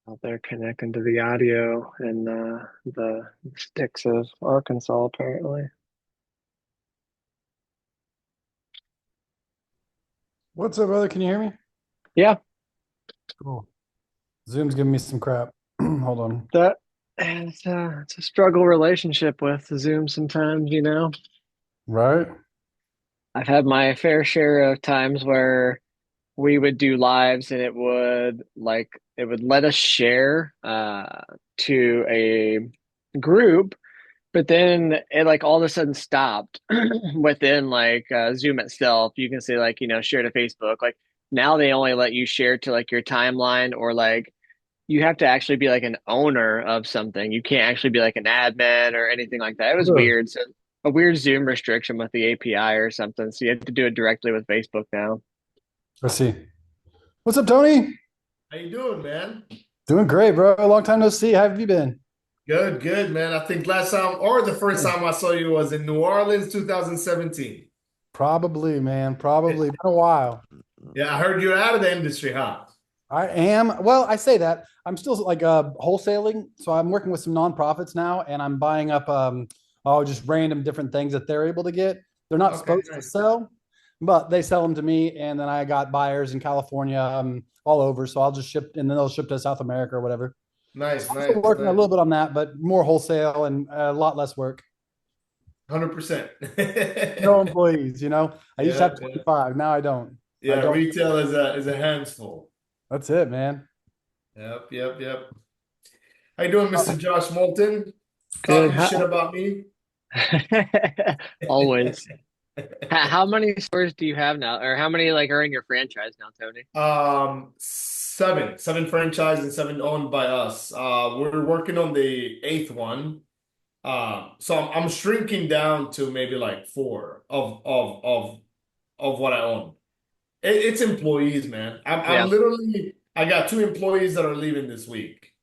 out there connecting to the audio and the sticks of Arkansas, apparently. What's up, brother? Can you hear me? Yeah, Cool. Zoom's giving me some crap. Hold on. that it's a struggle relationship with Zoom sometimes, you know. Right? I've had my fair share of times where we would do lives and it would let us share to a group, but then it like all of a sudden stopped within Zoom itself. You can say like, share to Facebook. Like now they only let you share to like your timeline, or like you have to actually be like an owner of something. You can't actually be like an admin or anything like that. It was Ugh. weird. So a weird Zoom restriction with the API or something. So you have to do it directly with Facebook now. Let's see. What's up, Tony? How you doing, man? Doing great, bro. Long time no see. How have you been? Good, good, man. I think last time or the first Yeah. time I saw you was in New Orleans, 2017. Probably, man. Probably. Been a while. Yeah, I heard you're out of the industry, huh? I am. Well, I say that. I'm still like wholesaling. So I'm working with some nonprofits now and I'm buying up just random different things that they're able to get. They're not Okay, supposed to nice. sell, but they sell them to me. And then I got buyers in California, all over. So I'll just ship and then they'll ship to South America or whatever. So Nice, I'm still nice, working a nice. little bit on that, but more wholesale and a lot less work. 100%. No employees, I used to Yeah, have yeah. 25. Now I don't. I Yeah, don't. retail is a handful. That's it, man. Yep, yep, yep. How you doing, Mr. Josh Moulton? Good. Talking shit about me? Always. How many stores do you have now, or how many like are in your franchise now, Tony? Seven franchised and seven owned by us. We're working on the eighth one. So I'm shrinking down to maybe like four of what I own. It's employees, man. I'm Yeah. literally I got two employees that are leaving this week.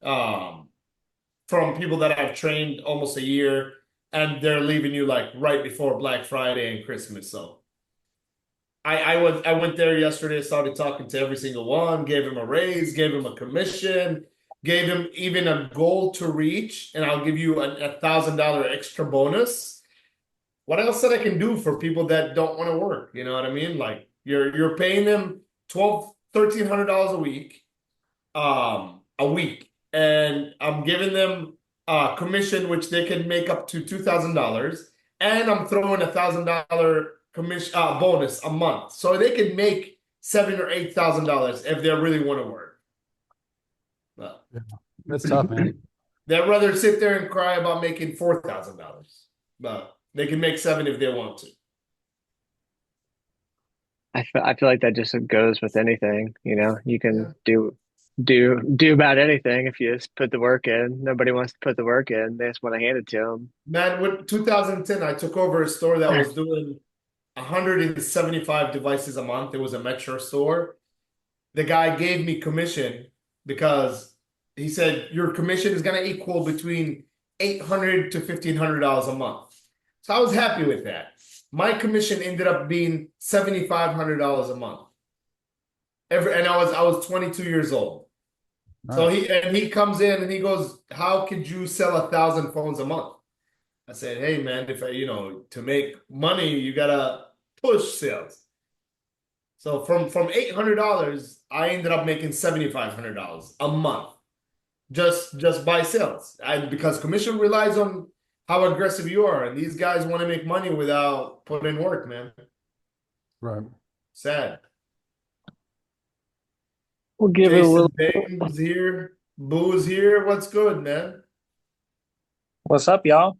Um, from people that I've trained almost a year, and they're leaving you like right before Black Friday and Christmas. So I went there yesterday, started talking to every single one, gave him a raise, gave him a commission, gave him even a goal to reach, and I'll give you $1,000 extra bonus. What else that I can do for people that don't want to work? You know what I mean? Like you're paying them 12, $1,300 a week, and I'm giving them a commission which they can make up to $2,000, and I'm throwing $1,000 commission bonus a month, so they can make $7,000 or $8,000 if they really want to work. But Yeah. That's tough, man. they'd rather sit there and cry about making $4,000, but they can make seven if they want to. I feel like that just goes with anything, you can Yeah. do about anything if you just put the work in. Nobody wants to put the work in. They just want to hand it to Man, with 2010, I took over a store that them. was doing 175 devices a month. It was a metro store. The guy gave me commission because he said your commission is going to equal between 800 to $1,500 a month. So I was happy with that. My commission ended up being $7,500 a month. And I was 22 years old. So Nice. he comes in and he goes, "How could you sell 1,000 phones a month?" I said, "Hey man, if to make money, you gotta push sales." So from $800, I ended up making $7,500 a month just by sales. Because commission relies on how aggressive you are, and these guys want to make money without putting in work, man. Right. Sad. We'll give it a little. Jason Dame's here, Boo's here. What's good, man? What's up, y'all?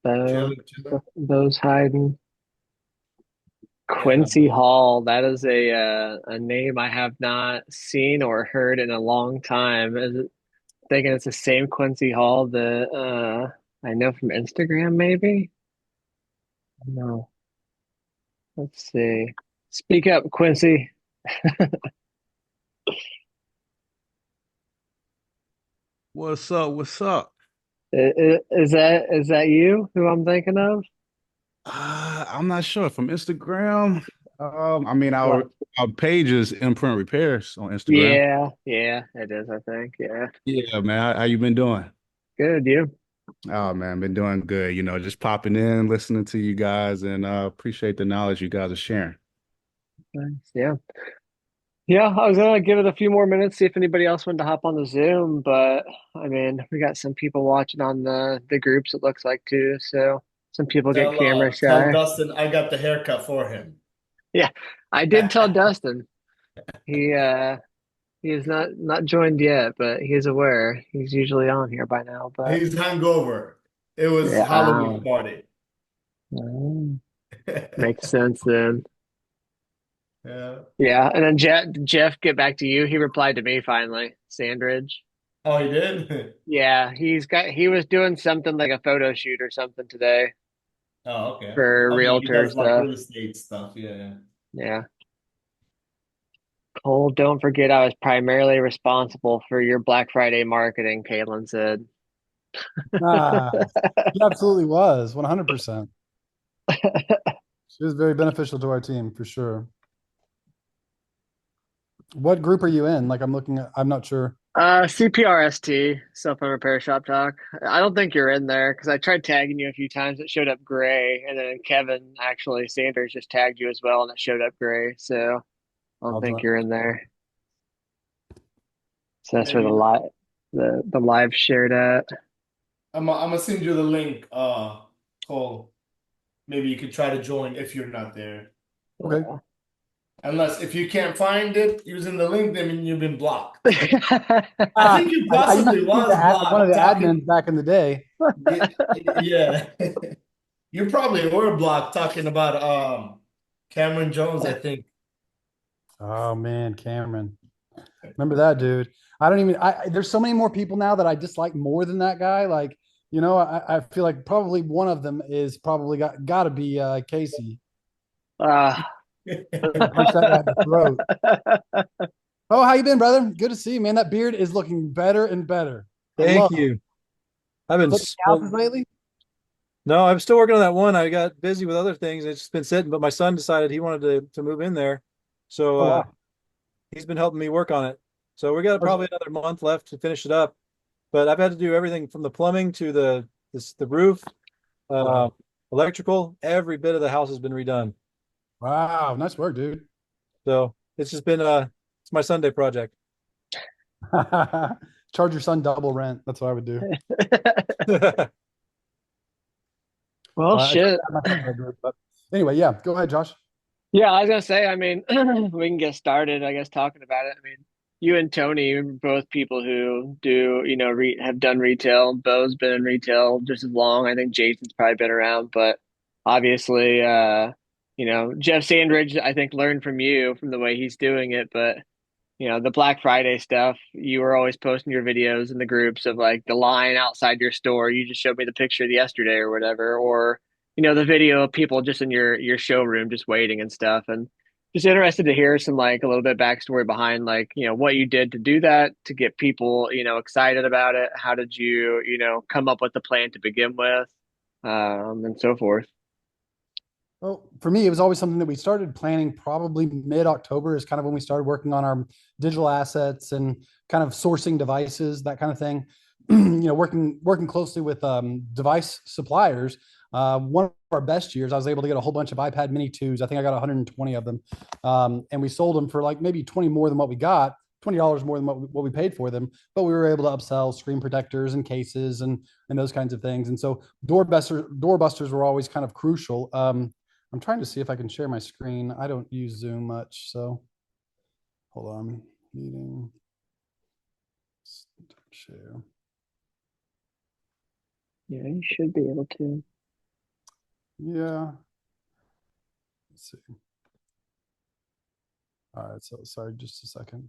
Uh, Chilling, chilling. those hiding. Yeah, Quincy Hall. That is a name I have not seen or heard in a long time. Thinking it's the same Quincy Hall that I know from Instagram, maybe? No. Let's see. Speak up, Quincy. What's up? What's up? Is that you who I'm thinking of? I'm not sure. From Instagram, I mean, What? our page is Imprint Repairs on Instagram. Yeah, it is, I think. Yeah. Yeah, man. How you been doing? Good, you. Oh man, been doing good. Just popping in, listening to you guys, and appreciate the knowledge you guys are sharing. Nice. Yeah. Yeah, I was gonna give it a few more minutes, see if anybody else wanted to hop on the Zoom, but I mean, we got some people watching on the groups, it looks like too. So some people get camera Tell shy. Dustin I got the haircut for him. Yeah, I did tell Dustin. He is not joined yet, but he's aware. He's usually on here by now, but He's hungover. It was yeah, Halloween party. um, makes sense then. Yeah. Yeah, and then Jeff, get back to you. He replied to me finally, Sandridge. Oh, he did? Yeah, he was doing something like a photo shoot or something today Oh, okay. for Oh, yeah, he realtor does like stuff. real estate stuff. Yeah, Yeah. Cole, don't forget I was primarily responsible for your Black Friday marketing, Caitlin said. Ah, he absolutely was 100%. She was very beneficial to our team for sure. What group are you in? Like I'm looking at, I'm not sure. CPRST, Cell Phone Repair Shop Talk. I don't think you're in there because I tried tagging you a few times. It showed up gray, and then Kevin, actually, Sanders just tagged you as well, and it showed up gray. So I don't I'll think join. you're in there. So that's where maybe not. the live shared at. I'm gonna send you the link, Cole. Maybe you could try to join if you're not there. Okay. Yeah. Unless if you can't find it using the link, then you've been blocked. I Ah, think you I must possibly be was one of blocked the admins talking. back in the day. Yeah. You probably were blocked talking about Cameron Jones, I think. Oh man, Cameron. Remember that dude? I don't even. There's so many more people now that I dislike more than that guy. Like, I feel like probably one of them is probably got to be Casey. uh, Punch that guy in the throat. Oh, how you been, brother? Good to see you, man. That beard is looking better and better. I Thank love it. you. I've been Clipping well, houses lately? no, I'm still working on that one. I got busy with other things. It's just been sitting, but my son decided he wanted to move in there. So Oh wow. he's been helping me work on it. So we got How's- probably another month left to finish it up. But I've had to do everything from the plumbing to the roof, Oh uh, wow. electrical. Every bit of the house has been redone. Wow, nice work, dude. So it's just been it's my Sunday project. Charge your son double rent. That's what I would do. well, I try to shit. have myself in a group, but anyway, yeah. Go ahead, Josh. Yeah, I was gonna say, I mean, we can get started, I guess, talking about it. I mean, you and Tony are both people who do, have done retail. Bo's been in retail just as long. I think Jason's probably been around, but obviously, Jeff Sandridge, I think, learned from you from the way he's doing it. But the Black Friday stuff, you were always posting your videos in the groups of like the line outside your store. You just showed me the picture yesterday or whatever, or the video of people just in your showroom just waiting and stuff. And just interested to hear some like a little bit backstory behind like, what you did to do that, to get people, excited about it. How did you, come up with the plan to begin with, and so forth. Well, for me, it was always something that we started planning probably mid-October is kind of when we started working on our digital assets and kind of sourcing devices, that kind of thing. Working closely with device suppliers. One of our best years, I was able to get a whole bunch of iPad Mini 2s. I think I got 120 of them. And we sold them for like maybe 20 more than what we got, $20 more than what we paid for them. But we were able to upsell screen protectors and cases and those kinds of things. And so doorbusters were always kind of crucial. I'm trying to see if I can share my screen. I don't use Zoom much, so hold on. Meeting. Share. Yeah, you should be able to. Yeah. Let's see. All right, so sorry, just a second.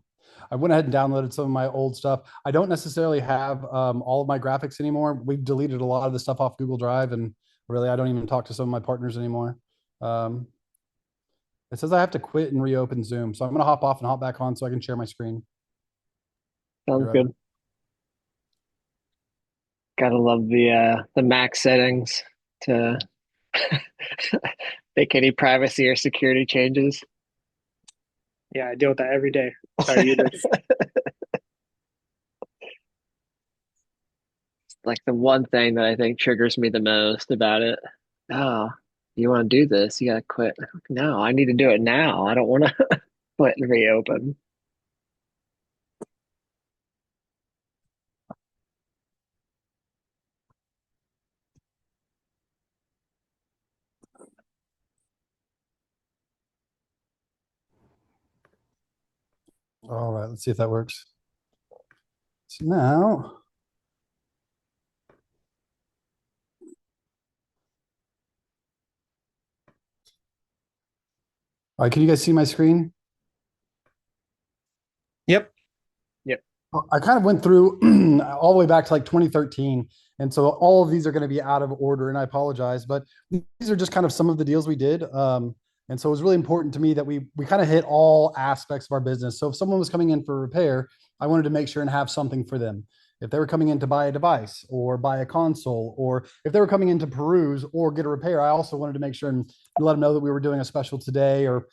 I went ahead and downloaded some of my old stuff. I don't necessarily have all of my graphics anymore. We've deleted a lot of the stuff off Google Drive, and really, I don't even talk to some of my partners anymore. Um, It says I have to quit and reopen Zoom. So I'm going to hop off and hop back on so I can share my screen. Be Sounds right back. good. Gotta love the Mac settings to Make any privacy or security changes? Yeah, I deal with that every day with our users. Like the one thing that I think triggers me the most about it. Oh, you want to do this? You gotta quit. No, I need to do it now. I don't want to quit and reopen. All right, let's see if that works. So now, all right, can you guys see my screen? Yep. Yep. I kind of went through all the way back to like 2013. And so all of these are going to be out of order, and I apologize, but these are just kind of some of the deals we did. And so it was really important to me that we kind of hit all aspects of our business. So if someone was coming in for repair, I wanted to make sure and have something for them. If they were coming in to buy a device or buy a console, or if they were coming in to peruse or get a repair, I also wanted to make sure and let them know that we were doing a special today, or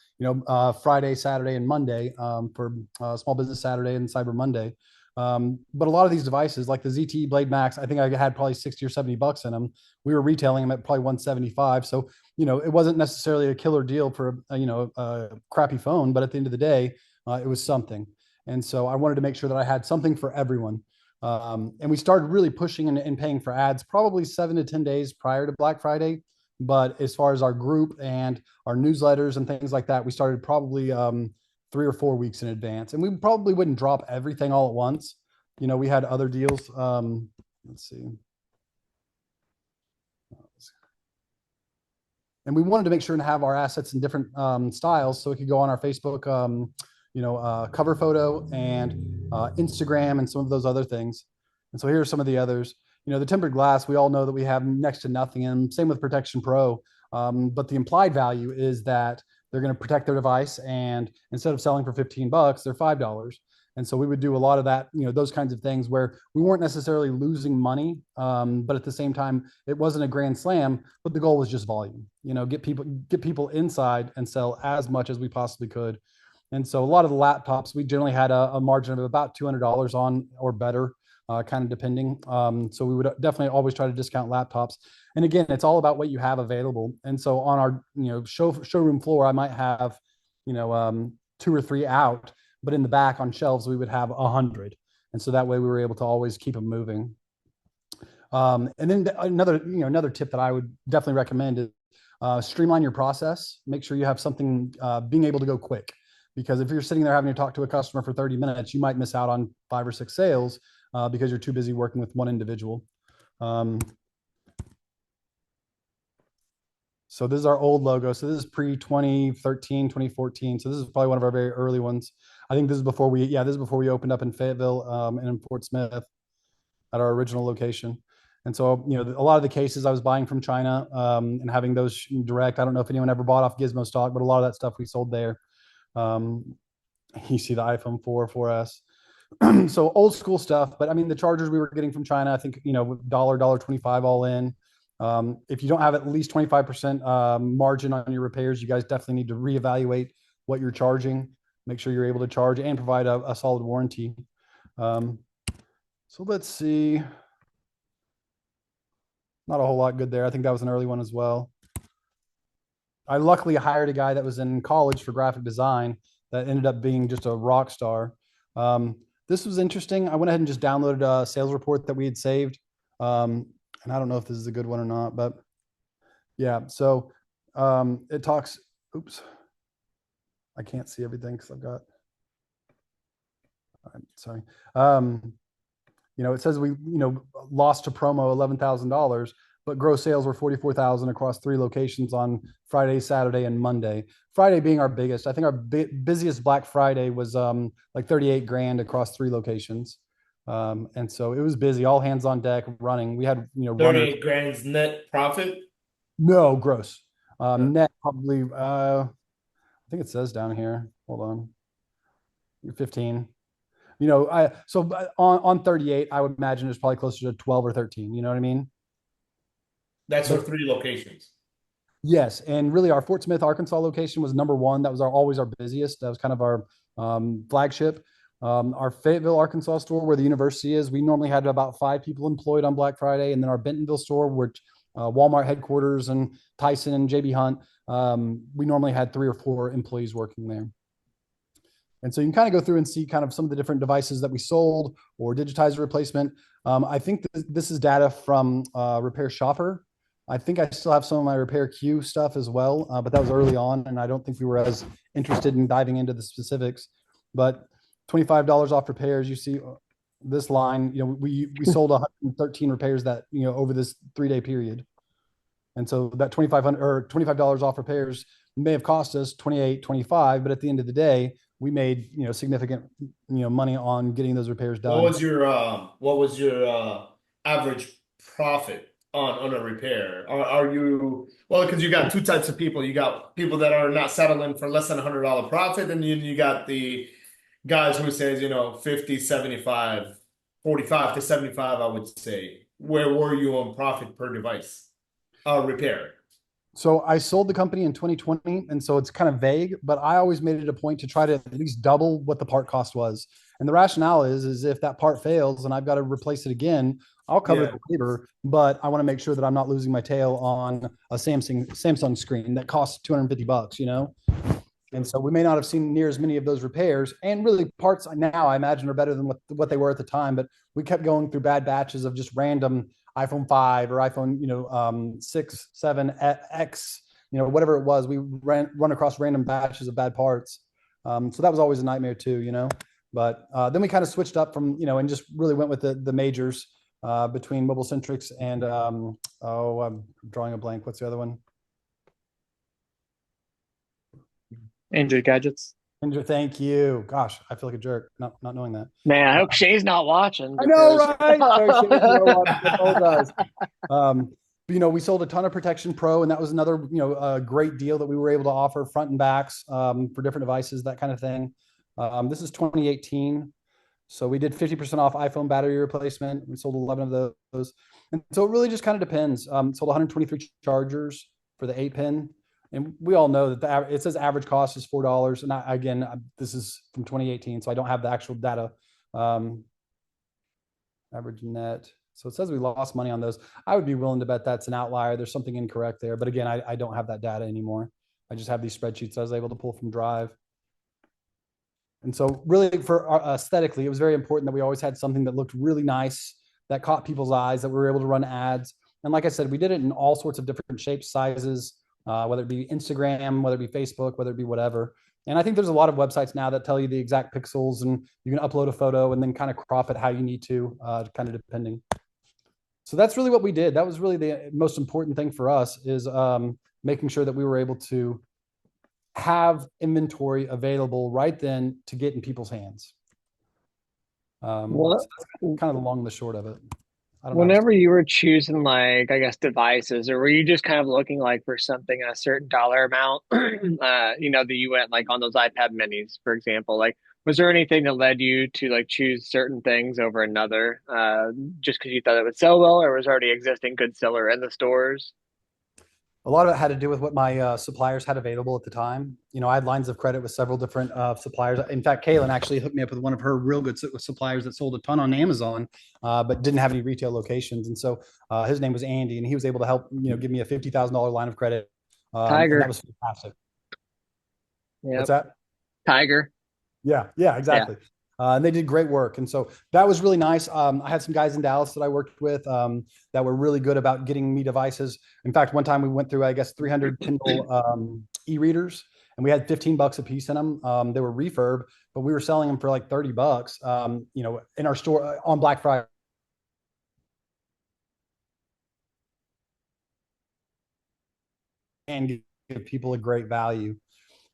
Friday, Saturday, and Monday, for Small Business Saturday and Cyber Monday. But a lot of these devices, like the ZTE Blade Max, I think I had probably 60 or 70 bucks in them. We were retailing them at probably 175. So, it wasn't necessarily a killer deal for, a crappy phone, but at the end of the day, it was something. And so I wanted to make sure that I had something for everyone. And we started really pushing and paying for ads probably 7 to 10 days prior to Black Friday. But as far as our group and our newsletters and things like that, we started probably 3 or 4 weeks in advance. And we probably wouldn't drop everything all at once. We had other deals. Let's see. And we wanted to make sure and have our assets in different styles so it could go on our Facebook, cover photo, and Instagram, and some of those other things. And so here are some of the others. The tempered glass, we all know that we have next to nothing, and same with Protection Pro. But the implied value is that they're going to protect their device, and instead of selling for 15 bucks, they're $5. And so we would do a lot of that, those kinds of things where we weren't necessarily losing money, but at the same time, it wasn't a grand slam. But the goal was just volume. Get people inside and sell as much as we possibly could. And so a lot of the laptops, we generally had a margin of about $200 on or better, kind of depending. So we would definitely always try to discount laptops. And again, it's all about what you have available. And so on our showroom floor, I might have 2 or 3 out, but in the back on shelves we would have 100. And so that way we were able to always keep them moving. And then another tip that I would definitely recommend is streamline your process. Make sure you have something being able to go quick. Because if you're sitting there having to talk to a customer for 30 minutes, you might miss out on 5 or 6 sales because you're too busy working with one individual. So this is our old logo. So this is pre-2013, 2014. So this is probably one of our very early ones. I think this is before we opened up in Fayetteville and in Fort Smith at our original location. And so, a lot of the cases I was buying from China and having those direct. I don't know if anyone ever bought off Gizmo stock, but a lot of that stuff we sold there. You see the iPhone 4, 4S. So old school stuff, but I mean, the chargers we were getting from China, I think, dollar 25 all in. If you don't have at least 25% margin on your repairs, you guys definitely need to reevaluate what you're charging. Make sure you're able to charge and provide a solid warranty. So let's see. Not a whole lot good there. I think that was an early one as well. I luckily hired a guy that was in college for graphic design that ended up being just a rock star. This was interesting. I went ahead and just downloaded a sales report that we had saved. And I don't know if this is a good one or not, but yeah. So it talks, oops, I can't see everything because I've got, sorry. It says we, lost to promo $11,000, but gross sales were 44,000 across 3 locations on Friday, Saturday, and Monday. Friday being our biggest. I think our busiest Black Friday was like 38 grand across 3 locations. And so it was busy, all hands on deck running. We had, 38 grand's net profit. No, gross. Net probably, I think it says down here. Hold on. 15. On 38, I would imagine it's probably closer to 12 or 13. You know what I mean? That's for 3 locations. Yes, and really our Fort Smith, Arkansas location was number one. That was always our busiest. That was kind of our flagship. Our Fayetteville, Arkansas store, where the university is, we normally had about 5 people employed on Black Friday, and then our Bentonville store, which Walmart headquarters and Tyson and JB Hunt, we normally had 3 or 4 employees working there. And so you can kind of go through and see kind of some of the different devices that we sold or digitizer replacement. I think this is data from Repair Shopper. I think I still have some of my Repair Q stuff as well, but that was early on, and I don't think we were as interested in diving into the specifics. But $25 off repairs, you see this line, we sold 113 repairs that, over this 3-day period. And so that 2,500 or $25 off repairs may have cost us 28, 25, but at the end of the day, we made, significant, money on getting those repairs done. What was your average profit on a repair? Are you, well, because you got two types of people. You got people that are not settling for less than $100 profit, and you got the guys who says, 50, 75, 45 to 75, I would say. Where were you on profit per device? Repair. So I sold the company in 2020, and so it's kind of vague, but I always made it a point to try to at least double what the part cost was. And the rationale is if that part fails and I've got to replace it again, I'll cover the labor, but I want to make sure that I'm not losing my tail on a Samsung screen that costs $250, And so we may not have seen near as many of those repairs, and really parts now I imagine are better than what they were at the time, but we kept going through bad batches of just random iPhone 5 or iPhone, 6, 7, X, whatever it was. We run across random batches of bad parts. So that was always a nightmare too. But then we kind of switched up from, and just really went with the majors between Mobile Centrics and, I'm drawing a blank. What's the other one? Android Gadgets. Thank you. Gosh, I feel like a jerk not knowing that. Man, I hope Shay's not watching. I know, right? But, we sold a ton of Protection Pro, and that was another, great deal that we were able to offer, front and backs for different devices, that kind of thing. This is 2018. So we did 50% off iPhone battery replacement. We sold 11 of those. And so it really just kind of depends. Sold 123 chargers for the 8-pin. And we all know that it says average cost is $4. And this is from 2018, so I don't have the actual data. Average net. So it says we lost money on those. I would be willing to bet that's an outlier. There's something incorrect there. But again, I don't have that data anymore. I just have these spreadsheets I was able to pull from Drive. And so really for aesthetically, it was very important that we always had something that looked really nice, that caught people's eyes, that we were able to run ads. And like I said, we did it in all sorts of different shapes, sizes, whether it be Instagram, whether it be Facebook, whether it be whatever. And I think there's a lot of websites now that tell you the exact pixels, and you can upload a photo and then kind of crop it how you need to, kind of depending. So that's really what we did. That was really the most important thing for us, is making sure that we were able to have inventory available right then to get in people's hands. So that's kind of the long and the short of it. Whenever you were choosing, like, I guess, devices, or were you just kind of looking like for something a certain dollar amount, that you went like on those iPad minis, for example, like, was there anything that led you to like choose certain things over another, just because you thought it would sell well, or was already existing good seller in the stores? A lot of it had to do with what my suppliers had available at the time. I had lines of credit with several different suppliers. In fact, Kaylin actually hooked me up with one of her real good suppliers that sold a ton on Amazon, but didn't have any retail locations. And so his name was Andy, and he was able to help, give me a $50,000 line of credit. Tiger. And that was fantastic. Yeah. What's that? Tiger. Yeah, exactly. Yeah. And they did great work. And so that was really nice. I had some guys in Dallas that I worked with that were really good about getting me devices. In fact, one time we went through, I guess, 300 Kindle e-readers, and we had $15 a piece in them. They were refurb, but we were selling them for like $30, in our store on Black Friday. And give people a great value.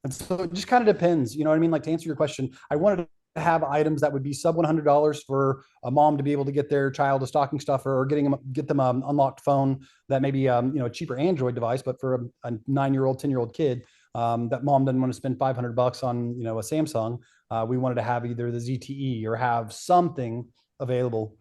And so it just kind of depends, Like, to answer your question, I wanted to have items that would be sub $100 for a mom to be able to get their child a stocking stuffer, or get them an unlocked phone that maybe a cheaper Android device, but for a 9-year-old, 10-year-old kid that mom doesn't want to spend $500 on a Samsung. We wanted to have either the ZTE or have something available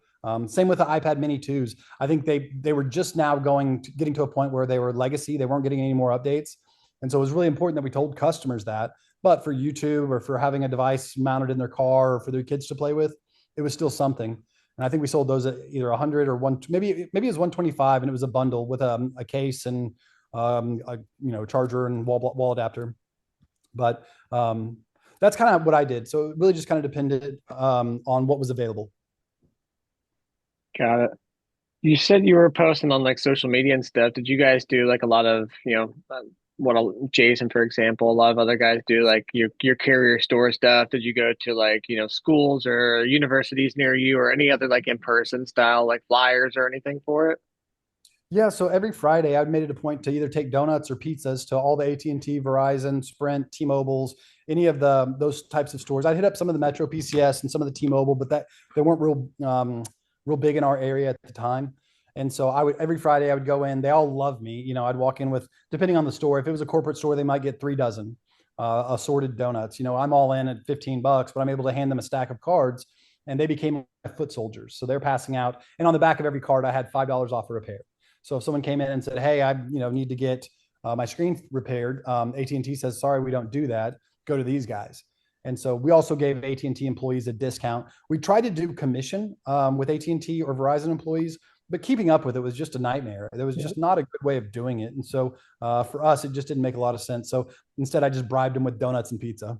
Same with the iPad Mini 2s. I think they were just now getting to a point where they were legacy. They weren't getting any more updates. And so it was really important that we told customers that. But for YouTube or for having a device mounted in their car or for their kids to play with, it was still something. And I think we sold those at either 100 or one, maybe it was 125, and it was a bundle with a case and a charger and wall adapter. But that's kind of what I did. So it really just kind of depended on what was available. Got it. You said you were posting on like social media and stuff. Did you guys do like a lot of, Jason, for example, a lot of other guys do like your carrier store stuff? Did you go to like, schools or universities near you or any other like in-person style like flyers or anything for it? Yeah, so every Friday I made it a point to either take donuts or pizzas to all the AT&T, Verizon, Sprint, T-Mobiles, any of those types of stores. I'd hit up some of the Metro PCS and some of the T-Mobile, but that they weren't real big in our area at the time. And so every Friday I would go in. They all love me. I'd walk in with, depending on the store. If it was a corporate store, they might get 3 dozen assorted donuts. I'm all in at $15, but I'm able to hand them a stack of cards, and they became my foot soldiers. So they're passing out, and on the back of every card I had $5 off a repair. So if someone came in and said, "Hey, I need to get my screen repaired," AT&T says, "Sorry, we don't do that. Go to these guys." And so we also gave AT&T employees a discount. We tried to do commission with AT&T or Verizon employees, but keeping up with it was just a nightmare. There was just not a good way of doing it. And so for us, it just didn't make a lot of sense. So instead, I just bribed them with donuts and pizza.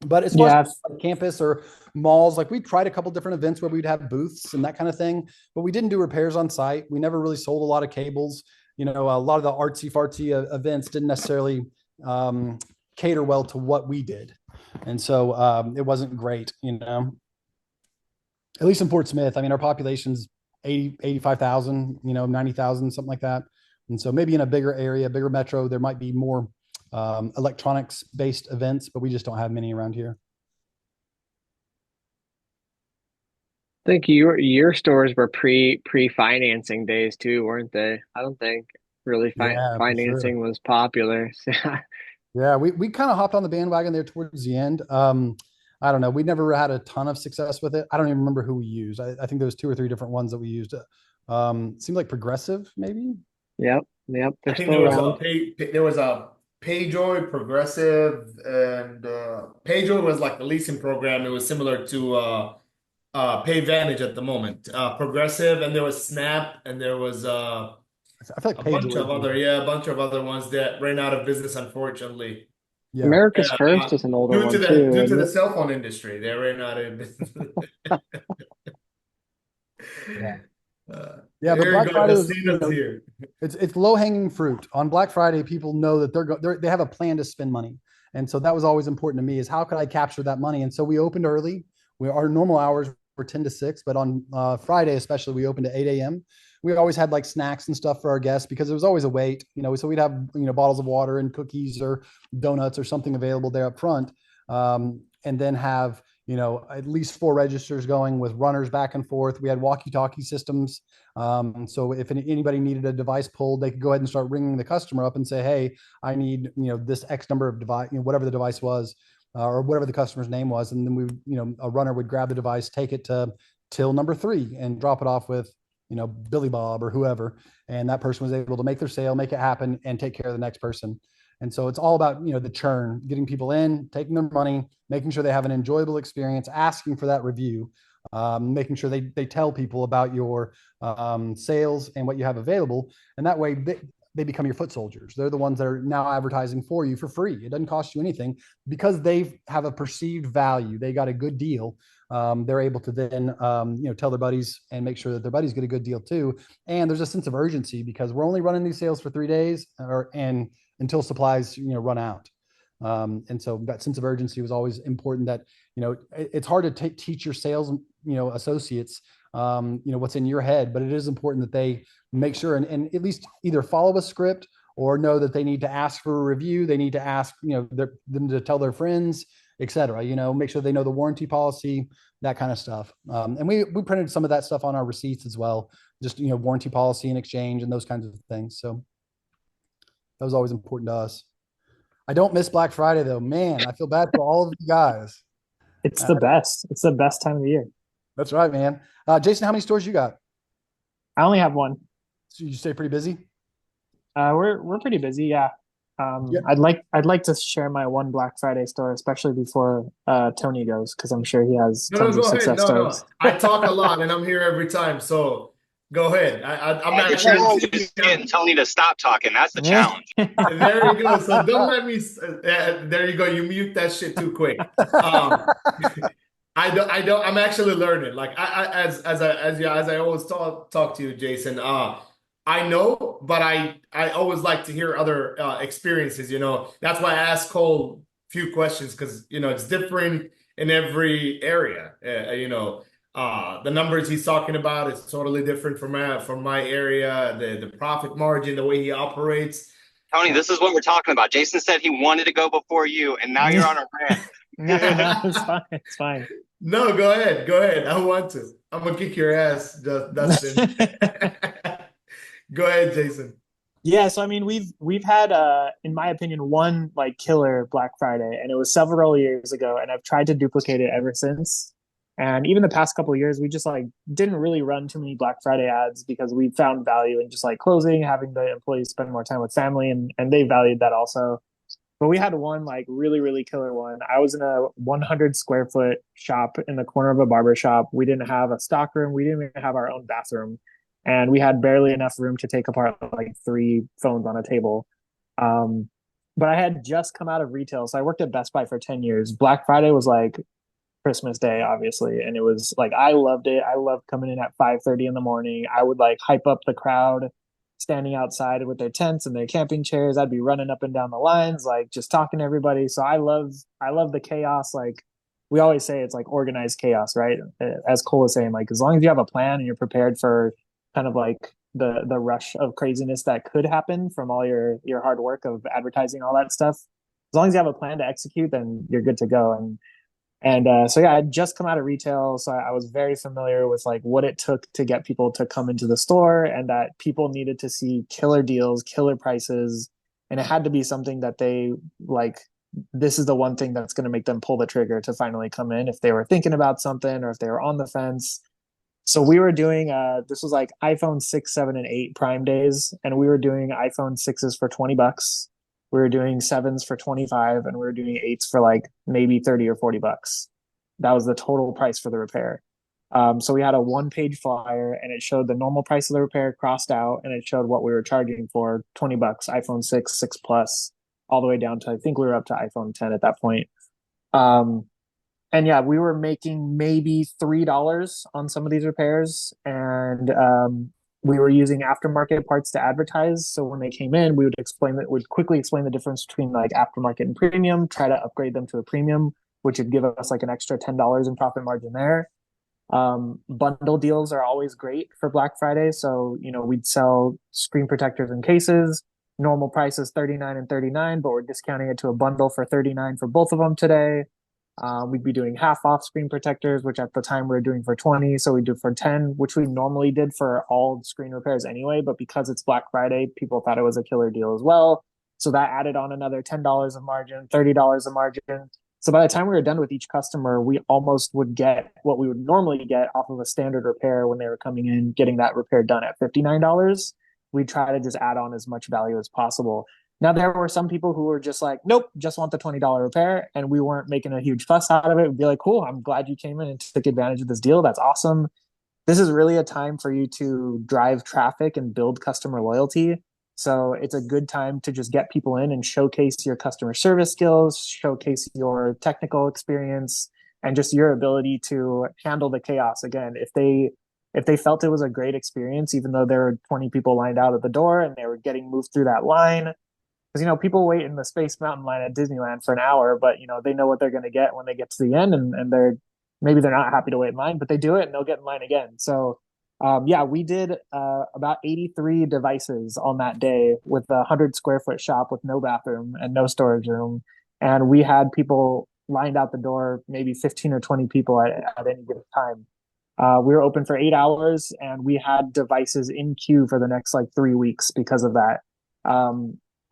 But as far as campus or malls, like we tried a couple different events where we'd have booths and that kind of thing, but we didn't do repairs on site. We never really sold a lot of cables. A lot of the artsy fartsy events didn't necessarily cater well to what we did. And so it wasn't great, at least in Fort Smith. I mean, our population's 85,000, 90,000, something like that. And so maybe in a bigger area, bigger metro, there might be more electronics based events, but we just don't have many around here. I think your stores were pre-financing days too, weren't they? I don't think really Yeah, for sure. financing was popular. Yeah, we kind of hopped on the bandwagon there towards the end. I don't know. We never had a ton of success with it. I don't even remember who we used. I think there was 2 or 3 different ones that we used. Seemed like Progressive, maybe. Yep, yep, I they're think still around. there was a PayJoy, Progressive, and PayJoy was like the leasing program. It was similar to PayVantage at the moment. Progressive, and there was Snap, and there was I feel like PageWord. a bunch of other ones that ran out of business, unfortunately. Yeah. America's Yeah, First is an older due to one too, due to isn't the it? cell phone industry, they ran out of business. Yeah. Yeah, but Here you Black go, Friday was, Justina's here. it's low hanging fruit. On Black Friday, people know that they have a plan to spend money, and so that was always important to me. Is how could I capture that money? And so we opened early. Our normal hours were 10 to 6, but on Friday especially, we opened at 8 a.m. We always had like snacks and stuff for our guests because there was always a wait. So we'd have bottles of water and cookies or donuts or something available there up front, and then have at least 4 registers going with runners back and forth. We had walkie-talkie systems. So if anybody needed a device pulled, they could go ahead and start ringing the customer up and say, "Hey, I need, this X number of device, whatever the device was, or whatever the customer's name was." And then a runner would grab the device, take it to till number 3 and drop it off with, Billy Bob or whoever. And that person was able to make their sale, make it happen, and take care of the next person. And so it's all about, the churn, getting people in, taking their money, making sure they have an enjoyable experience, asking for that review, making sure they tell people about your sales and what you have available. And that way they become your foot soldiers. They're the ones that are now advertising for you for free. It doesn't cost you anything because they have a perceived value. They got a good deal. They're able to then, tell their buddies and make sure that their buddies get a good deal too. And there's a sense of urgency because we're only running these sales for 3 days and until supplies, run out. And so that sense of urgency was always important. That it's hard to teach your sales associates what's in your head, but it is important that they make sure and at least either follow a script or know that they need to ask for a review. They need to ask them to tell their friends, etc. Make sure they know the warranty policy, that kind of stuff. And we printed some of that stuff on our receipts as well, just warranty policy and exchange and those kinds of things. So that was always important to us. I don't miss Black Friday though. Man, I feel bad for all of you guys. It's the best. It's the best time of the year. That's right, man. Jason, how many stores you got? I only have one. So you stay pretty busy? We're pretty busy, yeah. Yeah. I'd like to share my one Black Friday store, especially before Tony goes, because I'm sure he has No, no, tons of go ahead. success No, no. stories. I talk a lot and I'm here every time. So go ahead. I'm The actually challenge is getting Tony to stop talking. That's the challenge. there you go. So don't let me. There you go. You mute that shit too quick. Um, I don't. I'm actually learning. Like as I always talk to you, Jason. I know, but I always like to hear other experiences. That's why I ask Cole a few questions because it's different in every area. The numbers he's talking about is totally different from my area. The profit margin, the way he operates. Tony, this is what we're talking about. Jason said he wanted to go before you, and now you're on a rant. No, it's fine. It's fine. No, go ahead. Go ahead. I want to. I'm gonna kick your ass, Dustin. Go ahead, Jason. Yeah, so I mean we've had in my opinion one like killer Black Friday, and it was several years ago, and I've tried to duplicate it ever since. And even the past couple of years, we just like didn't really run too many Black Friday ads because we found value in just like closing, having the employees spend more time with family, and they valued that also. But we had one like really, really killer one. I was in a 100 square foot shop in the corner of a barber shop. We didn't have a stock room. We didn't even have our own bathroom. And we had barely enough room to take apart like 3 phones on a table. Um, but I had just come out of retail. So I worked at Best Buy for 10 years. Black Friday was like Christmas Day, obviously. And it was like, I loved it. I loved coming in at 5:30 in the morning. I would like hype up the crowd standing outside with their tents and their camping chairs. I'd be running up and down the lines, like just talking to everybody. So I love the chaos. Like we always say it's like organized chaos, right? As Cole was saying, like as long as you have a plan and you're prepared for kind of like the rush of craziness that could happen from all your hard work of advertising, all that stuff. As long as you have a plan to execute, then you're good to go. And so yeah, I'd just come out of retail, so I was very familiar with like what it took to get people to come into the store, and that people needed to see killer deals, killer prices, and it had to be something that they like. This is the one thing that's going to make them pull the trigger to finally come in if they were thinking about something or if they were on the fence. So we were doing this was like iPhone 6, 7, and 8 Prime days, and we were doing iPhone 6s for $20. We were doing 7s for 25, and we were doing 8s for like maybe 30 or $40. That was the total price for the repair. So we had a one-page flyer, and it showed the normal price of the repair crossed out, and it showed what we were charging for $20, iPhone 6, 6 Plus, all the way down to I think we were up to iPhone 10 at that point. Um, and yeah, we were making maybe $3 on some of these repairs, and we were using aftermarket parts to advertise. So when they came in, we would quickly explain the difference between like aftermarket and premium, try to upgrade them to a premium, which would give us like an extra $10 in profit margin there. Bundle deals are always great for Black Friday. So, we'd sell screen protectors and cases. Normal price is 39 and 39, but we're discounting it to a bundle for 39 for both of them today. We'd be doing half off screen protectors, which at the time we were doing for 20. So we do for 10, which we normally did for all screen repairs anyway. But because it's Black Friday, people thought it was a killer deal as well. So that added on another $10 of margin, $30 of margin. So by the time we were done with each customer, we almost would get what we would normally get off of a standard repair when they were coming in, getting that repair done at $59. We try to just add on as much value as possible. Now, there were some people who were just like, nope, just want the $20 repair. And we weren't making a huge fuss out of it. We'd be like, cool, I'm glad you came in and took advantage of this deal. That's awesome. This is really a time for you to drive traffic and build customer loyalty. So it's a good time to just get people in and showcase your customer service skills, showcase your technical experience, and just your ability to handle the chaos. Again, if they felt it was a great experience, even though there were 20 people lined out at the door and they were getting moved through that line, because people wait in the Space Mountain line at Disneyland for an hour, but they know what they're going to get when they get to the end, and they're not happy to wait in line, but they do it and they'll get in line again. So yeah, we did about 83 devices on that day with a 100 square foot shop with no bathroom and no storage room, and we had people lined out the door, maybe 15 or 20 people at any given time. We were open for 8 hours, and we had devices in queue for the next like 3 weeks because of that.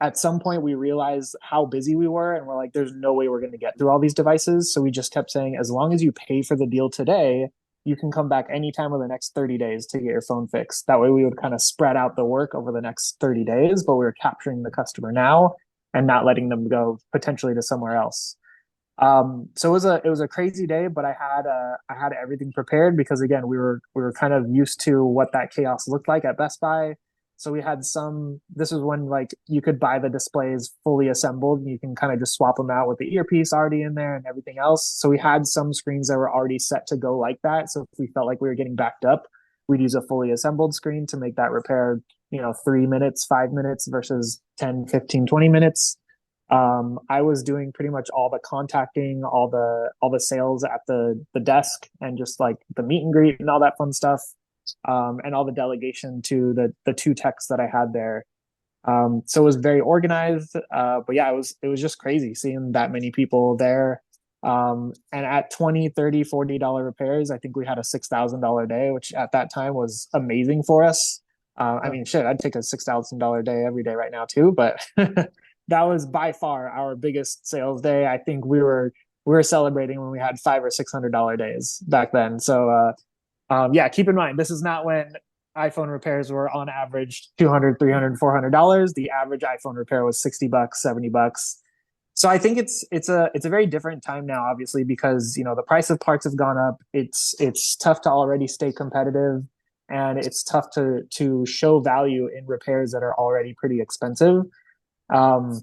At some point we realized how busy we were, and we're like, there's no way we're going to get through all these devices. So we just kept saying, as long as you pay for the deal today, you can come back anytime over the next 30 days to get your phone fixed. That way we would kind of spread out the work over the next 30 days, but we were capturing the customer now and not letting them go potentially to somewhere else. So it was a crazy day, but I had everything prepared because again we were kind of used to what that chaos looked like at Best Buy. So we had some. This was when like you could buy the displays fully assembled, and you can kind of just swap them out with the earpiece already in there and everything else. So we had some screens that were already set to go like that. So if we felt like we were getting backed up, we'd use a fully assembled screen to make that repair, 3 minutes, 5 minutes versus 10, 15, 20 minutes. I was doing pretty much all the contacting, all the sales at the desk, and just like the meet and greet and all that fun stuff, and all the delegation to the two techs that I had there. So it was very organized, but yeah, it was just crazy seeing that many people there. And at 20, 30, $40 repairs, I think we had a $6,000 day, which at that time was amazing for us. I mean, shit, I'd take a $6,000 day every day right now too, but that was by far our biggest sales day. I think we were celebrating when we had $500 or $600 days back then. So yeah, keep in mind, this is not when iPhone repairs were on average 200, 300, $400. The average iPhone repair was 60 bucks, 70 bucks. So I think it's a very different time now, obviously, because the price of parts have gone up. It's tough to already stay competitive, and it's tough to show value in repairs that are already pretty expensive. Um,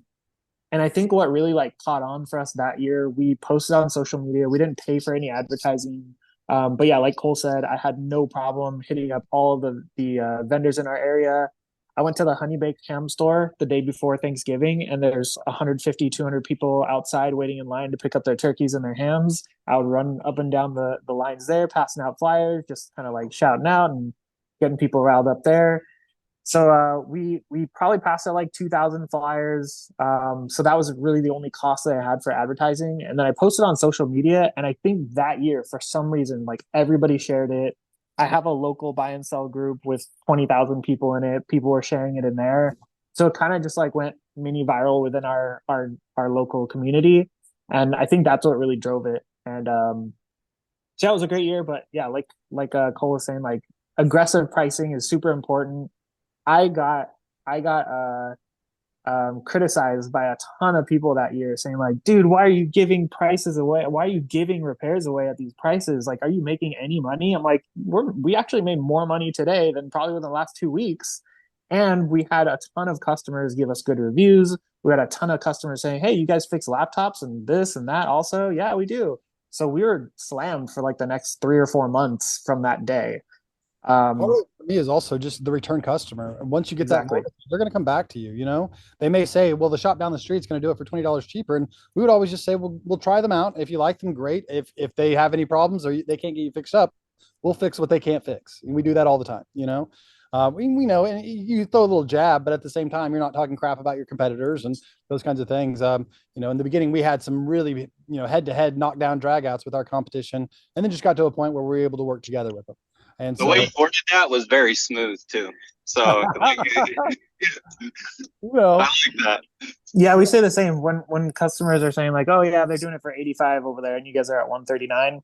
and I think what really like caught on for us that year, we posted on social media. We didn't pay for any advertising. But yeah, like Cole said, I had no problem hitting up all of the vendors in our area. I went to the Honey Baked Ham store the day before Thanksgiving, and there's 150, 200 people outside waiting in line to pick up their turkeys and their hams. I would run up and down the lines there, passing out flyers, just kind of like shouting out and getting people riled up there. So we probably passed out like 2,000 flyers. So that was really the only cost that I had for advertising. And then I posted on social media, and I think that year, for some reason, like everybody shared it. I have a local buy and sell group with 20,000 people in it. People were sharing it in there. So it kind of just like went mini viral within our local community. And I think that's what really drove it. And so that was a great year. But yeah, like Cole was saying, like aggressive pricing is super important. I got I got criticized by a ton of people that year, saying like, "Dude, why are you giving prices away? Why are you giving repairs away at these prices? Like, are you making any money?" I'm like, we actually made more money today than probably within the last 2 weeks, and we had a ton of customers give us good reviews. We had a ton of customers saying, "Hey, you guys fix laptops and this and that also?" Yeah, we do. So we were slammed for like the next 3 or 4 months from that day. Part of Um, it for me is also just the return customer. And once you get that exactly. loyalty, they're going to come back to you. They may say, well, the shop down the street is going to do it for $20 cheaper. And we would always just say, well, we'll try them out. If you like them, great. If they have any problems or they can't get you fixed up, we'll fix what they can't fix. And we do that all the time. We know, and you throw a little jab, but at the same time, you're not talking crap about your competitors and those kinds of things. In the beginning, we had some really, head to head knockdown dragouts with our competition, and then just got to a point where we were able to work together with them. And The way so, you worded that was very smooth too. So like, I well, like that. Yeah, we say the same when customers are saying like, "Oh yeah, they're doing it for 85 over there and you guys are at 139."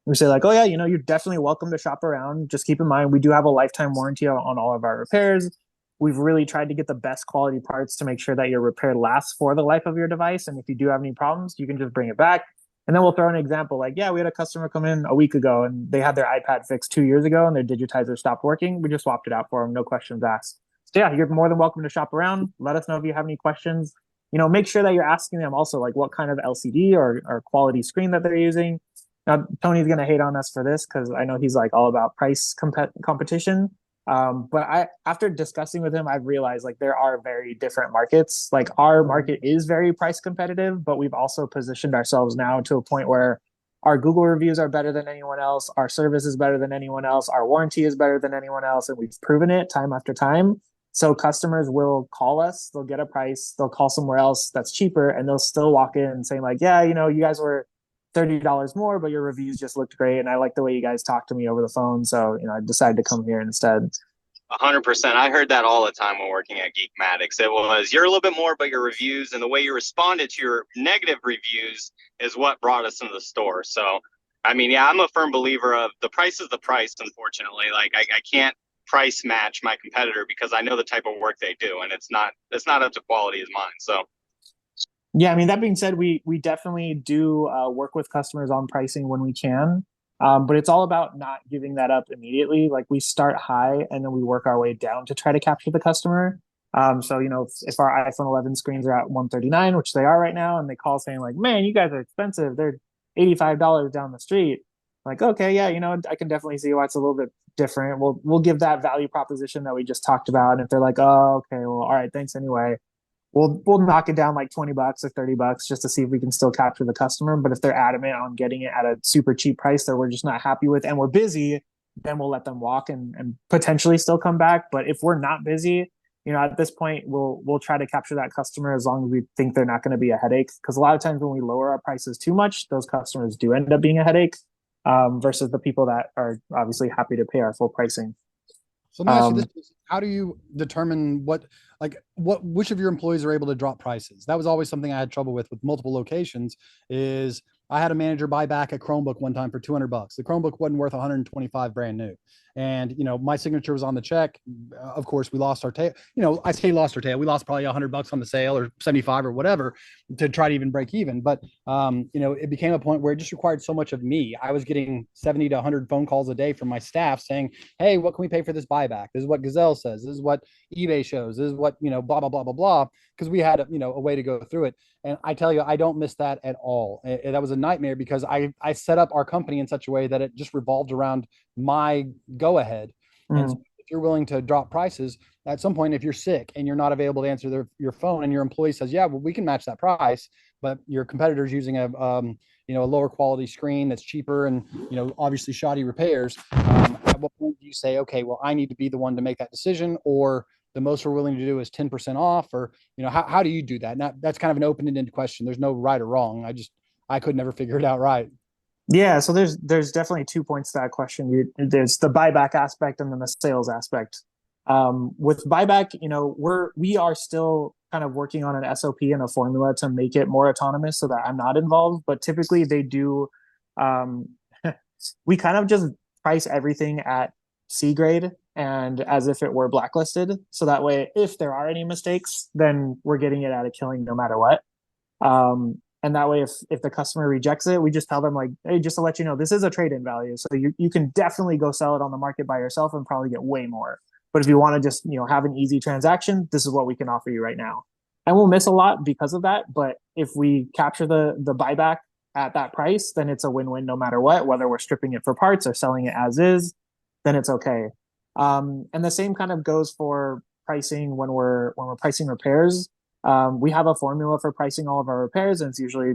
We say like, "Oh yeah, you're definitely welcome to shop around. Just keep in mind we do have a lifetime warranty on all of our repairs. We've really tried to get the best quality parts to make sure that your repair lasts for the life of your device, and if you do have any problems, you can just bring it back." And then we'll throw an example like, "Yeah, we had a customer come in a week ago and they had their iPad fixed 2 years ago and their digitizer stopped working. We just swapped it out for them, no questions asked." So yeah, you're more than welcome to shop around. Let us know if you have any questions. Make sure that you're asking them also like what kind of LCD or quality screen that they're using. Now, Tony's going to hate on us for this because I know he's like all about price competition. But after discussing with him, I've realized like there are very different markets. Like our market is very price competitive, but we've also positioned ourselves now to a point where our Google reviews are better than anyone else. Our service is better than anyone else. Our warranty is better than anyone else. And we've proven it time after time. So customers will call us, they'll get a price, they'll call somewhere else that's cheaper, and they'll still walk in and saying like, "Yeah, you guys were $30 more, but your reviews just looked great. And I like the way you guys talked to me over the phone. So, I decided to come here instead." 100%. I heard that all the time when working at Geekmatics. It was you're a little bit more, but your reviews and the way you responded to your negative reviews is what brought us into the store. So I mean, yeah, I'm a firm believer of the price is the price, unfortunately. Like I can't price match my competitor because I know the type of work they do and it's not up to quality as mine. So Yeah, I mean, that being said, we definitely do work with customers on pricing when we can. But it's all about not giving that up immediately. Like we start high and then we work our way down to try to capture the customer. So if our iPhone 11 screens are at 139, which they are right now, and they call saying like, "Man, you guys are expensive. They're $85 down the street." Like, okay, yeah, I can definitely see why it's a little bit different. We'll give that value proposition that we just talked about, and if they're like, "Oh, okay, well, all right, thanks anyway." We'll knock it down like 20 bucks or 30 bucks just to see if we can still capture the customer. But if they're adamant on getting it at a super cheap price that we're just not happy with and we're busy, then we'll let them walk and potentially still come back. But if we're not busy, at this point we'll try to capture that customer as long as we think they're not going to be a headache. Because a lot of times when we lower our prices too much, those customers do end up being a headache, versus the people that are obviously happy to pay our full pricing. So let me ask you this: how do you determine which of your employees are able to drop prices? That was always something I had trouble with multiple locations. Is I had a manager buy back a Chromebook one time for $200. The Chromebook wasn't worth 125 brand new, and my signature was on the check. Of course, we lost our tail. I say lost our tail. We lost probably $100 on the sale or 75 or whatever to try to even break even. But it became a point where it just required so much of me. I was getting 70 to 100 phone calls a day from my staff saying, "Hey, what can we pay for this buyback? This is what Gazelle says. This is what eBay shows. This is what blah blah blah blah blah." Because we had a way to go through it, and I tell you, I don't miss that at all. That was a nightmare because I set up our company in such a way that it just revolved around my go ahead. And so if you're willing to drop prices at some point, if you're sick and you're not available to answer your phone, and your employee says, "Yeah, well, we can match that price," but your competitor's using a lower quality screen that's cheaper and obviously shoddy repairs, at what point do you say, "Okay, well, I need to be the one to make that decision," or the most we're willing to do is 10% off, or how do you do that? Now, that's kind of an open-ended question. There's no right or wrong. I could never figure it out right. Yeah, so there's definitely 2 points to that question. There's the buyback aspect and then the sales aspect. With buyback, we are still kind of working on an SOP and a formula to make it more autonomous so that I'm not involved. But typically they do. Um, we kind of just price everything at C grade and as if it were blacklisted. So that way, if there are any mistakes, then we're getting it at a killing no matter what. And that way, if the customer rejects it, we just tell them like, "Hey, just to let you know, this is a trade-in value. So you can definitely go sell it on the market by yourself and probably get way more. But if you want to just, have an easy transaction, this is what we can offer you right now." And we'll miss a lot because of that. But if we capture the buyback at that price, then it's a win-win no matter what, whether we're stripping it for parts or selling it as is, then it's okay. And the same kind of goes for pricing when we're pricing repairs. We have a formula for pricing all of our repairs, and it's usually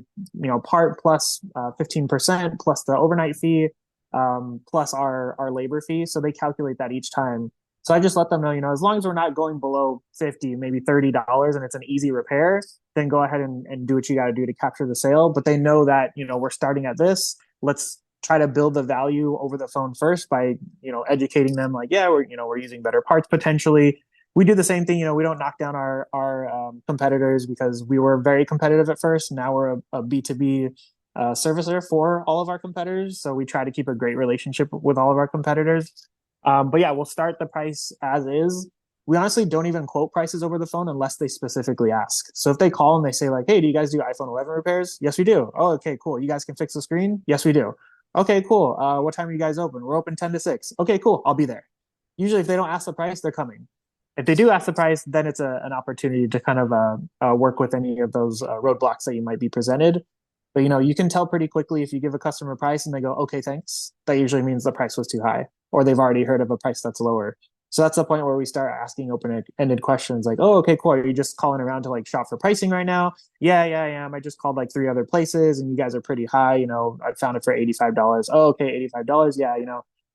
part plus 15% plus the overnight fee, plus our labor fee. So they calculate that each time. So I just let them know, as long as we're not going below 50, maybe $30, and it's an easy repair, then go ahead and do what you got to do to capture the sale. But they know that we're starting at this. Let's try to build the value over the phone first by educating them like, yeah, we're using better parts potentially. We do the same thing. We don't knock down our competitors because we were very competitive at first. Now we're a B2B servicer for all of our competitors. So we try to keep a great relationship with all of our competitors. But yeah, we'll start the price as is. We honestly don't even quote prices over the phone unless they specifically ask. So if they call and they say like, "Hey, do you guys do iPhone 11 repairs?" Yes, we do. "Oh, okay, cool. You guys can fix the screen?" Yes, we do. "Okay, cool. What time are you guys open?" "We're open 10 to 6. "Okay, cool. I'll be there." Usually if they don't ask the price, they're coming. If they do ask the price, then it's an opportunity to kind of work with any of those roadblocks that you might be presented. But you can tell pretty quickly if you give a customer a price and they go, "Okay, thanks," that usually means the price was too high, or they've already heard of a price that's lower. So that's the point where we start asking open-ended questions like, "Oh, okay, cool. Are you just calling around to like shop for pricing right now?" "Yeah, yeah, I am. I just called like 3 other places and you guys are pretty high. I found it for $85. "Oh, okay, $85. Yeah,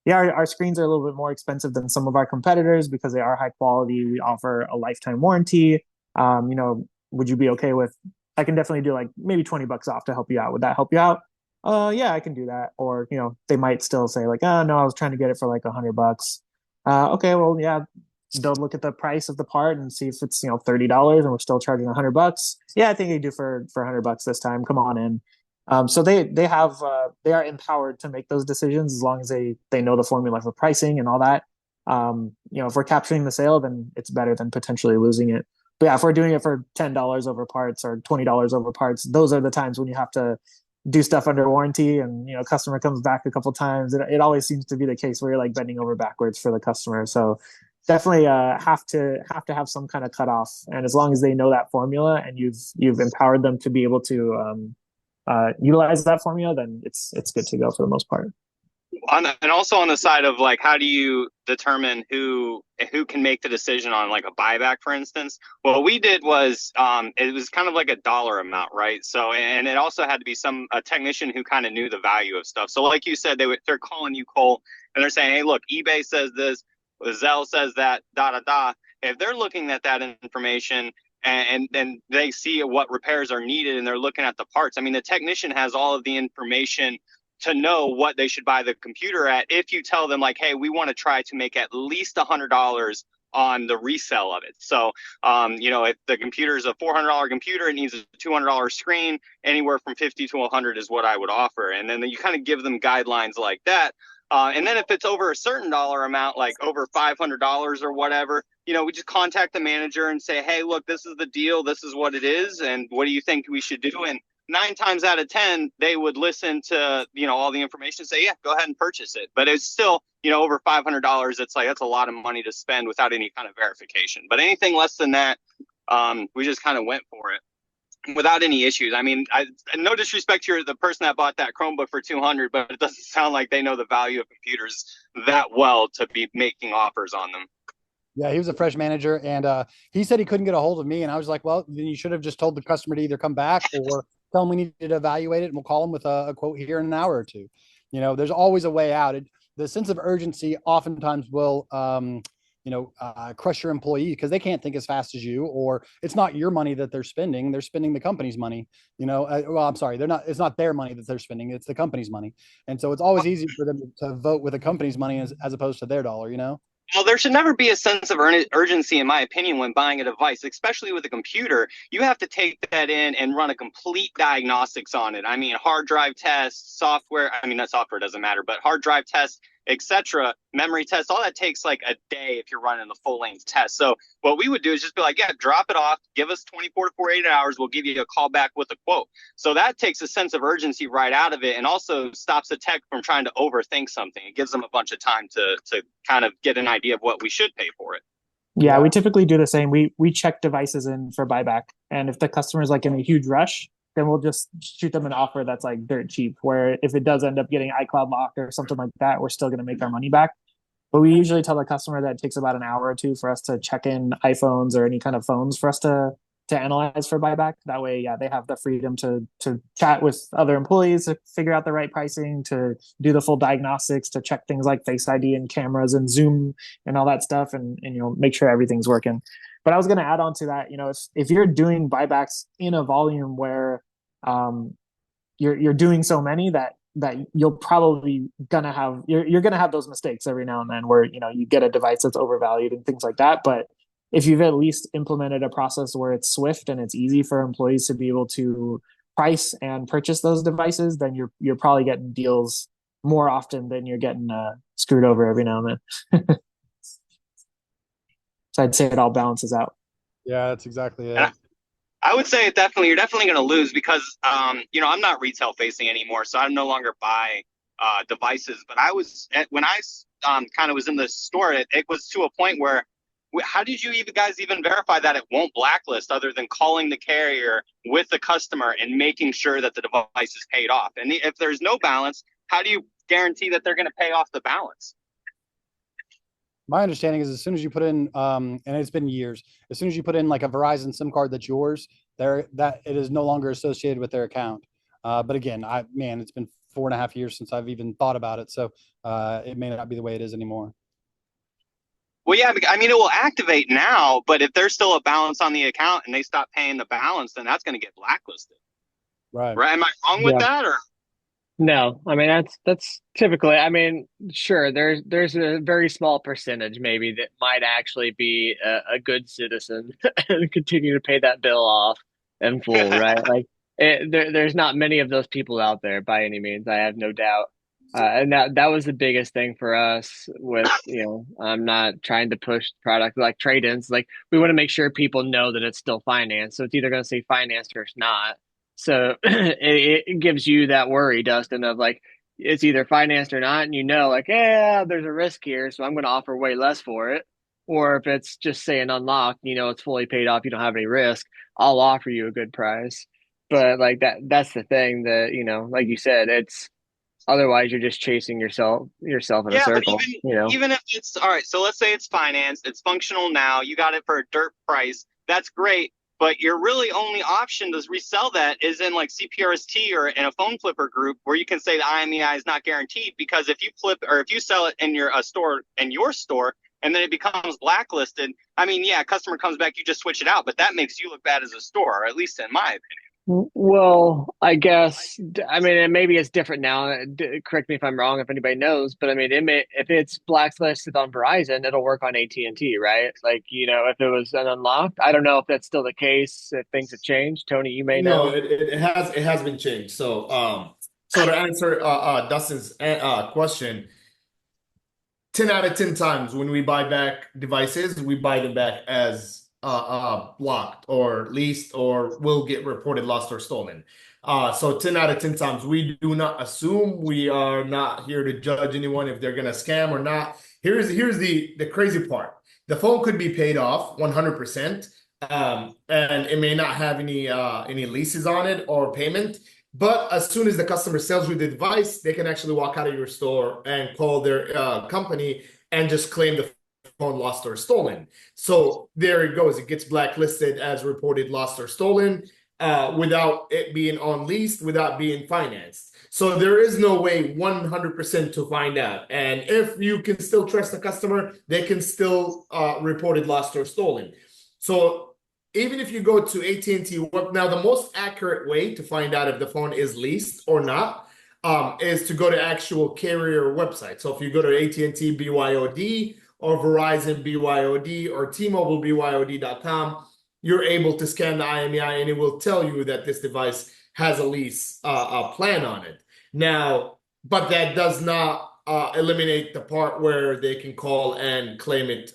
yeah, our screens are a little bit more expensive than some of our competitors because they are high quality. We offer a lifetime warranty. Would you be okay with, I can definitely do like maybe 20 bucks off to help you out. Would that help you out?" Yeah, I can do that." Or, they might still say like, "Oh, no, I was trying to get it for like $100. Okay, well, yeah, they'll look at the price of the part and see if it's, $30 and we're still charging $100. "Yeah, I think you do for $100 this time. Come on in." So they are empowered to make those decisions as long as they know the formula for pricing and all that. If we're capturing the sale, then it's better than potentially losing it. But yeah, if we're doing it for $10 over parts or $20 over parts, those are the times when you have to do stuff under warranty, and customer comes back a couple times. It always seems to be the case where you're like bending over backwards for the customer. So definitely have some kind of cutoff. And as long as they know that formula and you've empowered them to be able to utilize that formula, then it's good to go for the most part. And also on the side of like, how do you determine who can make the decision on like a buyback, for instance? What we did was it was kind of like a dollar amount, right? So, and it also had to be a technician who kind of knew the value of stuff. So like you said, they're calling you, Cole, and they're saying, hey, look, eBay says this, Zelle says that, da da da. If they're looking at that information and then they see what repairs are needed and they're looking at the parts, I mean, the technician has all of the information to know what they should buy the computer at. If you tell them like, hey, we want to try to make at least $100 on the resale of it. So, if the computer is a $400 computer, it needs a $200 screen, anywhere from 50 to 100 is what I would offer. And then you kind of give them guidelines like that. And then if it's over a certain dollar amount, like over $500 or whatever, we just contact the manager and say, hey, look, this is the deal. This is what it is. And what do you think we should do? And 9 times out of 10, they would listen to, all the information and say, yeah, go ahead and purchase it. But it's still, over $500. It's like, that's a lot of money to spend without any kind of verification. But anything less than that, we just kind of went for it without any issues. I mean, no disrespect to the person that bought that Chromebook for 200, but it doesn't sound like they know the value of computers that well to be making offers on them. Yeah, he was a fresh manager, and he said he couldn't get a hold of me, and I was like, well, then you should have just told the customer to either come back or tell them we needed to evaluate it, and we'll call them with a quote here in an hour or two. There's always a way out. The sense of urgency oftentimes will crush your employee because they can't think as fast as you, or it's not your money that they're spending the company's money. I'm sorry, it's not their money that they're spending, it's the company's money. And so it's always easy for them to vote with the company's money as opposed to their dollar. Well, there should never be a sense of urgency, in my opinion, when buying a device, especially with a computer. You have to take that in and run a complete diagnostics on it. I mean, hard drive tests, software. I mean, that software doesn't matter, but hard drive tests, etc., memory tests, all that takes like a day if you're running the full length test. So what we would do is just be like, yeah, drop it off, give us 24 to 48 hours. We'll give you a call back with a quote. So that takes a sense of urgency right out of it, and also stops the tech from trying to overthink something. It gives them a bunch of time to kind of get an idea of what we should pay for it. Yeah, we typically do the same. We check devices in for buyback, and if the customer's like in a huge rush, then we'll just shoot them an offer that's like dirt cheap, where if it does end up getting iCloud locked or something like that, we're still going to make our money back. But we usually tell the customer that it takes about an hour or two for us to check in iPhones or any kind of phones for us to analyze for buyback. That way, yeah, they have the freedom to chat with other employees to figure out the right pricing, to do the full diagnostics, to check things like Face ID and cameras and Zoom and all that stuff, and make sure everything's working. But I was going to add on to that, if you're doing buybacks in a volume where you're doing so many that you'll probably you're gonna have those mistakes every now and then where you get a device that's overvalued and things like that. But if you've at least implemented a process where it's swift and it's easy for employees to be able to price and purchase those devices, then you're probably getting deals more often than you're getting screwed over every now and then. So I'd say it all balances out. Yeah, that's exactly it. I would say you're definitely going to lose because, I'm not retail facing anymore, so I no longer buy devices. But when I kind of was in the store, it was to a point where, how did you guys even verify that it won't blacklist other than calling the carrier with the customer and making sure that the device is paid off? And if there's no balance, how do you guarantee that they're going to pay off the balance? My understanding is as soon as you put in, and it's been years, as soon as you put in like a Verizon SIM card that's yours, that it is no longer associated with their account. But again, it's been 4.5 years since I've even thought about it, so it may not be the way it is anymore. Well, yeah, I mean, it will activate now, but if there's still a balance on the account and they stop paying the balance, then that's going to get blacklisted. Right. Am I wrong with that, or? No, I mean that's typically. I mean, sure, there's a very small percentage maybe that might actually be a good citizen and continue to pay that bill off in full, right? Like there's not many of those people out there by any means. I have no doubt. And that was the biggest thing for us with, I'm not trying to push product like trade-ins. Like we want to make sure people know that it's still financed. So it's either going to say financed or it's not. So it gives you that worry, Dustin, of like it's either financed or not, and like, yeah, there's a risk here, so I'm going to offer way less for it. Or if it's just saying unlocked, it's fully paid off, you don't have any risk, I'll offer you a good price. But like that's the thing that, like you said, it's otherwise you're just chasing yourself in a Yeah, but circle. even if it's all right, so let's say it's financed, it's functional now, you got it for a dirt price. That's great, but your really only option to resell that is in like CPRST or in a phone flipper group where you can say the IMEI is not guaranteed, because if you flip or if you sell it in your store and then it becomes blacklisted, I mean, yeah, customer comes back, you just switch it out, but that makes you look bad as a store, or at least in my opinion. Well, I guess, I mean, and maybe it's different now. Correct me if I'm wrong, if anybody knows, but I mean, if it's blacklisted on Verizon, it'll work on AT&T, right? Like, if it was an unlocked, I don't know if that's still the case, if things have changed. Tony, you may No, know. it has been changed. So to answer Dustin's question, 10 out of 10 times when we buy back devices, we buy them back as blocked or leased or will get reported lost or stolen. So 10 out of 10 times, we do not assume. We are not here to judge anyone if they're going to scam or not. Here's the crazy part. The phone could be paid off 100%, and it may not have any leases on it or payment. But as soon as the customer sells you the device, they can actually walk out of your store and call their company and just claim the phone lost or stolen. So there it goes. It gets blacklisted as reported lost or stolen without it being on lease, without being financed. So there is no way 100% to find out. And if you can still trust the customer, they can still report it lost or stolen. So even if you go to AT&T, now the most accurate way to find out if the phone is leased or not is to go to actual carrier website. So if you go to AT&T BYOD or Verizon BYOD or T-Mobile BYOD.com, you're able to scan the IMEI and it will tell you that this device has a lease plan on it. Now, but that does not eliminate the part where they can call and claim it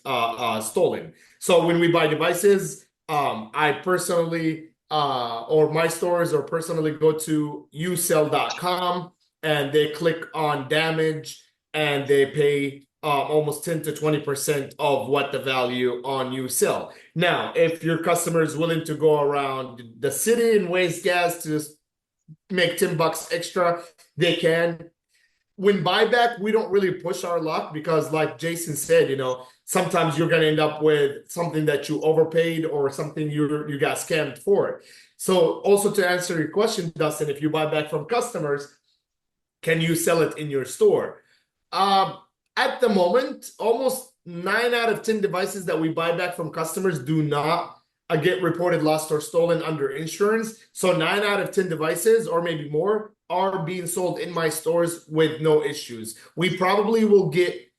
stolen. So when we buy devices, I personally or my stores or personally go to usell.com and they click on damage and they pay almost 10 to 20% of what the value on you sell. Now, if your customer is willing to go around the city and waste gas to just make $10 extra, they can. When buyback, we don't really push our luck because, like Jason said, sometimes you're going to end up with something that you overpaid or something you got scammed for. So also to answer your question, Dustin, if you buy back from customers, can you sell it in your store? At the moment, almost 9 out of 10 devices that we buy back from customers do not get reported lost or stolen under insurance. So 9 out of 10 devices, or maybe more, are being sold in my stores with no issues. We probably will get,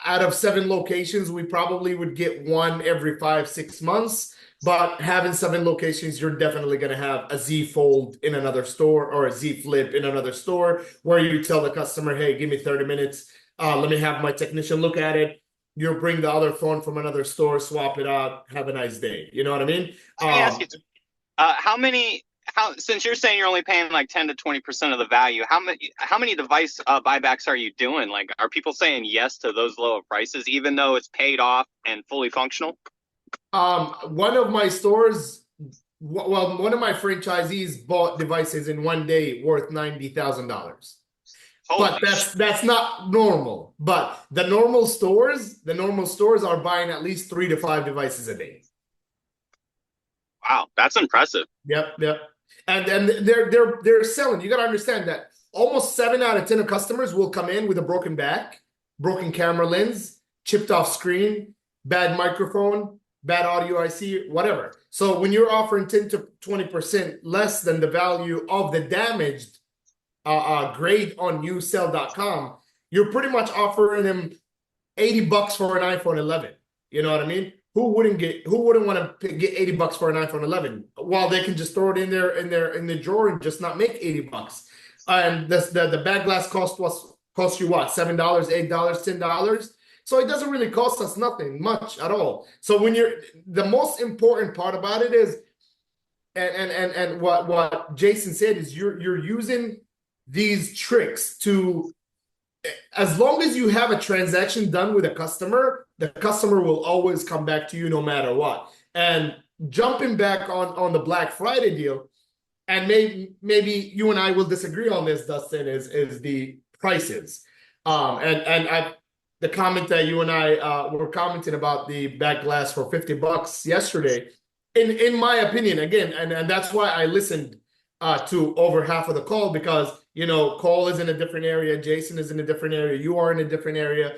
out of 7 locations, we probably would get one every 5-6 months. But having 7 locations, you're definitely going to have a Z Fold in another store or a Z Flip in another store where you tell the customer, hey, give me 30 minutes. Let me have my technician look at it. You'll bring the other phone from another store, swap it out, have a nice day. You know what I mean? Let me ask you, since you're saying you're only paying like 10 to 20% of the value, how many device buybacks are you doing? Like, are people saying yes to those lower prices, even though it's paid off and fully functional? One of my stores, one of my franchisees bought devices in one day worth $90,000. But that's not normal. But the normal stores are buying at least 3 to 5 devices a day. Wow, that's impressive. Yep. And they're selling. You got to understand that almost 7 out of 10 of customers will come in with a broken back, broken camera lens, chipped off screen, bad microphone, bad audio IC, whatever. So when you're offering 10 to 20% less than the value of the damaged grade on usell.com, you're pretty much offering them $80 for an iPhone 11. You know what I mean? who wouldn't want to get $80 for an iPhone 11 while they can just throw it in the drawer and just not make $80. And the bag glass cost you what, $7, $8, $10. So it doesn't really cost us nothing much at all. So the most important part about it is, and what Jason said is you're using these tricks to, as long as you have a transaction done with a customer, the customer will always come back to you no matter what. And jumping back on the Black Friday deal, and maybe you and I will disagree on this, Dustin, is the prices. The comment that you and I were commenting about the back glass for $50 yesterday, in my opinion, again, and that's why I listened to over half of the call, because Cole is in a different area, Jason is in a different area, you are in a different area.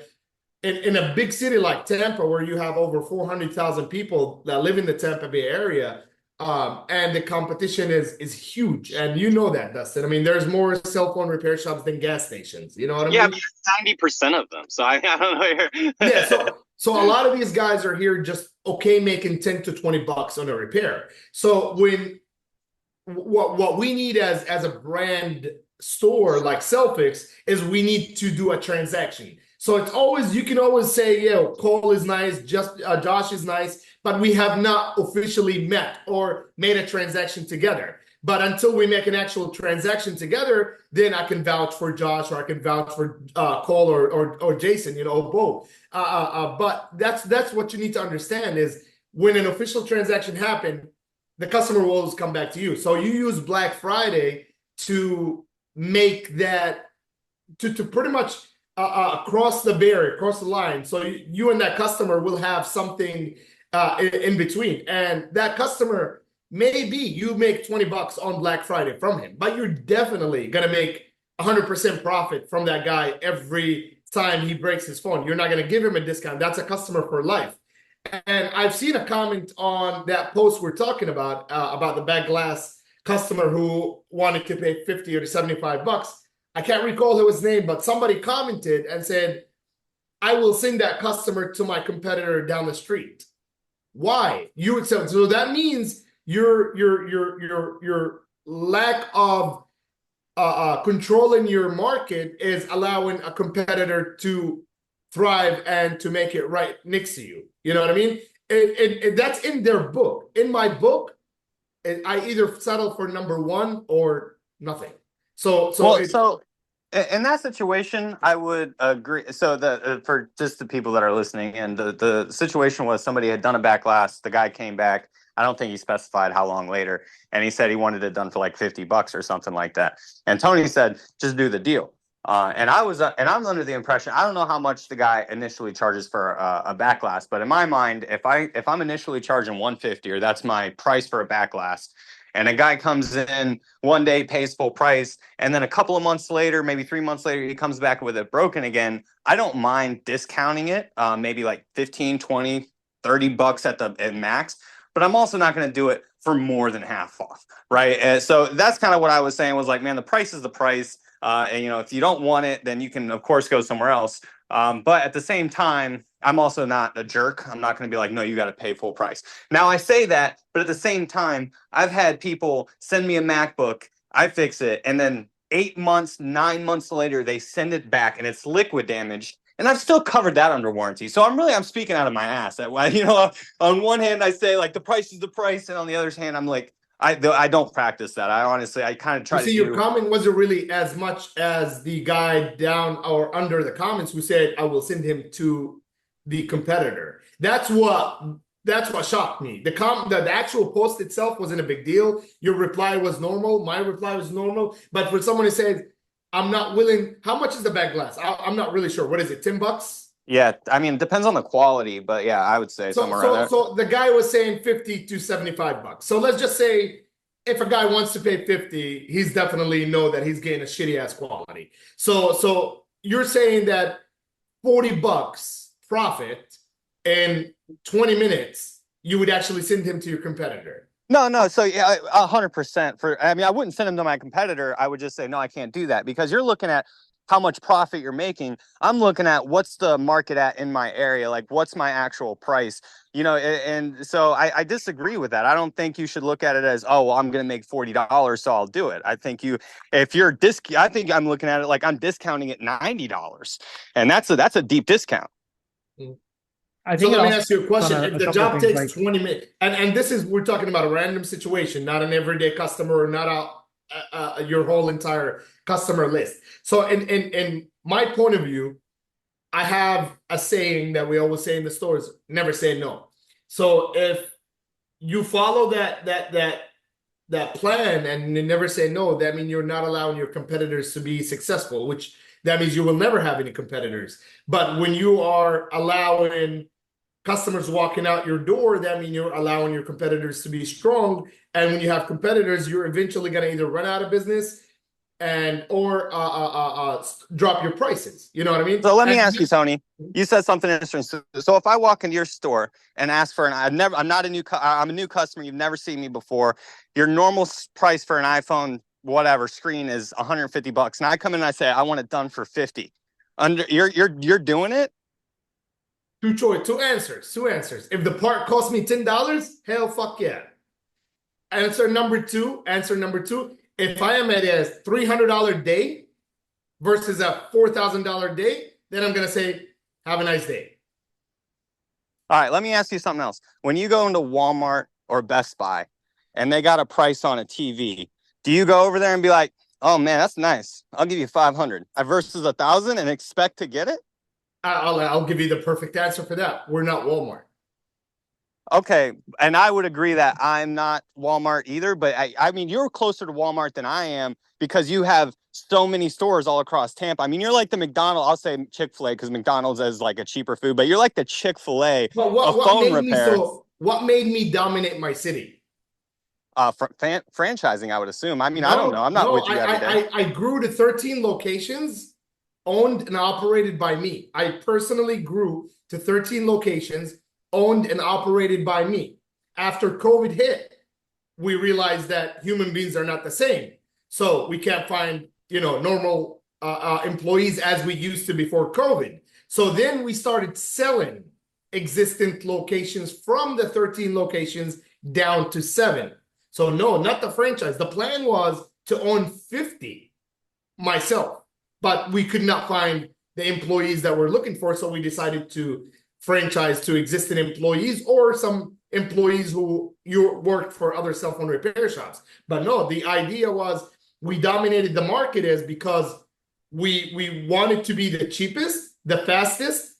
In a big city like Tampa, where you have over 400,000 people that live in the Tampa Bay area, and the competition is huge, and you know that, Dustin. I mean, there's more cell phone repair shops than gas stations. You know what I mean? Yeah, 90% of them. So I don't know. Yeah, so a lot of these guys are here just making $10 to $20 on a repair. So what we need as a brand store like Cellfix is we need to do a transaction. So you can always say, Cole is nice, Josh is nice, but we have not officially met or made a transaction together. But until we make an actual transaction together, then I can vouch for Josh, or I can vouch for Cole or Jason, both. But that's what you need to understand is, when an official transaction happens, the customer will always come back to you. So you use Black Friday to make that, to pretty much cross the barrier, cross the line. So you and that customer will have something in between. And that customer, maybe you make $20 on Black Friday from him, but you're definitely going to make 100% profit from that guy every time he breaks his phone. You're not going to give him a discount. That's a customer for life. And I've seen a comment on that post we're talking about the back glass customer who wanted to pay 50 or $75. I can't recall his name, but somebody commented and said, I will send that customer to my competitor down the street. Why? You would say, so that means your lack of controlling your market is allowing a competitor to thrive and to make it right next to you. You know what I mean? That's in their book. In my book, I either settle for number one or nothing. So in that situation, I would agree. So for just the people that are listening, and the situation was somebody had done a back glass. The guy came back. I don't think he specified how long later, and he said he wanted it done for like $50 or something like that. And Tony said, just do the deal. And I'm under the impression, I don't know how much the guy initially charges for a back glass, but in my mind, if I'm initially charging $150, or that's my price for a back glass, and a guy comes in one day, pays full price, and then a couple of months later, maybe 3 months later, he comes back with it broken again, I don't mind discounting it, maybe like 15, 20, $30 at max, but I'm also not going to do it for more than half off, right? And so that's kind of what I was saying, was like, man, the price is the price. And if you don't want it, then you can, of course, go somewhere else. But at the same time, I'm also not a jerk. I'm not going to be like, no, you got to pay full price. Now, I say that, but at the same time, I've had people send me a MacBook, I fix it, and then 8 months, 9 months later, they send it back and it's liquid damage. And I've still covered that under warranty. So I'm speaking out of my ass. On one hand, I say like the price is the price. And on the other hand, I'm like, I don't practice that. I kind of try to see your comment wasn't really as much as the guy down or under the comments who said, I will send him to the competitor. That's what shocked me. The actual post itself wasn't a big deal. Your reply was normal. My reply was normal. But for someone who said, I'm not willing, how much is the back glass? I'm not really sure. What is it, $10? Yeah, I mean, it depends on the quality, but yeah, I would say somewhere around there. So the guy was saying 50 to $75. So let's just say if a guy wants to pay 50, he's definitely know that he's getting a shitty ass quality. So you're saying that $40 profit in 20 minutes, you would actually send him to your competitor. No. So yeah, 100%. I wouldn't send him to my competitor. I would just say, no, I can't do that, because you're looking at how much profit you're making. I'm looking at what's the market at in my area, like what's my actual price, and so I disagree with that. I don't think you should look at it as, oh, well, I'm going to make $40, so I'll do it. I think I think I'm looking at it like I'm discounting it $90, and that's a deep discount. I So think let me ask you a question. on If a the couple of job things, takes 20 minutes, and this is, we're talking about a random situation, not an everyday customer, or not your whole entire customer list. So in my point of view, I have a saying that we always say in the stores: never say no. So if you follow that plan and you never say no, that means you're not allowing your competitors to be successful, which that means you will never have any competitors. But when you are allowing customers walking out your door, that means you're allowing your competitors to be strong. And when you have competitors, you're eventually going to either run out of business or drop your prices. You know what I mean? So let me ask you, Tony. You said something interesting. So if I walk into your store and ask for I'm a new customer. You've never seen me before. Your normal price for an iPhone, whatever screen, is $150, and I come in and I say I want it done for 50. You're doing it. Two answers. If the part costs me $10, hell, fuck yeah. Answer number two. If I am at a $300 day versus a $4,000 day, then I'm gonna say, have a nice day. All right, let me ask you something else. When you go into Walmart or Best Buy and they got a price on a TV, do you go over there and be like, oh man, that's nice, I'll give you 500 versus 1,000 and expect to get it? I'll give you the perfect answer for that. We're not Walmart. Okay, and I would agree that I'm not Walmart either, but I mean, you're closer to Walmart than I am because you have so many stores all across Tampa. I mean, you're like the McDonald's, I'll say Chick-fil-A because McDonald's is like a cheaper food, but you're like the Chick-fil-A of phone repair. What made me dominate my city? Franchising, I would assume. I mean, No, I don't know. I'm not with you every day. I grew to 13 locations owned and operated by me. I personally grew to 13 locations owned and operated by me. After COVID hit, we realized that human beings are not the same. So we can't find, normal employees as we used to before COVID. So then we started selling existing locations from the 13 locations down to 7. So no, not the franchise. The plan was to own 50 myself, but we could not find the employees that we're looking for. So we decided to franchise to existing employees or some employees who worked for other cell phone repair shops. But no, the idea was we dominated the market because we wanted to be the cheapest, the fastest.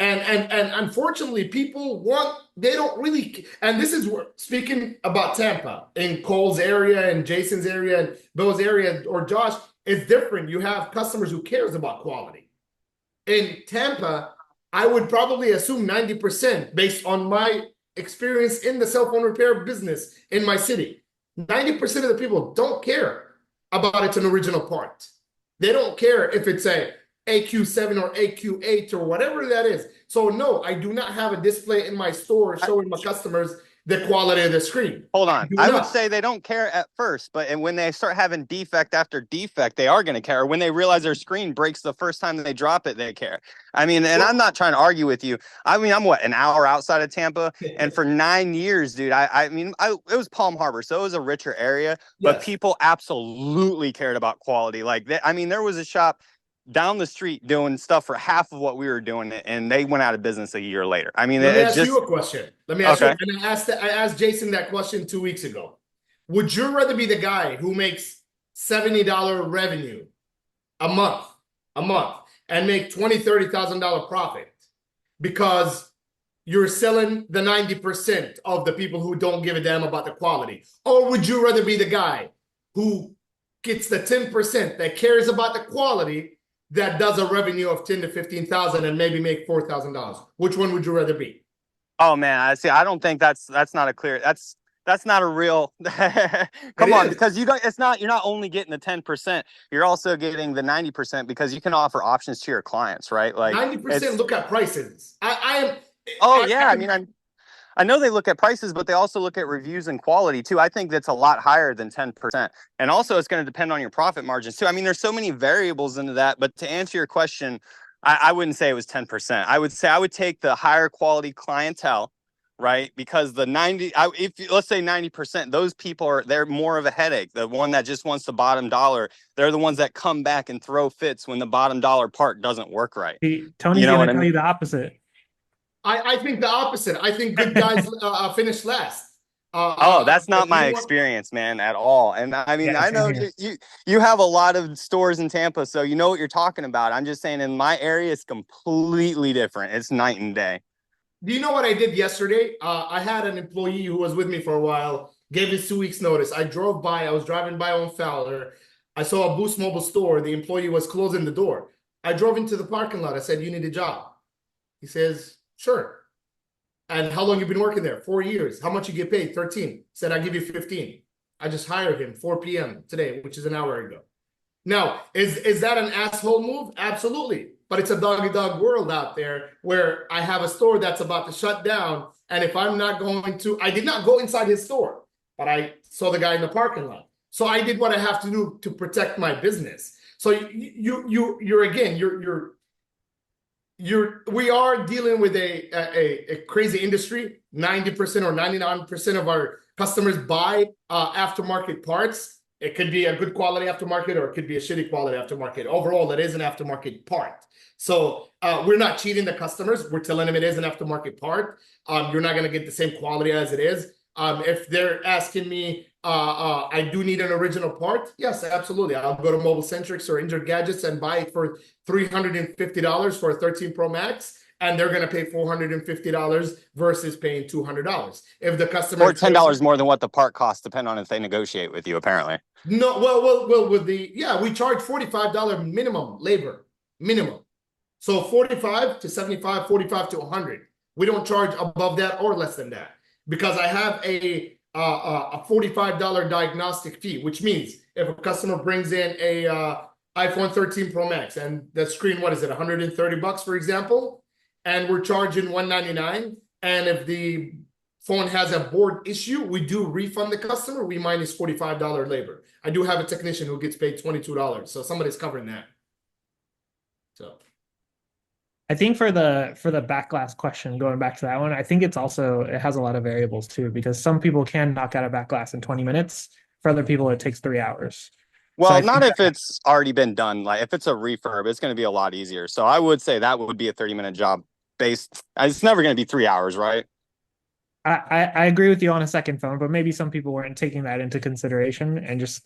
And unfortunately, they don't really, and this is speaking about Tampa, in Cole's area and Jason's area and those areas, or Josh, it's different. You have customers who cares about quality. In Tampa, I would probably assume 90% based on my experience in the cell phone repair business in my city. 90% of the people don't care about it's an original part. They don't care if it's a AQ7 or AQ8 or whatever that is. So no, I do not have a display in my store showing my customers the quality of the screen. Hold on. I would say they don't care at first, but when they start having defect after defect, they are going to care. When they realize their screen breaks the first time that they drop it, they care. I mean, and I'm not trying to argue with you. I mean, I'm an hour outside of Tampa, and for 9 years, dude, it was Palm Harbor, so it was a richer area, but people absolutely cared about quality. Like, there was a shop down the street doing stuff for half of what we were doing, and they went out of business a year later. I mean, let me ask you a question. Let me ask you, and I asked Jason that question 2 weeks ago. Would you rather be the guy who makes $70 revenue a month, and make $20,000-$30,000 profit because you're selling the 90% of the people who don't give a damn about the quality? Or would you rather be the guy who gets the 10% that cares about the quality, that does a revenue of 10 to 15,000 and maybe make $4,000? Which one would you rather be? Oh man, I see. I don't think that's not a clear. That's not a real. Come on, because you're not only getting the 10%, you're also getting the 90% because you can offer options to your clients, right? Like 90%. Look at prices. I am. Oh yeah, I mean, I know they look at prices, but they also look at reviews and quality too. I think that's a lot higher than 10%. And also it's going to depend on your profit margins too. I mean, there's so many variables into that, but to answer your question, I wouldn't say it was 10%. I would say I would take the higher quality clientele, right? Because the let's say 90%, those people they're more of a headache. The one that just wants the bottom dollar, they're the ones that come back and throw fits when the bottom dollar part doesn't work right. Tony's You know going what to I tell mean? you the opposite. I think the opposite. I think good guys finish last. Oh, that's not You my know what? experience, man, at all. And I mean, Yeah, I same know here. you have a lot of stores in Tampa, so you know what you're talking about. I'm just saying in my area, it's completely different. It's night and day. Do you know what I did yesterday? I had an employee who was with me for a while, gave his 2 weeks notice. I was driving by on Fowler. I saw a Boost Mobile store. The employee was closing the door. I drove into the parking lot. I said, "You need a job?" He says, "Sure." "And how long you been working there?" "4 years." "How much you get paid?" 13. Said, "I'll give you 15. I just hired him 4 p.m. today, which is an hour ago. Now, is that an asshole move? Absolutely. But it's a dog eat dog world out there where I have a store that's about to shut down. And if I'm not going to, I did not go inside his store, but I saw the guy in the parking lot. So I did what I have to do to protect my business. So we are dealing with a crazy industry. 90% or 99% of our customers buy aftermarket parts. It could be a good quality aftermarket or it could be a shitty quality aftermarket. Overall, it is an aftermarket part. So we're not cheating the customers. We're telling them it is an aftermarket part. You're not going to get the same quality as it is. If they're asking me, I do need an original part. Yes, absolutely. I'll go to Mobile Centrics or Injured Gadgets and buy it for $350 for a 13 Pro Max. And they're going to pay $450 versus paying $200. If the customer Or $10 more than what the part costs, depending on if they negotiate with you, apparently. No, well, we charge $45 minimum labor, minimum. So 45 to 75, 45 to 100. We don't charge above that or less than that because I have a $45 diagnostic fee, which means if a customer brings in a iPhone 13 Pro Max and the screen, what is it, $130, for example, and we're charging $199, and if the phone has a board issue, we do refund the customer. We minus $45 labor. I do have a technician who gets paid $22, so somebody's covering that. So I think for the back glass question, going back to that one, I think it has a lot of variables too, because some people can knock out a back glass in 20 minutes. For other people, it takes 3 hours. Well, not if it's already been done. Like if it's a refurb, it's going to be a lot easier. So I would say that would be a 30-minute job based. It's never going to be 3 hours, right? I agree with you on a second phone, but maybe some people weren't taking that into consideration and just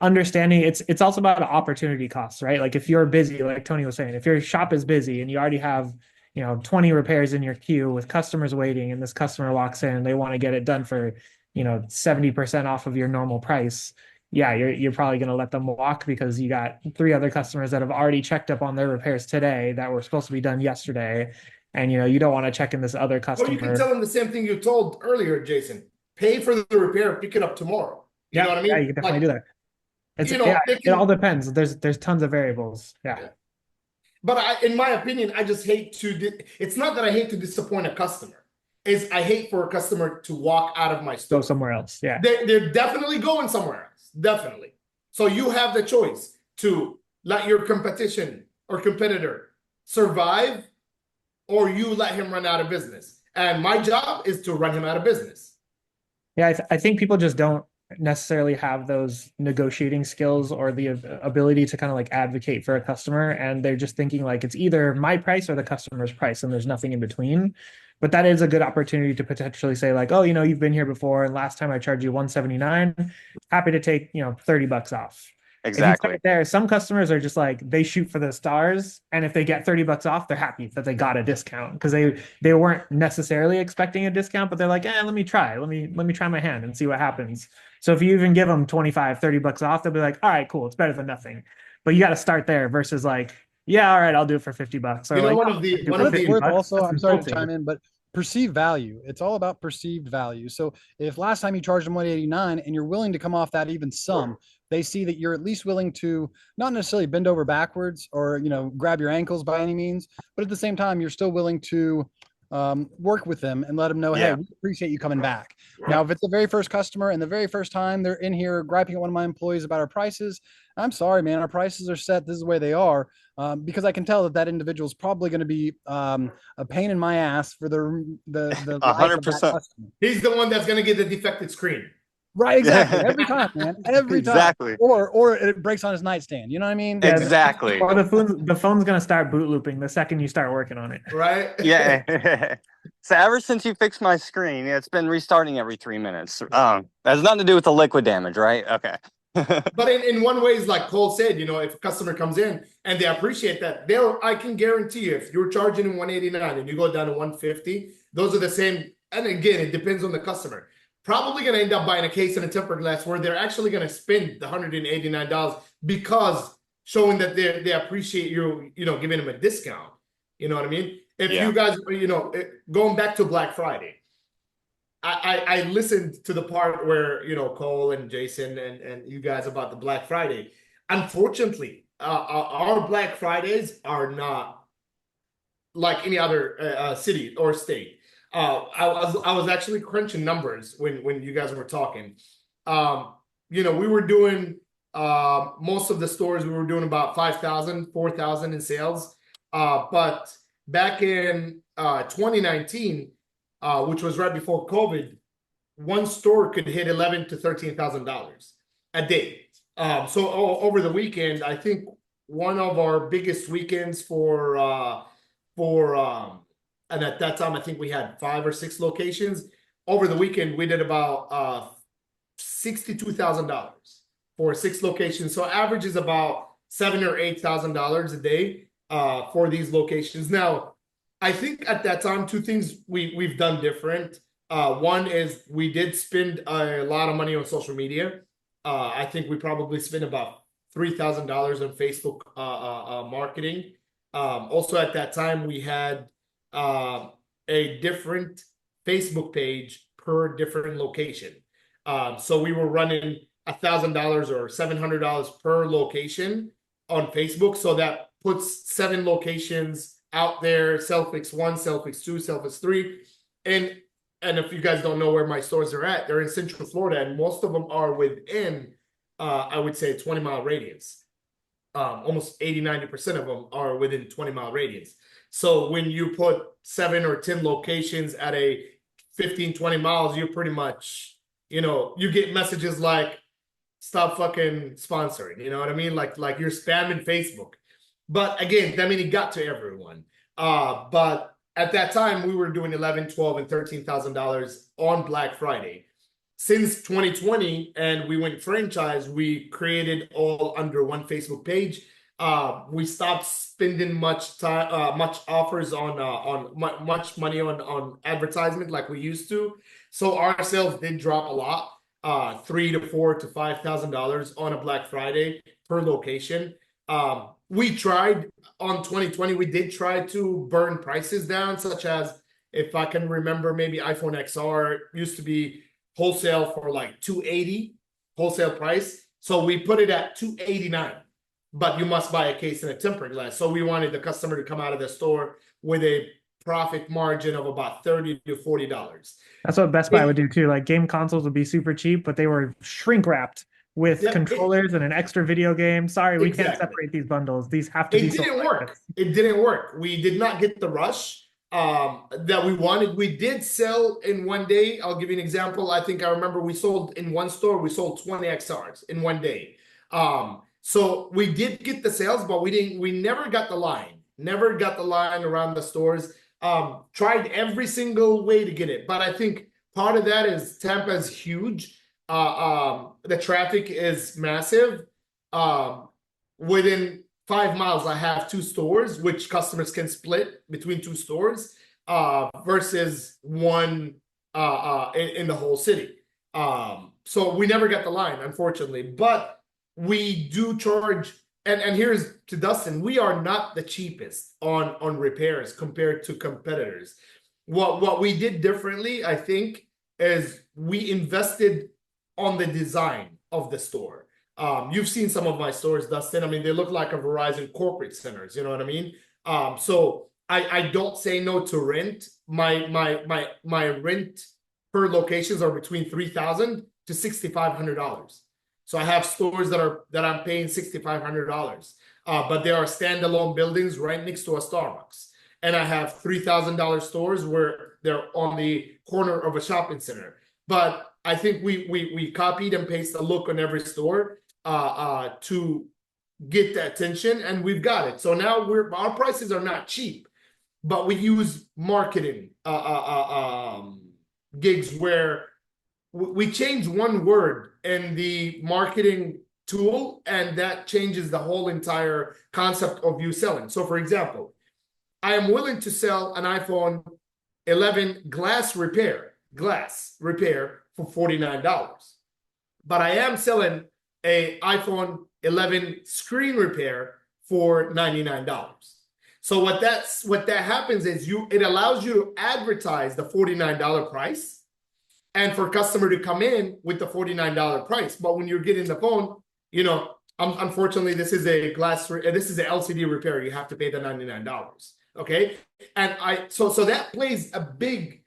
understanding it's also about opportunity costs, right? Like if you're busy, like Tony was saying, if your shop is busy and you already have 20 repairs in your queue with customers waiting, and this customer walks in and they want to get it done for 70% off of your normal price, yeah, you're probably going to let them walk because you got 3 other customers that have already checked up on their repairs today that were supposed to be done yesterday, and you don't want to check in this other customer. Or you can tell them the same thing you told earlier, Jason. Pay for the repair, pick it up tomorrow. You know what I mean? Yeah, you can definitely do that. It all depends. There's tons of variables. Yeah. But in my opinion, I just hate to. It's not that I hate to disappoint a customer. It's I hate for a customer to walk out of my store. Go somewhere else. Yeah. They're definitely going somewhere else. Definitely. So you have the choice to let your competition or competitor survive, or you let him run out of business. And my job is to run him out of business. Yeah, I think people just don't necessarily have those negotiating skills or the ability to kind of like advocate for a customer, and they're just thinking like it's either my price or the customer's price and there's nothing in between. But that is a good opportunity to potentially say like, oh, you've been here before and last time I charged you $179, happy to take $30 off. Exactly. There, some customers are just like they shoot for the stars, and if they get $30 off, they're happy that they got a discount because they weren't necessarily expecting a discount, but they're like, let me try my hand and see what happens. So if you even give them 25, $30 off, they'll be like, all right, cool, it's better than nothing. But you got to start there versus like, yeah, all right, I'll do it for $50. Or like, one of the also, I'm sorry to chime in, but perceived value. It's all about perceived value. So if last time you charged them $189 and you're willing to come off that even some, they see that you're at least willing to not necessarily bend over backwards or grab your ankles by any means, but at the same time you're still willing to work with them and let them know, hey, Yeah. we appreciate you coming back. Now, if it's the very first customer and the very first time they're in here griping at one of my employees about our prices, I'm sorry, man, our prices are set. This is the way they are. Because I can tell that that individual is probably going to be a pain in my ass for the life of that 100%. customer. He's the one that's going to get the defective screen. Right, exactly. Every time, man. Every time. Exactly. Or it breaks on his nightstand. You know what I mean? Yeah, Exactly. Or the phone's gonna start boot looping the second you start working on it. Right? Yeah. So ever since you fixed my screen, it's been restarting every 3 minutes. That has nothing to do with the liquid damage, right? Okay. But in one way, it's like Cole said, if a customer comes in and they appreciate that, I can guarantee you, if you're charging them 189 and you go down to 150, those are the same. And again, it depends on the customer. Probably going to end up buying a case and a tempered glass where they're actually going to spend the $189 because showing that they appreciate you, giving them a discount. You know what I mean? If you guys, going back to Black Friday, I listened to the part where, Cole and Jason and you guys about the Black Friday. Unfortunately, our Black Fridays are not like any other city or state. I was actually crunching numbers when you guys were talking. We were doing most of the stores, we were doing about 5,000, 4,000 in sales. But back in 2019, which was right before COVID, one store could hit $11,000 to $13,000 a day. So over the weekend, I think one of our biggest weekends and at that time, I think we had 5 or 6 locations. Over the weekend, we did about $62,000 for 6 locations. So average is about $7,000 or $8,000 a day for these locations. Now, I think at that time, 2 things we've done different. One is we did spend a lot of money on social media. I think we probably spent about $3,000 on Facebook marketing. Also, at that time, we had a different Facebook page per different location. So we were running $1,000 or $700 per location on Facebook. So that puts 7 locations out there: Selfix 1, Selfix 2, Selfix 3. And if you guys don't know where my stores are at, they're in Central Florida, and most of them are within, I would say, 20-mile radius. Almost 80-90% of them are within 20-mile radius. So when you put 7 or 10 locations at a 15-20 miles, you pretty much, you get messages like, stop fucking sponsoring, you know what I mean? Like you're spamming Facebook. But again, it got to everyone. But at that time, we were doing $11,000, $12,000, and $13,000 on Black Friday. Since 2020, and we went franchise, we created all under one Facebook page. We stopped spending much offers on much money on advertisement like we used to. So our sales did drop a lot, $3,000 to $4,000 to $5,000 on a Black Friday per location. We tried on 2020. We did try to burn prices down, such as, if I can remember, maybe iPhone XR used to be wholesale for like $280 wholesale price. So we put it at $289, but you must buy a case and a tempered glass. So we wanted the customer to come out of the store with a profit margin of about $30 to $40. That's what Best Buy would do too. Like, game consoles would be super cheap, but they were shrink wrapped with controllers and an extra video game. Sorry, we can't separate these bundles. These have to be sold. It didn't work. We did not get the rush that we wanted. We did sell in one day. I'll give you an example. I think I remember we sold in one store, we sold 20 XRs in one day. So we did get the sales, but we never got the line. Never got the line around the stores. Tried every single way to get it. But I think part of that is Tampa is huge. The traffic is massive. Within 5 miles, I have 2 stores, which customers can split between 2 stores versus one in the whole city. So we never got the line, unfortunately. But we do charge, and here's to Dustin, we are not the cheapest on repairs compared to competitors. What we did differently, I think, is we invested on the design of the store. You've seen some of my stores, Dustin. They look like a Verizon corporate centers, you know what I mean? So I don't say no to rent my rent per locations are between $3,000 to $6,500. So I have stores that I'm paying $6,500, but they are standalone buildings right next to a Starbucks. And I have $3,000 stores where they're on the corner of a shopping center. But I think we copied and pasted a look on every store to get the attention, and we've got it. So now our prices are not cheap, but we use marketing gigs where we change one word in the marketing tool, and that changes the whole entire concept of you selling. So for example, I am willing to sell an iPhone 11 glass repair for $49, but I am selling a iPhone 11 screen repair for $99. So what that happens is it allows you to advertise the $49 price, and for customer to come in with the $49 price. But when you're getting the phone, unfortunately, this is a LCD repair. You have to pay the $99. Okay, and so that plays a big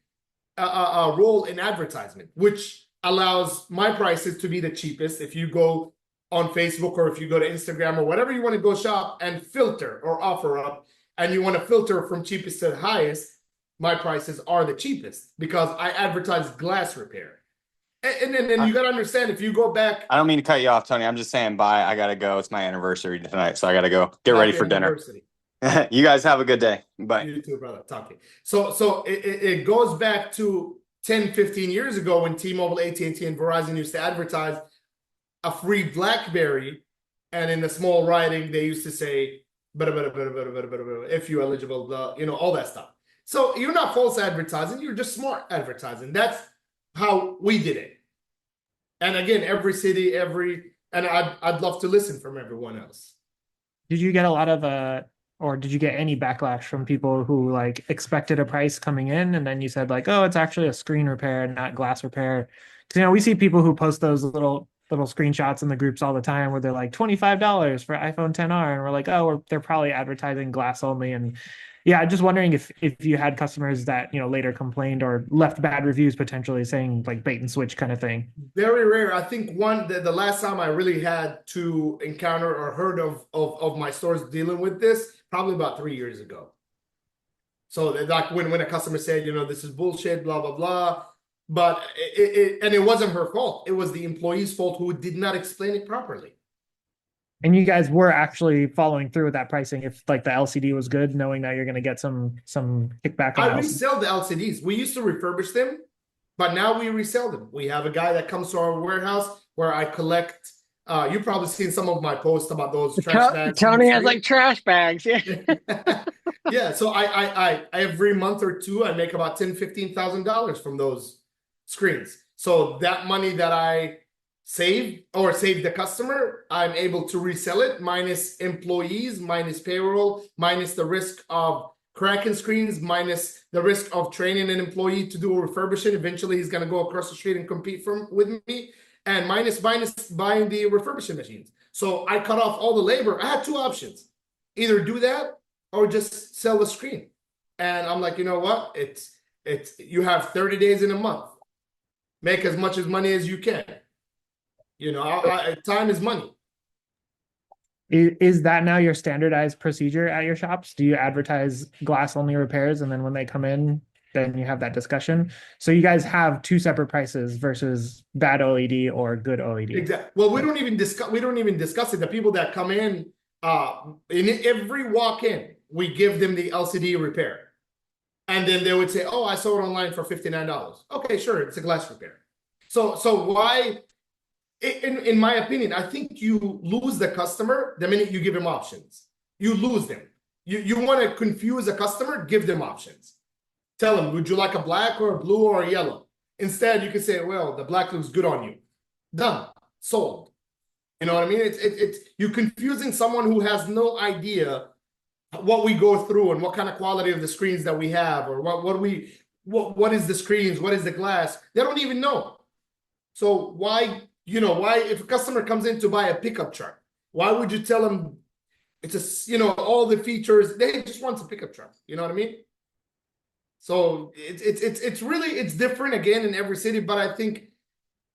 role in advertisement, which allows my prices to be the cheapest. If you go on Facebook or if you go to Instagram or whatever you want to go shop and filter or offer up, and you want to filter from cheapest to the highest, my prices are the cheapest because I advertise glass repair. And you got to understand, if you go back. I don't mean to cut you off, Tony. I'm just saying bye. I got to go. It's my anniversary tonight, so I got to go get ready for dinner. You guys have a good day. Bye. You too, brother. Talk to you. So it goes back to 10, 15 years ago when T-Mobile, AT&T, and Verizon used to advertise a free BlackBerry, and in the small writing they used to say, if you're eligible, all that stuff. So you're not false advertising, you're just smart advertising. That's how we did it. And again, every city, and I'd love to listen from everyone else. Did you get a lot of or did you get any backlash from people who like expected a price coming in and then you said like, oh, it's actually a screen repair and not glass repair? Because we see people who post those little screenshots in the groups all the time where they're like $25 for iPhone XR, and we're like, oh, they're probably advertising glass only. And yeah, I'm just wondering if you had customers that later complained or left bad reviews, potentially saying like bait and switch kind of thing. Very rare. I think the last time I really had to encounter or heard of my stores dealing with this, probably about 3 years ago. So like when a customer said, this is bullshit, blah blah blah, but it wasn't her fault. It was the employee's fault who did not explain it properly. And you guys were actually following through with that pricing if like the LCD was good, knowing that you're going to get some kickback on I resell the LCDs. We used to refurbish them, but now we resell them. We have a guy that comes to our warehouse where I collect. You've probably seen some of my posts about those trash bags. Tony has like trash bags. Yeah. Yeah. So I every month or two, I make about $10,000-$15,000 from those screens. So that money that I save the customer, I'm able to resell it minus employees, minus payroll, minus the risk of cracking screens, minus the risk of training an employee to do a refurbishing. Eventually he's going to go across the street and compete with me, and minus buying the refurbishing machines. So I cut off all the labor. I had two options: either do that or just sell the screen. And I'm like, you know what? It's you have 30 days in a month. Make as much money as you can. Time is money. Is that now your standardized procedure at your shops? Do you advertise glass only repairs, and then when they come in, then you have that discussion? So you guys have two separate prices versus bad OLED or good OLED. Exactly. Well, we don't even discuss it. The people that come in every walk-in, we give them the LCD repair, and then they would say, "Oh, I saw it online for $59." Okay, sure, it's a glass repair. So why? In my opinion, I think you lose the customer the minute you give him options. You lose them. You want to confuse a customer, give them options. Tell them, would you like a black or a blue or a yellow? Instead, you can say, well, the black looks good on you. Done. Sold. You know what I mean? It's you're confusing someone who has no idea what we go through and what kind of quality of the screens that we have, or what is the screens, what is the glass. They don't even know. So why if a customer comes in to buy a pickup truck, why would you tell them it's all the features? They just want a pickup truck. You know what I mean? So it's really it's different again in every city, but I think,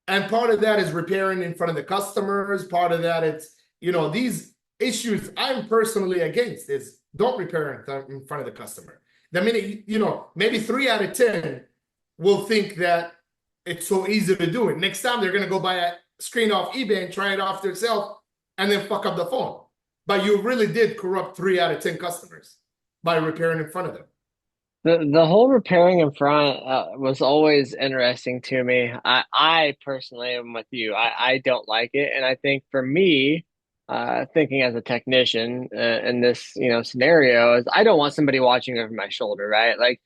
and part of that is repairing in front of the customers. Part of that it's these issues I'm personally against is don't repair in front of the customer. The minute maybe 3 out of 10 will think that it's so easy to do it. Next time they're gonna go buy a screen off eBay and try it off themselves and then fuck up the phone. But you really did corrupt 3 out of 10 customers by repairing in front of them. The whole repairing in front was always interesting to me. I personally am with you. I don't like it, and I think for me, thinking as a technician in this scenario is I don't want somebody watching over my shoulder, right? Like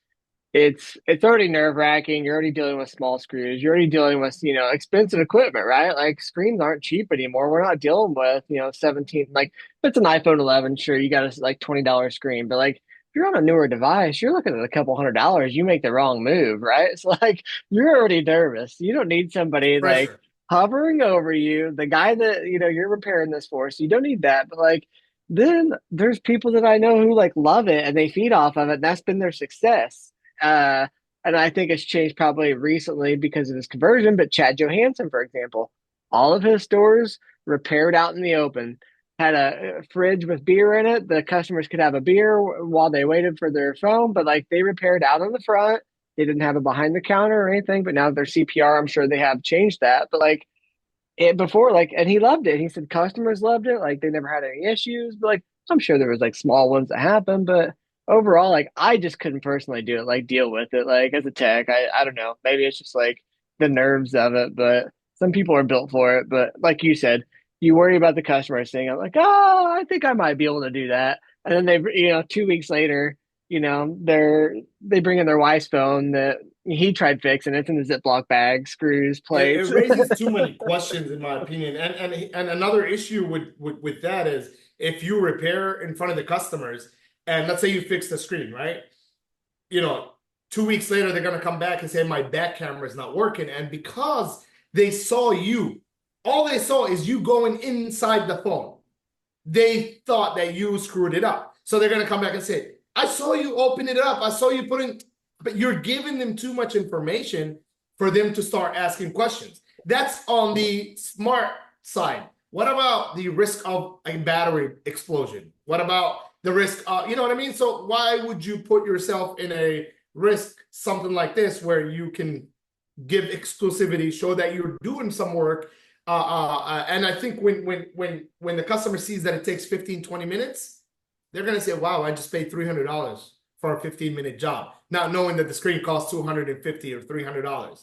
it's already nerve-wracking. You're already dealing with small screws. You're already dealing with, expensive equipment, right? Like screens aren't cheap anymore. We're not dealing with, 17, like if it's an iPhone 11, sure, you got a like $20 screen, but like if you're on a newer device, you're looking at a couple $100. You make the wrong move, right? It's like you're already nervous. You don't need somebody like Pressure. hovering over you, the guy that, you're repairing this for. So you don't need that. But like then there's people that I know who like love it and they feed off of it, and that's been their success. Uh, and I think it's changed probably recently because of his conversion. But Chad Johansson, for example, all of his stores repaired out in the open, had a fridge with beer in it. The customers could have a beer while they waited for their phone, but like they repaired out on the front. They didn't have it behind the counter or anything. But now that they're CPR, I'm sure they have changed that. But like it before, like, and he loved it. He said customers loved it. Like they never had any issues, but like I'm sure there was like small ones that happened, but overall, like I just couldn't personally do it, like deal with it. Like as a tech, I don't know. Maybe it's just like the nerves of it, but some people are built for it. But like you said, you worry about the customer saying, I'm like, oh, I think I might be able to do that. And then they, 2 weeks later, they bring in their wife's phone that he tried fixing. It's in the Ziploc bag, screws, It plates. raises too many questions, in my opinion. And another issue with that is if you repair in front of the customers, and let's say you fix the screen, right? You know, 2 weeks later they're gonna come back and say my back camera is not working, and because they saw you, all they saw is you going inside the phone. They thought that you screwed it up, so they're gonna come back and say, "I saw you open it up. I saw you put in," but you're giving them too much information for them to start asking questions. That's on the smart side. What about the risk of a battery explosion? What about the risk of, you know what I mean? So why would you put yourself in a risk, something like this, where you can give exclusivity, show that you're doing some work? And I think when the customer sees that it takes 15-20 minutes, they're gonna say, wow, I just paid $300 for a 15-minute job, not knowing that the screen costs $250 or $300.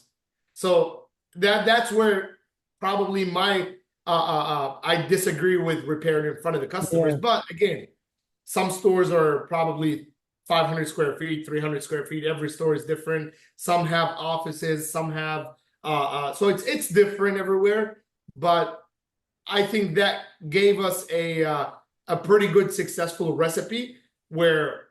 So that's where probably my I disagree with repairing in front of the customers. Yeah. But again, some stores are probably 500 square feet, 300 square feet. Every store is different. Some have offices, some have so it's different everywhere. But I think that gave us a pretty good successful recipe where,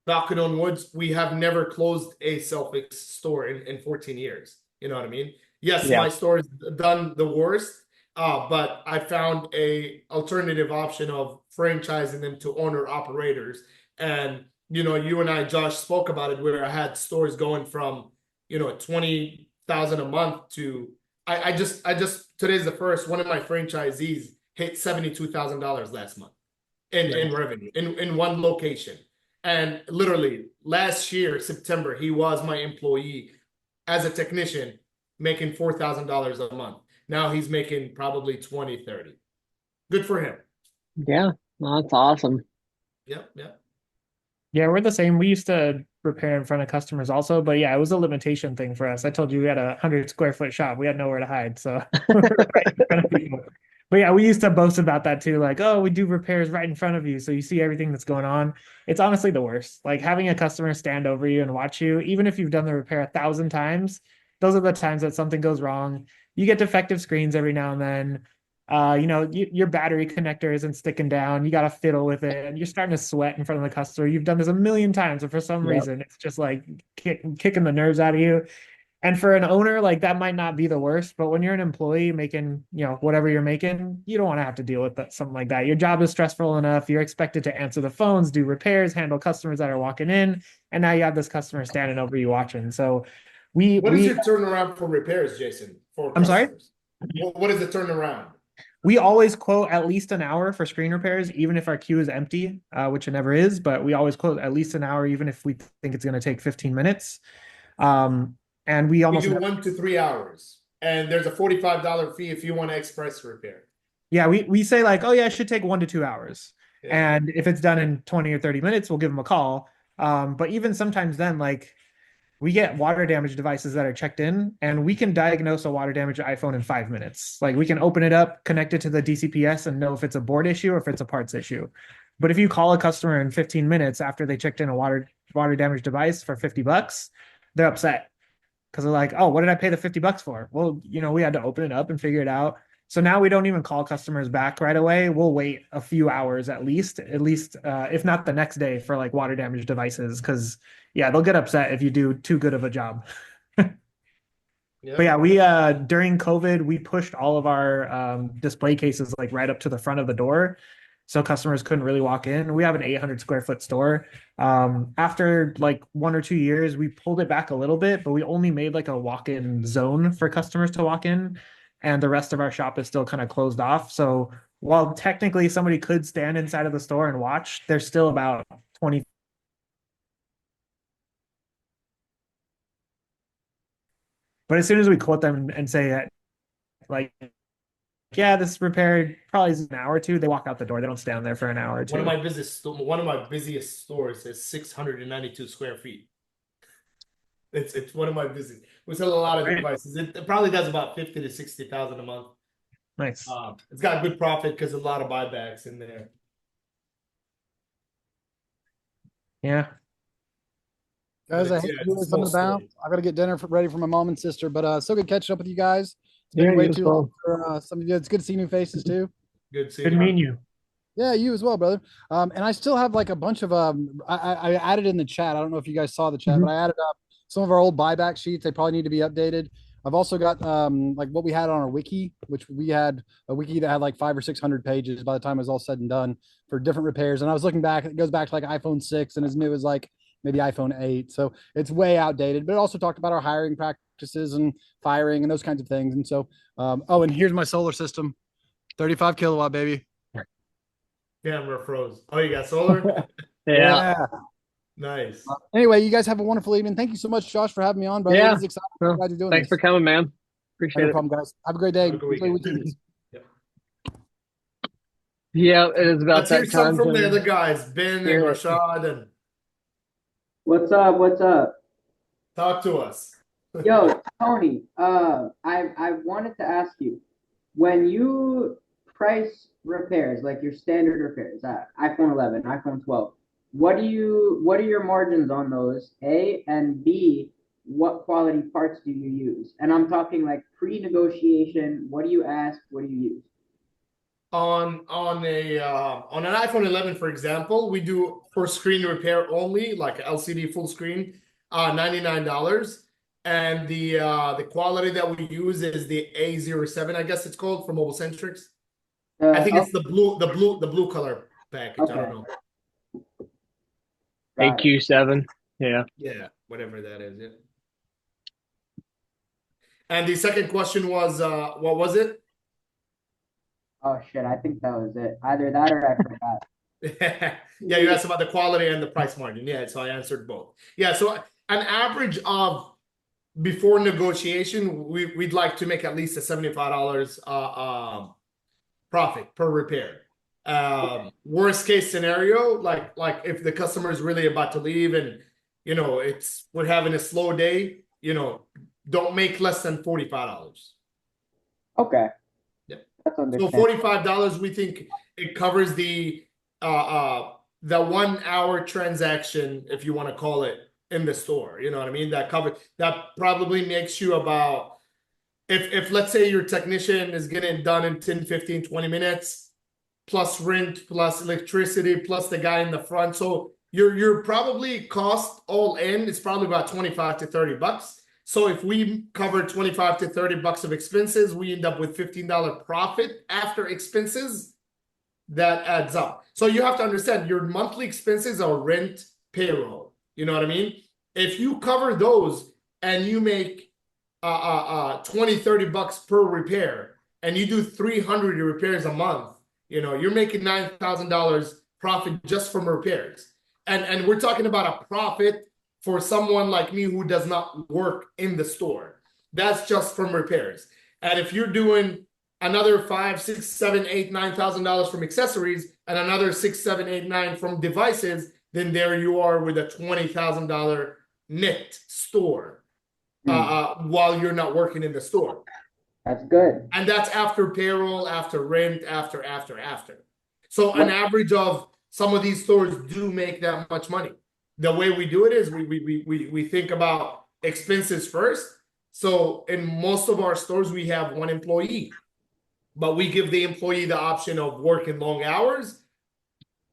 knocking on woods, we have never closed a self-fix store in 14 years. You know what I mean? Yes, Yeah. my store has done the worst, but I found a alternative option of franchising them to owner operators. And, you and I, Josh, spoke about it where I had stores going from, 20,000 a month to, I just today's the first one of my franchisees hit $72,000 last month in revenue in one location. And literally last year, September, he was my employee as a technician, making $4,000 a month. Now he's making probably 20, 30. Good for him. Yeah, well, that's awesome. Yep, yep. Yeah, we're the same. We used to repair in front of customers also, but yeah, it was a limitation thing for us. I told you we had 100 square foot shop. We had nowhere to hide, so right in front of people. But yeah, we used to boast about that too. Like, oh, we do repairs right in front of you, so you see everything that's going on. It's honestly the worst. Like having a customer stand over you and watch you, even if you've done the repair 1,000 times, those are the times that something goes wrong. You get defective screens every now and then. Your battery connector isn't sticking down. You got to fiddle with it, and you're starting to sweat in front of the customer. You've done this a million times, and for some Yep. reason, it's just like kicking the nerves out of you. And for an owner, like that might not be the worst, but when you're an employee making, whatever you're making, you don't want to have to deal with that, something like that. Your job is stressful enough. You're expected to answer the phones, do repairs, handle customers that are walking in, and now you have this customer standing over you watching. So What is your turnaround for repairs, Jason, for I'm sorry? customers? What is the turnaround? We always quote at least an hour for screen repairs, even if our queue is empty, which it never is, but we always quote at least an hour, even if we think it's going to take 15 minutes. And we almost do 1 to 3 hours, and there's a $45 fee if you want to express repair. Yeah, we say like, oh yeah, it should take 1 to 2 hours. Yeah. And if it's done in 20 or 30 minutes, we'll give them a call. But even sometimes then, like we get water damage devices that are checked in, and we can diagnose a water damaged iPhone in 5 minutes. Like we can open it up, connect it to the DCPS, and know if it's a board issue or if it's a parts issue. But if you call a customer in 15 minutes after they checked in a water damaged device for $50, they're upset because they're like, oh, what did I pay the $50 for? Well, we had to open it up and figure it out. So now we don't even call customers back right away. We'll wait a few hours at least, if not the next day for like water damage devices. Cause yeah, they'll get upset if you do too good of a job. But yeah, we, during COVID, we pushed all of our display cases like right up to the front of the door. So customers couldn't really walk in. We have an 800 square foot store. After like 1 or 2 years, we pulled it back a little bit, but we only made like a walk-in zone for customers to walk in. And the rest of our shop is still kind of closed off. So while technically somebody could stand inside of the store and watch, there's still about 20. But as soon as we quote them and say like, yeah, this repaired probably is an hour or two, they walk out the door. They don't stand there for an hour or two. One of my busiest stores is 692 square feet. It's one of my busiest. We sell a lot of devices. It probably does about 50 to 60,000 a month. Nice. It's got good profit because a lot of buybacks in there. Yeah. Guys, I hate to do something about. I got to get dinner ready for my mom and sister, but so good catching up with you guys. It's been way too long for some of you. It's good to see new faces too. Good to meet you. Yeah, you as well, brother. And I still have like a bunch of I added in the chat. I don't know if you guys saw the chat, but I added up some of our old buyback sheets. They probably need to be updated. I've also got like what we had on our wiki, which we had a wiki that had like 500 or 600 pages by the time it was all said and done for different repairs. And I was looking back, it goes back to like iPhone 6 and as new as like maybe iPhone 8. So it's way outdated, but it also talked about our hiring practices and firing and those kinds of things. And so, oh, and here's my solar system, 35 kilowatt, baby. Camera froze. Oh, you got solar? Yeah. Nice. Anyway, you guys have a wonderful evening. Thank you so much, Josh, for having me on, brother. Yeah. It is exciting. Well, Glad you're doing thanks this. for coming, man. Appreciate No it. problem, guys. Have a great day. Have a good weekend. Yeah, it is about Let's hear that some time. from the other guys, Ben and Rashad, and What's up? What's up? talk to us. Yo, Tony, I wanted to ask you, when you price repairs, like your standard repairs, iPhone 11, iPhone 12, what are your margins on those? A, and B, what quality parts do you use? And I'm talking like pre-negotiation, what do you ask? What do you use? On an iPhone 11, for example, we do for screen repair only, like LCD full screen, $99. And the quality that we use is the A07, I guess it's called, from Mobile Centrics. I think it's the blue color package. Okay. I don't know. AQ7. Yeah. Yeah, whatever that is. Yeah. And the second question was, what was it? Oh shit, I think that was it. Either that or I forgot. Yeah, you asked about the quality and the price margin. Yeah, so I answered both. Yeah, so an average of before negotiation, we'd like to make at least a $75 profit per repair. Worst case scenario, like if the customer is really about to leave and we're having a slow day, don't make less than $45. Okay. Yeah. That's So understandable. $45, we think it covers the 1 hour transaction, if you want to call it, in the store. You know what I mean? That probably makes you about, if let's say your technician is getting done in 10, 15, 20 minutes, plus rent, plus electricity, plus the guy in the front. So you're probably cost all in, it's probably about $25 to $30. So if we cover 25 to 30 bucks of expenses, we end up with $15 profit after expenses. That adds up. So you have to understand your monthly expenses are rent, payroll. You know what I mean? If you cover those and you make 20, 30 bucks per repair and you do 300 repairs a month, you know, you're making $9,000 profit just from repairs. And we're talking about a profit for someone like me who does not work in the store. That's just from repairs. And if you're doing another $5, $6, $7, $8, $9,000 from accessories and another $6, $7, $8, $9 from devices, then there you are with a $20,000 net store while you're not working in the store. That's good. And that's after payroll, after rent, after. So an average of some of these stores do make that much money. The way we do it is we think about expenses first. So in most of our stores, we have one employee, but we give the employee the option of working long hours,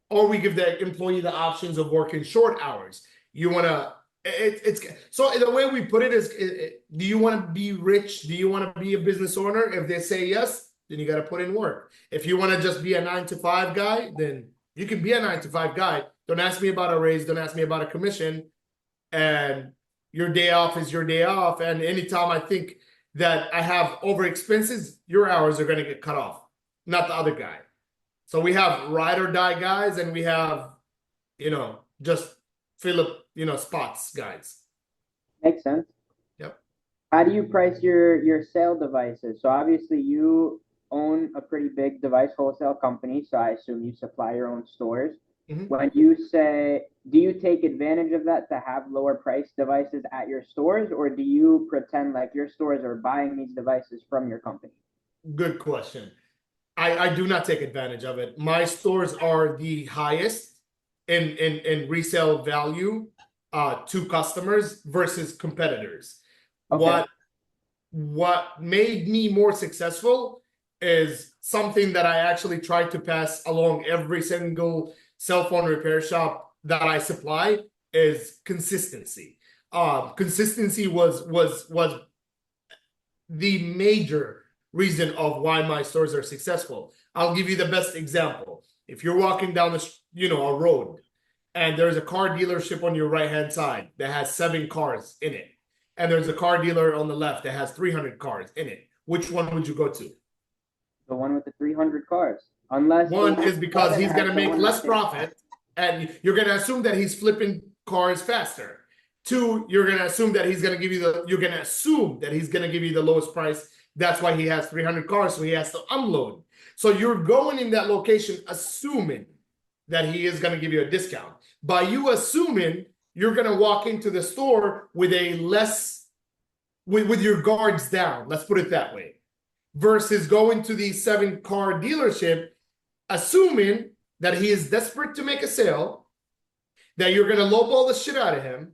or we give the employee the options of working short hours. You want to, it's so the way we put it is, do you want to be rich? Do you want to be a business owner? If they say yes, then you got to put in work. If you want to just be a 9-to-5 guy, then you can be a 9-to-5 guy. Don't ask me about a raise. Don't ask me about a commission. And your day off is your day off. And anytime I think that I have over expenses, your hours are going to get cut off, not the other guy. So we have ride or die guys, and we have, you know, just fill up, you know, spots guys. Makes sense. Yep. How do you price your sale devices? So obviously you own a pretty big device wholesale company, so I assume you supply your own stores. Mm-hmm. When you say, do you take advantage of that to have lower price devices at your stores, or do you pretend like your stores are buying these devices from your company? Good question. I do not take advantage of it. My stores are the highest in resale value to customers versus competitors. Okay. What made me more successful is something that I actually tried to pass along every single cell phone repair shop that I supply is consistency. Consistency was the major reason of why my stores are successful. I'll give you the best example. If you're walking down a road and there's a car dealership on your right hand side that has 7 cars in it, and there's a car dealer on the left that has 300 cars in it, which one would you go to? The one with the 300 cars. Unless one is because he's going to make less profit, and you're going to assume that he's flipping cars faster. 2, you're going to assume that he's going to give you the lowest price. That's why he has 300 cars, so he has to unload. So you're going in that location assuming that he is going to give you a discount. By you assuming, you're going to walk into the store with with your guards down. Let's put it that way. Versus going to the 7-car dealership, assuming that he is desperate to make a sale, that you're going to lowball the shit out of him,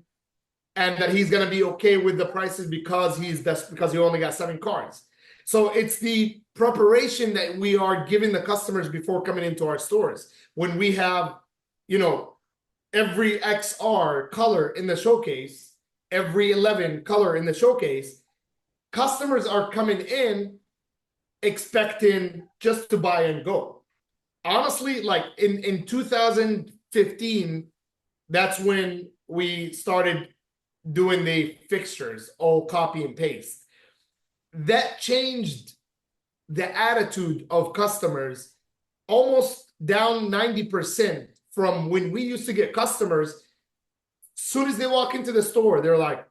and that he's going to be okay with the prices because because he only got 7 cars. So it's the preparation that we are giving the customers before coming into our stores. When we have, every XR color in the showcase, every 11 color in the showcase, customers are coming in expecting just to buy and go. Honestly, like in 2015, that's when we started doing the fixtures, all copy and paste. That changed the attitude of customers almost down 90% from when we used to get customers. As soon as they walk into the store, they're like,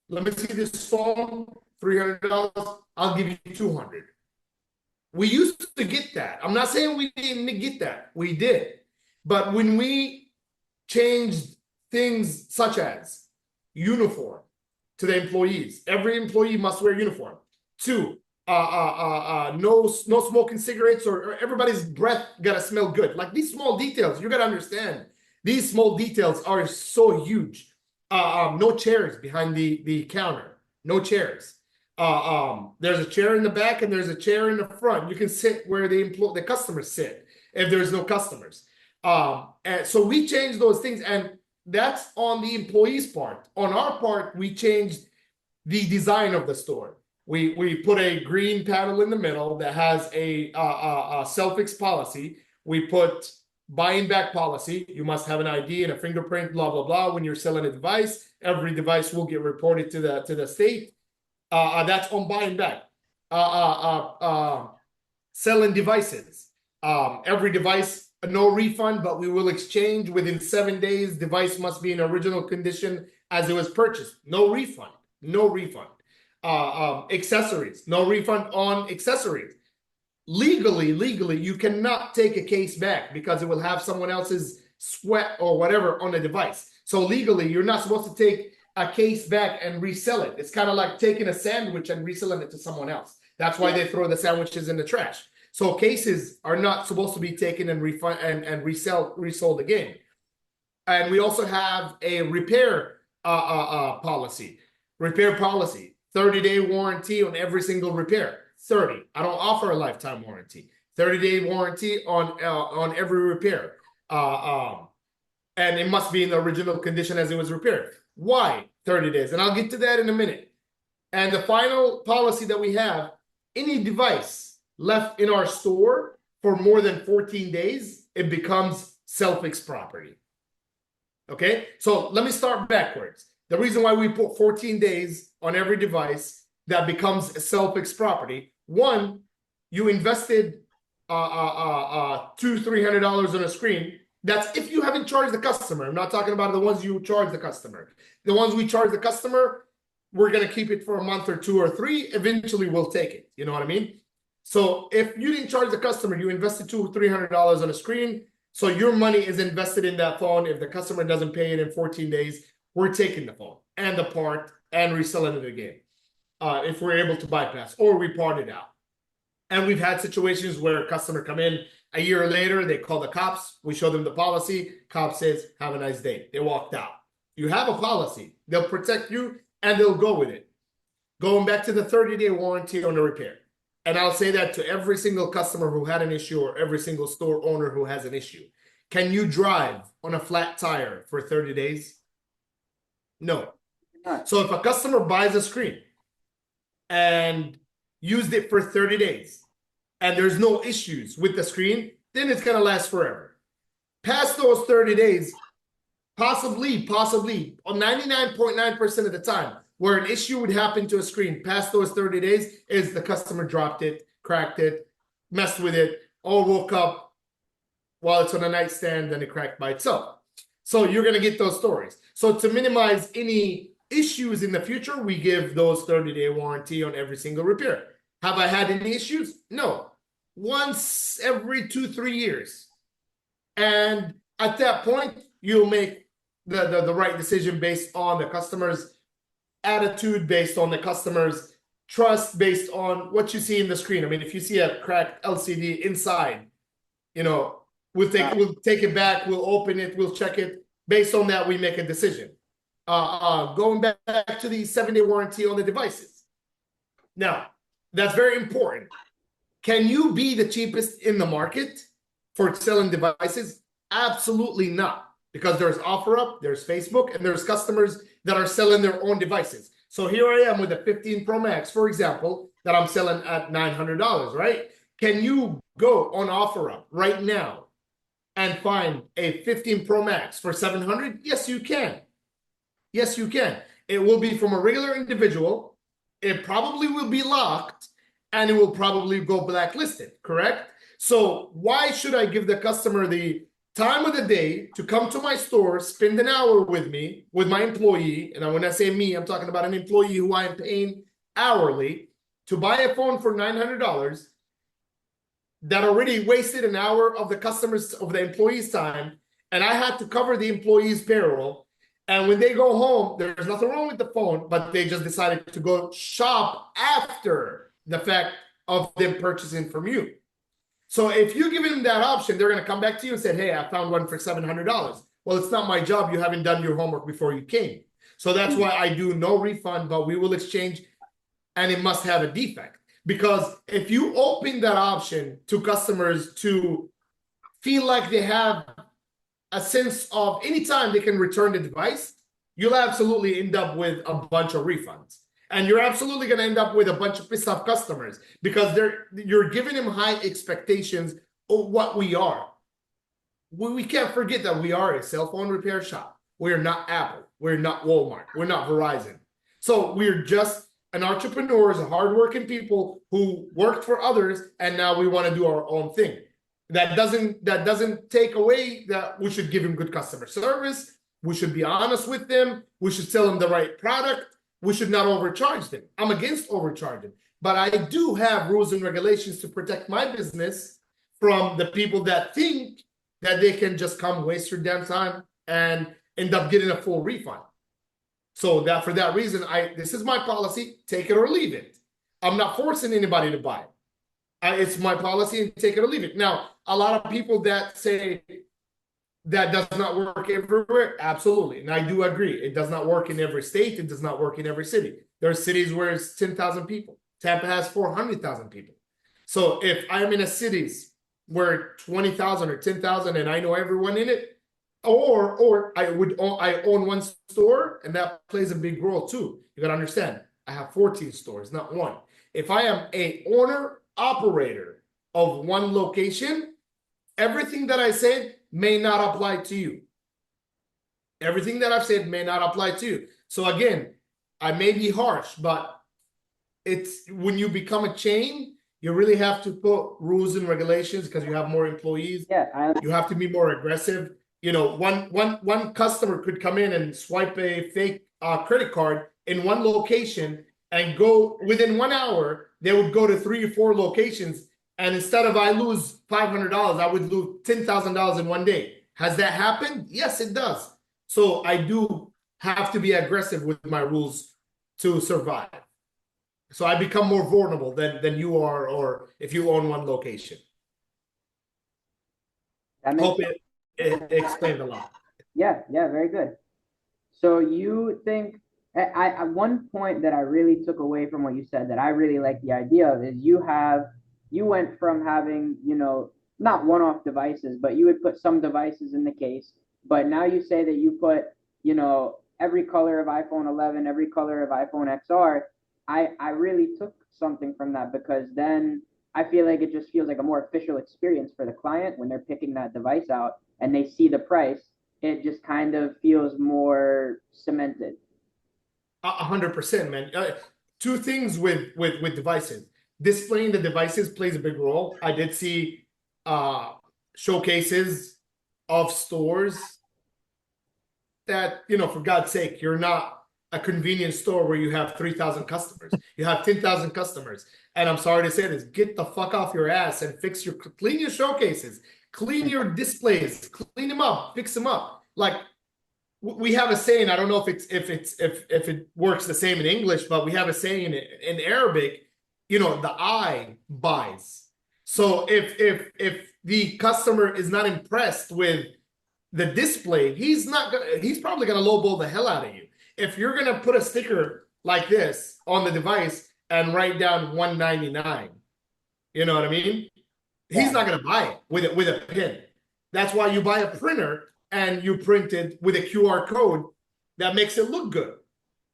let me see this phone, $300, I'll give you $200. We used to get that. I'm not saying we didn't get that. We did. But when we changed things such as uniform to the employees, every employee must wear uniform. 2, no smoking cigarettes, or everybody's breath gotta smell good. Like these small details, you gotta understand. These small details are so huge. No chairs behind the counter. No chairs. There's a chair in the back and there's a chair in the front. You can sit where the customers sit if there's no customers. And so we changed those things, and that's on the employees' part. On our part, we changed the design of the store. We put a green panel in the middle that has a self-fix policy. We put buying back policy. You must have an ID and a fingerprint, blah, blah, blah. When you're selling a device, every device will get reported to the state. That's on buying back. Selling devices. Every device, no refund, but we will exchange within 7 days. Device must be in original condition as it was purchased. No refund. No refund. Accessories. No refund on accessories. Legally, you cannot take a case back because it will have someone else's sweat or whatever on the device. So legally, you're not supposed to take a case back and resell it. It's kind of like taking a sandwich and reselling it to someone else. That's why they throw the sandwiches in the trash. So cases are not supposed to be taken and refund and resold again. And we also have a repair policy. Repair policy, 30-day warranty on every single repair. 30. I don't offer a lifetime warranty. 30-day warranty on every repair. And it must be in the original condition as it was repaired. Why 30 days? And I'll get to that in a minute. And the final policy that we have, any device left in our store for more than 14 days, it becomes self-fix property. Okay, so let me start backwards. The reason why we put 14 days on every device that becomes a self-fix property, one, you invested $200-300 on a screen. That's if you haven't charged the customer. I'm not talking about the ones you charge the customer. The ones we charge the customer, we're going to keep it for a month or 2 or 3. Eventually, we'll take it. You know what I mean? So if you didn't charge the customer, you invested $200-300 on a screen. So your money is invested in that phone. If the customer doesn't pay it in 14 days, we're taking the phone and the part and reselling it again. If we're able to bypass or we part it out. And we've had situations where a customer come in a year later, they call the cops, we show them the policy, cop says, have a nice day. They walked out. You have a policy. They'll protect you and they'll go with it. Going back to the 30-day warranty on the repair. And I'll say that to every single customer who had an issue or every single store owner who has an issue. Can you drive on a flat tire for 30 days? No. So if a customer buys a screen and used it for 30 days and there's no issues with the screen, then it's going to last forever. Past those 30 days, possibly, on 99.9% of the time, where an issue would happen to a screen past those 30 days is the customer dropped it, cracked it, messed with it, or woke up while it's on a nightstand and it cracked by itself. So you're going to get those stories. So to minimize any issues in the future, we give those 30-day warranty on every single repair. Have I had any issues? No. Once every 2-3 years. And at that point, you'll make the right decision based on the customer's attitude, based on the customer's trust, based on what you see in the screen. I mean, if you see a cracked LCD inside, you know, we'll take it back, we'll open it, we'll check it. Based on that, we make a decision. Going back to the 7-day warranty on the devices. Now, that's very important. Can you be the cheapest in the market for selling devices? Absolutely not. Because there's OfferUp, there's Facebook, and there's customers that are selling their own devices. So here I am with a 15 Pro Max, for example, that I'm selling at $900, right? Can you go on OfferUp right now and find a 15 Pro Max for $700? Yes, you can. Yes, you can. It will be from a regular individual. It probably will be locked, and it will probably go blacklisted, correct? So why should I give the customer the time of the day to come to my store, spend an hour with me, with my employee, and when I say me, I'm talking about an employee who I am paying hourly, to buy a phone for $900 that already wasted an hour of the employee's time, and I had to cover the employee's payroll. And when they go home, there's nothing wrong with the phone, but they just decided to go shop after the fact of them purchasing from you. So if you give them that option, they're going to come back to you and say, hey, I found one for $700. Well, it's not my job. You haven't done your homework before you came. So that's why I do no refund, but we will exchange, and it must have a defect. Because if you open that option to customers to feel like they have a sense of anytime they can return the device, you'll absolutely end up with a bunch of refunds. And you're absolutely going to end up with a bunch of pissed off customers because you're giving them high expectations of what we are. We can't forget that we are a cell phone repair shop. We're not Apple. We're not Walmart. We're not Verizon. So we're just an entrepreneurs, hardworking people who worked for others, and now we want to do our own thing. That doesn't take away that we should give them good customer service. We should be honest with them. We should sell them the right product. We should not overcharge them. I'm against overcharging, but I do have rules and regulations to protect my business from the people that think that they can just come waste your damn time and end up getting a full refund. So that for that reason, this is my policy, take it or leave it. I'm not forcing anybody to buy it. It's my policy and take it or leave it. Now, a lot of people that say that does not work everywhere, absolutely. And I do agree. It does not work in every state. It does not work in every city. There are cities where it's 10,000 people. Tampa has 400,000 people. So if I'm in a cities where 20,000 or 10,000 and I know everyone in it, or I own one store, and that plays a big role too. You got to understand, I have 14 stores, not one. If I am a owner operator of one location, everything that I said may not apply to you. Everything that I've said may not apply to you. So again, I may be harsh, but it's when you become a chain, you really have to put rules and regulations because you have more employees. Yeah, you have to be more aggressive. You know, one customer could come in and swipe a fake credit card in one location and go within 1 hour, they would go to 3 or 4 locations. And instead of I lose $500, I would lose $10,000 in one day. Has that happened? Yes, it does. So I do have to be aggressive with my rules to survive. So I become more vulnerable than you are, or if you own one location. Hope it explained a lot. Yeah, very good. So you think I one point that I really took away from what you said that I really like the idea of is you went from having, not one-off devices, but you would put some devices in the case, but now you say that you put, every color of iPhone 11, every color of iPhone XR. I really took something from that because then I feel like it just feels like a more official experience for the client when they're picking that device out and they see the price. It just kind of feels more cemented. 100%, man. Two things with devices. Displaying the devices plays a big role. I did see showcases of stores that, for God's sake, you're not a convenience store where you have 3,000 customers. You have 10,000 customers. And I'm sorry to say this, get the fuck off your ass and clean your showcases, clean your displays, clean them up, fix them up. Like we have a saying, I don't know if it works the same in English, but we have a saying in Arabic, the eye buys. So if the customer is not impressed with the display, he's probably gonna lowball the hell out of you. If you're gonna put a sticker like this on the device and write down $199, you know what I mean? He's not gonna buy it with a pin. That's why you buy a printer and you print it with a QR code that makes it look good.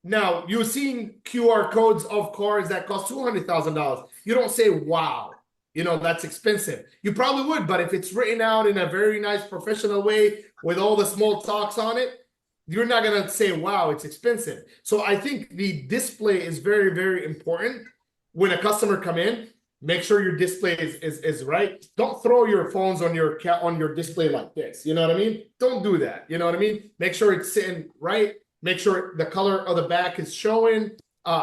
Now, you're seeing QR codes of cars that cost $200,000. You don't say, wow, that's expensive. You probably would, but if it's written out in a very nice professional way with all the small talks on it, you're not going to say, wow, it's expensive. So I think the display is very, very important. When a customer come in, make sure your display is right. Don't throw your phones on your display like this. You know what I mean? Don't do that. You know what I mean? Make sure it's sitting right. Make sure the color of the back is showing.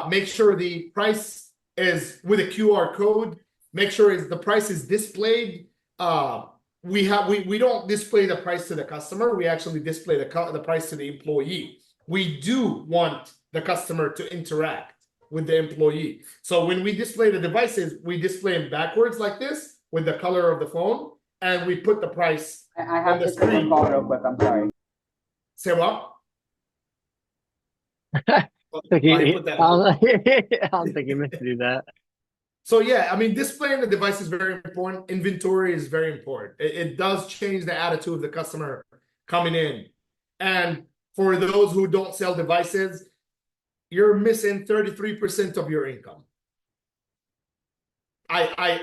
Make sure the price is with a QR code. Make sure the price is displayed. We don't display the price to the customer. We actually display the price to the employee. We do want the customer to interact with the employee. So when we display the devices, we display them backwards like this with the color of the phone, and we put the price on the screen. I have to take a call real quick. I'm sorry. Say what? I don't think he meant to do that. So yeah, I mean, displaying the device is very important. Inventory is very important. It does change the attitude of the customer coming in. And for those who don't sell devices, you're missing 33% of your income.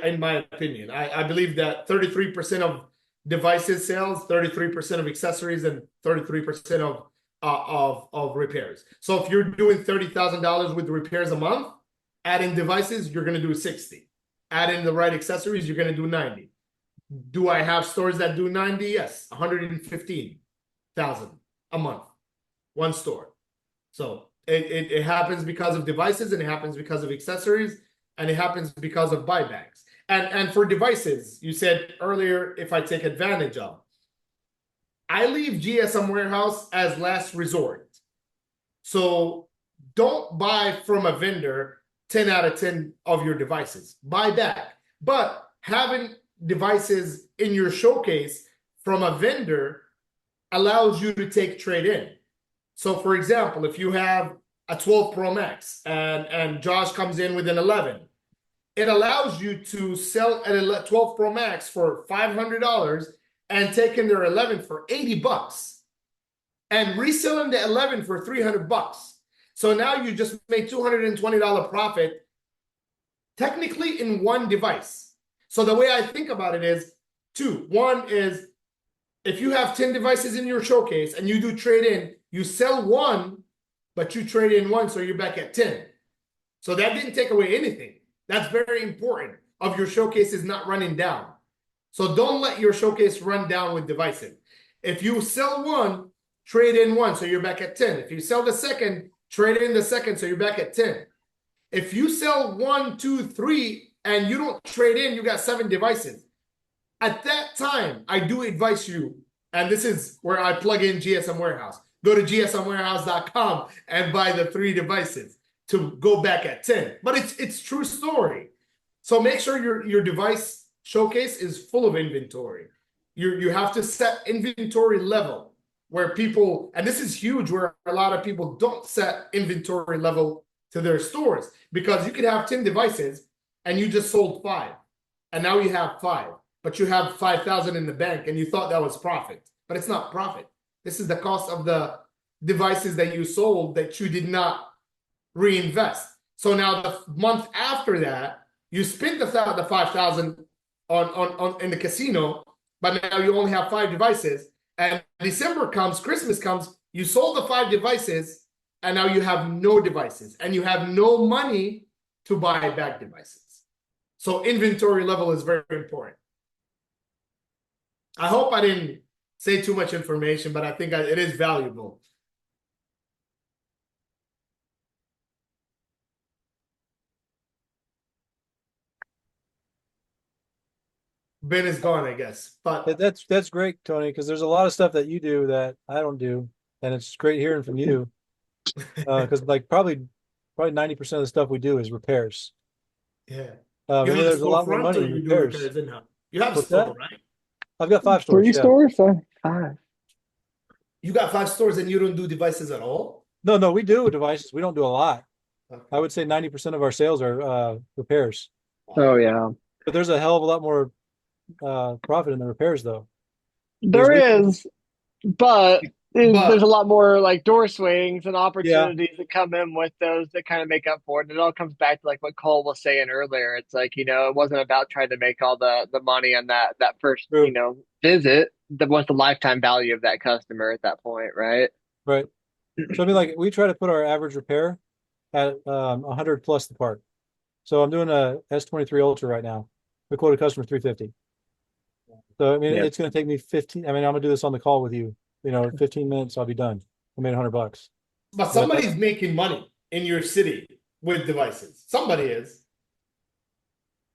In my opinion, I believe that 33% of devices sales, 33% of accessories, and 33% of repairs. So if you're doing $30,000 with repairs a month, adding devices, you're going to do 60. Adding the right accessories, you're going to do 90. Do I have stores that do 90? Yes, 115,000 a month, one store. So it happens because of devices, and it happens because of accessories, and it happens because of buybacks. And for devices, you said earlier, if I take advantage of, I leave GSM Warehouse as last resort. So don't buy from a vendor 10 out of 10 of your devices. Buy back. But having devices in your showcase from a vendor allows you to take trade in. So for example, if you have a 12 Pro Max and Josh comes in with an 11, it allows you to sell a 12 Pro Max for $500 and take in their 11 for $80 and reselling the 11 for $300. So now you just made $220 profit technically in one device. So the way I think about it is two. One is if you have 10 devices in your showcase and you do trade in, you sell one, but you trade in one, so you're back at 10. So that didn't take away anything. That's very important of your showcases not running down. So don't let your showcase run down with devices. If you sell one, trade in one, so you're back at 10. If you sell the second, trade in the second, so you're back at 10. If you sell 1, 2, 3, and you don't trade in, you got 7 devices. At that time, I do advise you, and this is where I plug in GSM Warehouse. Go to gsmwarehouse.com and buy the 3 devices to go back at 10. But it's true story. So make sure your device showcase is full of inventory. You have to set inventory level where people, and this is huge, where a lot of people don't set inventory level to their stores, because you could have 10 devices and you just sold 5, and now you have 5, but you have 5,000 in the bank and you thought that was profit, but it's not profit. This is the cost of the devices that you sold that you did not reinvest. So now the month after that, you spent the 5,000 on in the casino, but now you only have 5 devices. And December comes, Christmas comes, you sold the 5 devices, and now you have no devices, and you have no money to buy back devices. So inventory level is very important. I hope I didn't say too much information, but I think it is valuable. Ben is gone, I guess. But That's great, Tony, because there's a lot of stuff that you do that I don't do, and it's great hearing from you. Because like probably 90% of the stuff we do is repairs. yeah. And You have a there's a lot more storefront, money or in you do repairs. repairs in-house? You have a What's store, that? right? I've got 5 stores. 3 Yeah. stores, so 5. You got 5 stores and you don't do devices at all? No, we do devices. We don't do a lot. Okay. I would say 90% of our sales are repairs. Oh yeah, But there's a hell of a lot more profit in the repairs, though. there is, but there's a lot more like door swings and Yeah, opportunities that come in with those that kind of make up for it. And it all comes back to like what Cole was saying earlier. It's like, it wasn't about trying to make all the money on that first, true. visit. What's the lifetime value of that customer at that point, right? Right. So I mean, like we try to put our average repair at 100 plus the part. So I'm doing a S23 Ultra right now. We quoted customer 350. So I mean, Yeah. it's going to take me 15. I mean, I'm gonna do this on the call with you. 15 minutes, I'll be done. I made $100. But somebody's making money in your city with devices. Somebody is.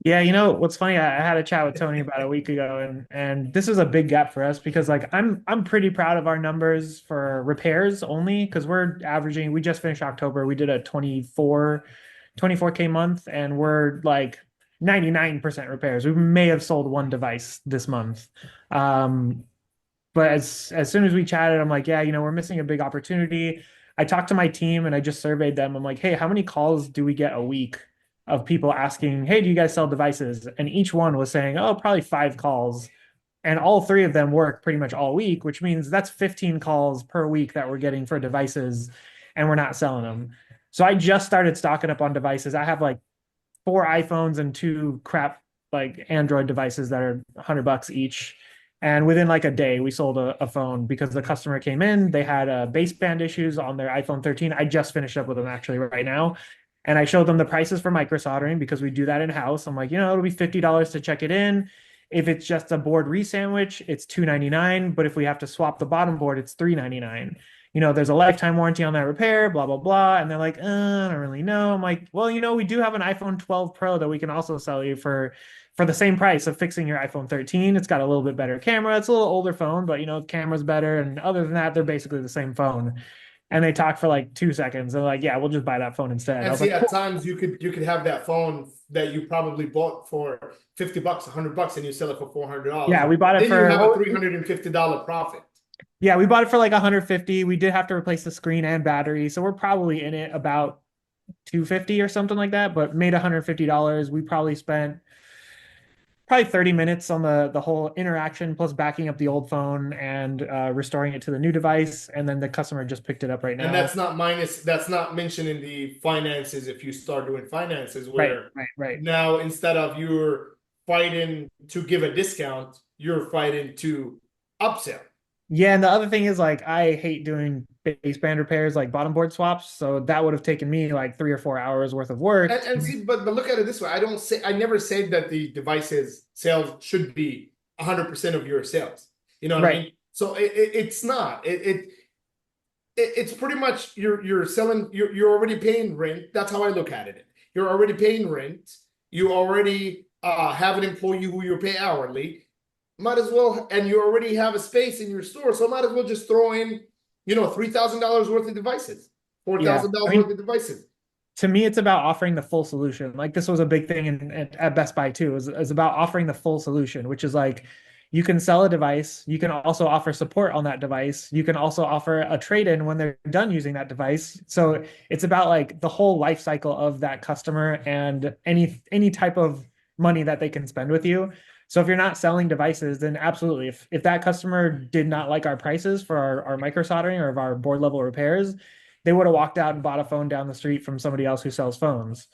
Yeah, what's funny? I had a chat with Tony about a week ago, and this is a big gap for us because like I'm pretty proud of our numbers for repairs only because we're averaging. We just finished October. We did a 24K month, and we're like 99% repairs. We may have sold 1 device this month. But as soon as we chatted, I'm like, yeah, we're missing a big opportunity. I talked to my team and I just surveyed them. I'm like, hey, how many calls do we get a week of people asking, hey, do you guys sell devices? And each one was saying, oh, probably 5 calls. And all 3 of them work pretty much all week, which means that's 15 calls per week that we're getting for devices and we're not selling them. So I just started stocking up on devices. I have like 4 iPhones and two crap like Android devices that are $100 each. And within like a day, we sold a phone because the customer came in. They had baseband issues on their iPhone 13. I just finished up with them actually right now. And I showed them the prices for micro soldering because we do that in house. I'm like, it'll be $50 to check it in. If it's just a board resandwich, it's $2.99. But if we have to swap the bottom board, it's $3.99. There's a lifetime warranty on that repair, blah, blah, blah. And they're like, I don't really know. I'm like, well, we do have an iPhone 12 Pro that we can also sell you for the same price of fixing your iPhone 13. It's got a little bit better camera. It's a little older phone, but the camera's better. And other than that, they're basically the same phone. And they talk for like 2 seconds. They're like, yeah, we'll just buy that phone instead. I And was see, like, at cool. times you could have that phone that you probably bought for $50, $100, and you sell it for $400. Yeah, we bought it Then you have a for $350 profit. Yeah, we bought it for like 150. We did have to replace the screen and battery, so we're probably in it about 250 or something like that, but made $150. We probably spent probably 30 minutes on the whole interaction plus backing up the old phone and restoring it to the new device, and then the customer just picked it up right now. And that's not mentioning the finances if you start doing finances Right, where right. now instead of you're fighting to give a discount, you're fighting to upsell. Yeah, and the other thing is like I hate doing baseband repairs like bottom board swaps, so that would have taken me like 3 or 4 hours worth of work. And see, but look at it this way. I never say that the devices sales should be 100% of your sales. You know what I mean? So it's not. It's pretty much you're selling. You're already paying rent. That's how I look at it. You're already paying rent. You already have an employee who you pay hourly. Might as well, and you already have a space in your store, so might as well just throw in, $3,000 worth of devices, $4,000 worth of devices. To me, it's about offering the full solution. Like this was a big thing at Best Buy too. Is about offering the full solution, which is like you can sell a device, you can also offer support on that device, you can also offer a trade-in when they're done using that device. So it's about like the whole life cycle of that customer and any type of money that they can spend with you. So if you're not selling devices, then absolutely. If that customer did not like our prices for our micro soldering or of our board level repairs, they would have walked out and bought a phone down the street from somebody else who sells phones.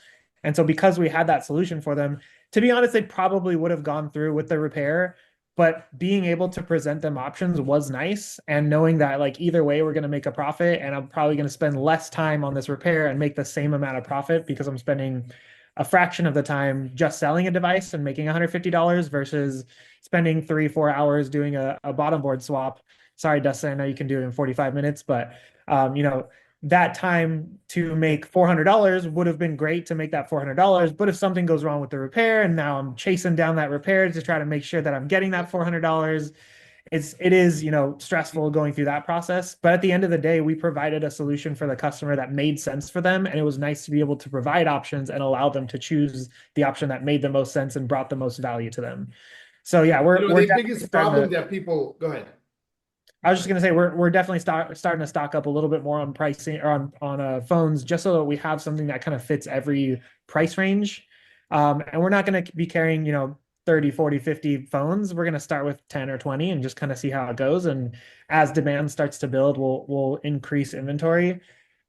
And so because we had that solution for them, to be honest, they probably would have gone through with the repair, but being able to present them options was nice. And knowing that like either way, we're going to make a profit and I'm probably going to spend less time on this repair and make the same amount of profit because I'm spending a fraction of the time just selling a device and making $150 versus spending 3-4 hours doing a bottom board swap. Sorry, Dustin, I know you can do it in 45 minutes, but that time to make $400 would have been great to make that $400. But if something goes wrong with the repair and now I'm chasing down that repair to try to make sure that I'm getting that $400, it is stressful going through that process. But at the end of the day, we provided a solution for the customer that made sense for them, and it was nice to be able to provide options and allow them to choose the option that made the most sense and brought the most value to them. So yeah, we're the biggest problem that people go ahead. I was just going to say we're definitely starting to stock up a little bit more on pricing or on phones just so that we have something that kind of fits every price range. And we're not going to be carrying 30, 40, 50 phones. We're going to start with 10 or 20 and just kind of see how it goes. And as demand starts to build, we'll increase inventory.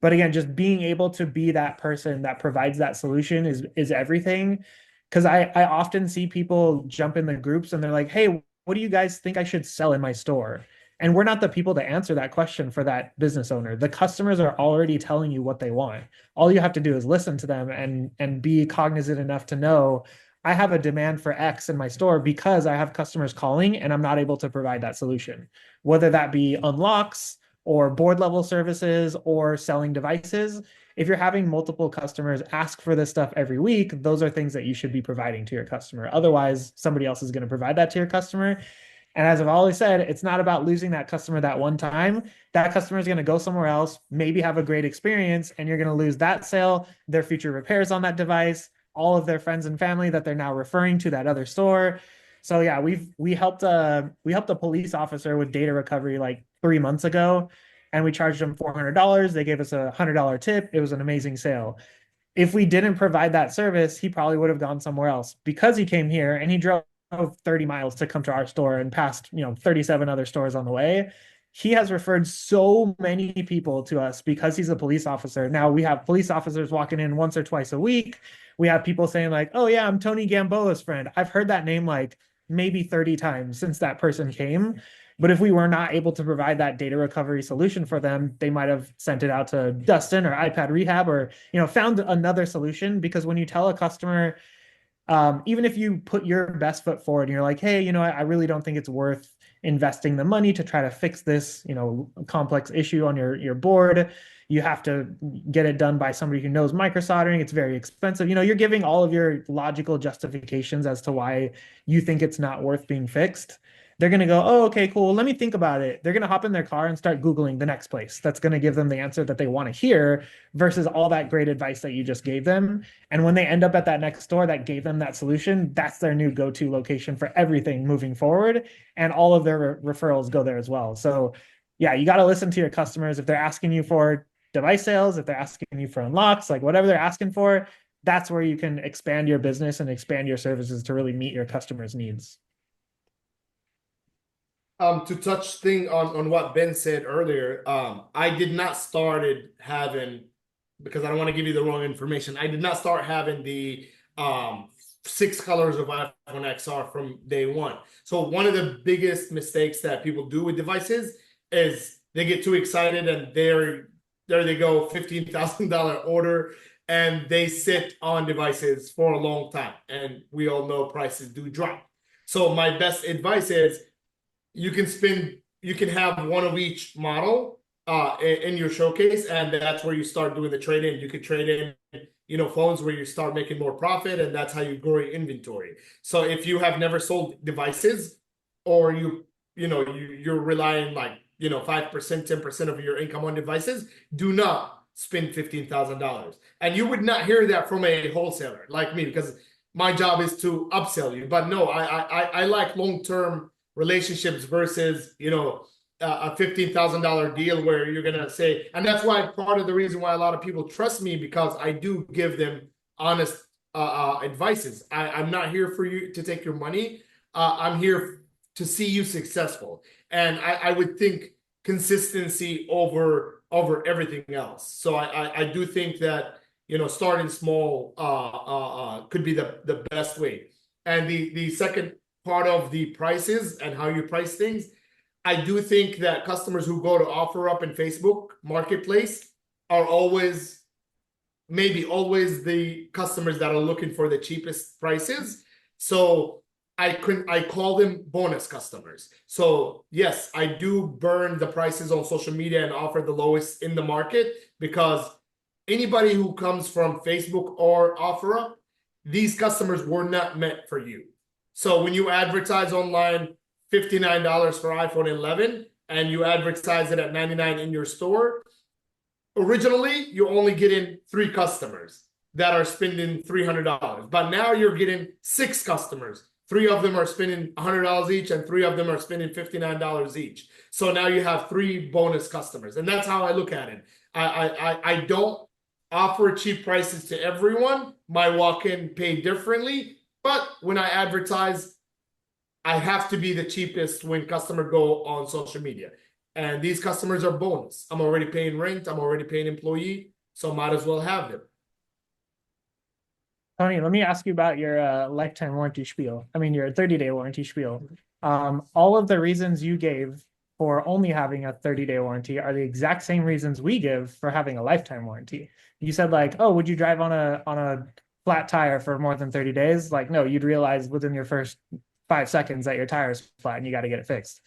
But again, just being able to be that person that provides that solution is everything. Because I often see people jump in the groups and they're like, hey, what do you guys think I should sell in my store? And we're not the people to answer that question for that business owner. The customers are already telling you what they want. All you have to do is listen to them and be cognizant enough to know I have a demand for X in my store because I have customers calling and I'm not able to provide that solution, whether that be unlocks or board level services or selling devices. If you're having multiple customers ask for this stuff every week, those are things that you should be providing to your customer. Otherwise, somebody else is going to provide that to your customer. And as I've always said, it's not about losing that customer that one time. That customer is going to go somewhere else, maybe have a great experience, and you're going to lose that sale, their future repairs on that device, all of their friends and family that they're now referring to that other store. So yeah, we helped a police officer with data recovery like 3 months ago, and we charged them $400. They gave us a $100 tip. It was an amazing sale. If we didn't provide that service, he probably would have gone somewhere else because he came here and he drove 30 miles to come to our store and past 37 other stores on the way. he has referred so many people to us because he's a police officer. Now we have police officers walking in once or twice a week. We have people saying like, "Oh yeah, I'm Tony Gamboa's friend." I've heard that name like maybe 30 times since that person came. But if we were not able to provide that data recovery solution for them, they might have sent it out to Dustin or iPad Rehab, or found another solution. Because when you tell a customer, even if you put your best foot forward and you're like, hey, I really don't think it's worth investing the money to try to fix this, complex issue on your board. You have to get it done by somebody who knows microsoldering. It's very expensive. You're giving all of your logical justifications as to why you think it's not worth being fixed. They're going to go, oh, okay, cool. Let me think about it. They're going to hop in their car and start Googling the next place that's going to give them the answer that they want to hear versus all that great advice that you just gave them. And when they end up at that next store that gave them that solution, that's their new go-to location for everything moving forward. And all of their referrals go there as well. So yeah, you got to listen to your customers. If they're asking you for device sales, if they're asking you for unlocks, like whatever they're asking for, that's where you can expand your business and expand your services to really meet your customers' needs. To touch thing on what Ben said earlier, I did not started having, because I don't want to give you the wrong information. I did not start having the 6 colors of iPhone XR from day one. So one of the biggest mistakes that people do with devices is they get too excited and there they go, $15,000 order, and they sit on devices for a long time. And we all know prices do drop. So my best advice is you can have one of each model in your showcase, and that's where you start doing the trade-in. You could trade in, phones where you start making more profit, and that's how you grow your inventory. So if you have never sold devices, or you're relying 5%, 10% of your income on devices, do not spend $15,000. And you would not hear that from a wholesaler like me, because my job is to upsell you. But no, I like long-term relationships versus a $15,000 deal where you're gonna say. And that's why part of the reason why a lot of people trust me, because I do give them honest advices. I'm not here for you to take your money. I'm here to see you successful, and I would think consistency over everything else. So I do think that starting small could be the best way. And the second part of the prices and how you price things, I do think that customers who go to OfferUp and Facebook Marketplace are maybe always the customers that are looking for the cheapest prices. So I call them bonus customers. So yes, I do burn the prices on social media and offer the lowest in the market, because anybody who comes from Facebook or OfferUp, these customers were not meant for you. So when you advertise online $59 for iPhone 11 and you advertise it at $99 in your store, originally you're only getting 3 customers that are spending $300. But now you're getting 6 customers. 3 of them are spending $100 each, and 3 of them are spending $59 each. So now you have 3 bonus customers. And that's how I look at it. I don't offer cheap prices to everyone. My walk-in pay differently. But when I advertise, I have to be the cheapest when customers go on social media. And these customers are bonus. I'm already paying rent. I'm already paying employee. So might as well have them. Tony, let me ask you about your lifetime warranty spiel. I mean, your 30-day warranty spiel. All of the reasons you gave for only having a 30-day warranty are the exact same reasons we give for having a lifetime warranty. You said like, oh, would you drive on a flat tire for more than 30 days? Like, no, you'd realize within your first 5 seconds that your tire is flat and you got to get it fixed.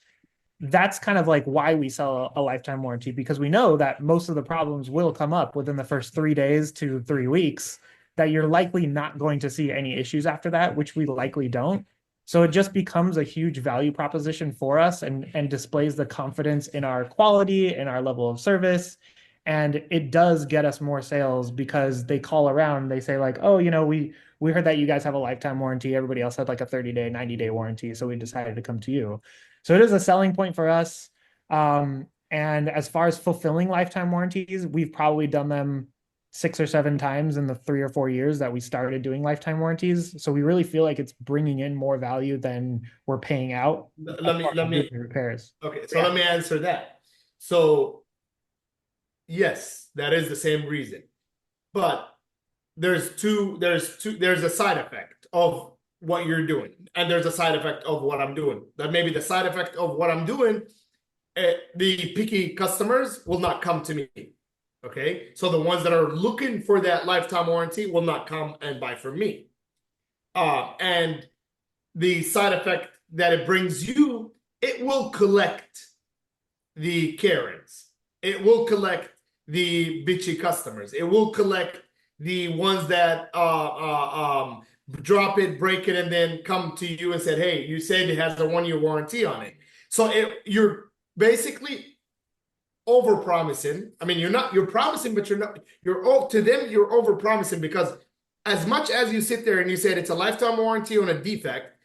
That's kind of like why we sell a lifetime warranty, because we know that most of the problems will come up within the first 3 days to 3 weeks, that you're likely not going to see any issues after that, which we likely don't. So it just becomes a huge value proposition for us, and displays the confidence in our quality, in our level of service. And it does get us more sales, because they call around, they say like, oh, we heard that you guys have a lifetime warranty. Everybody else had like a 30-day, 90-day warranty. So we decided to come to you. So it is a selling point for us. And as far as fulfilling lifetime warranties, we've probably done them 6 or 7 times in the 3 or 4 years that we started doing lifetime warranties. So we really feel like it's bringing in more value than we're paying out Let me repairs. okay, so let me answer that. So yes, that is the same reason. But there's a side effect of what you're doing, and there's a side effect of what I'm doing. That maybe the side effect of what I'm doing, the picky customers will not come to me. Okay, so the ones that are looking for that lifetime warranty will not come and buy from me. And the side effect that it brings you, it will collect the Karens. It will collect the bitchy customers. It will collect the ones that drop it, break it, and then come to you and said, "Hey, you said it has a 1 year warranty on it." So you're basically over promising. I mean, you're promising, but you're not. To them, you're over promising, because as much as you sit there and you said it's a lifetime warranty on a defect,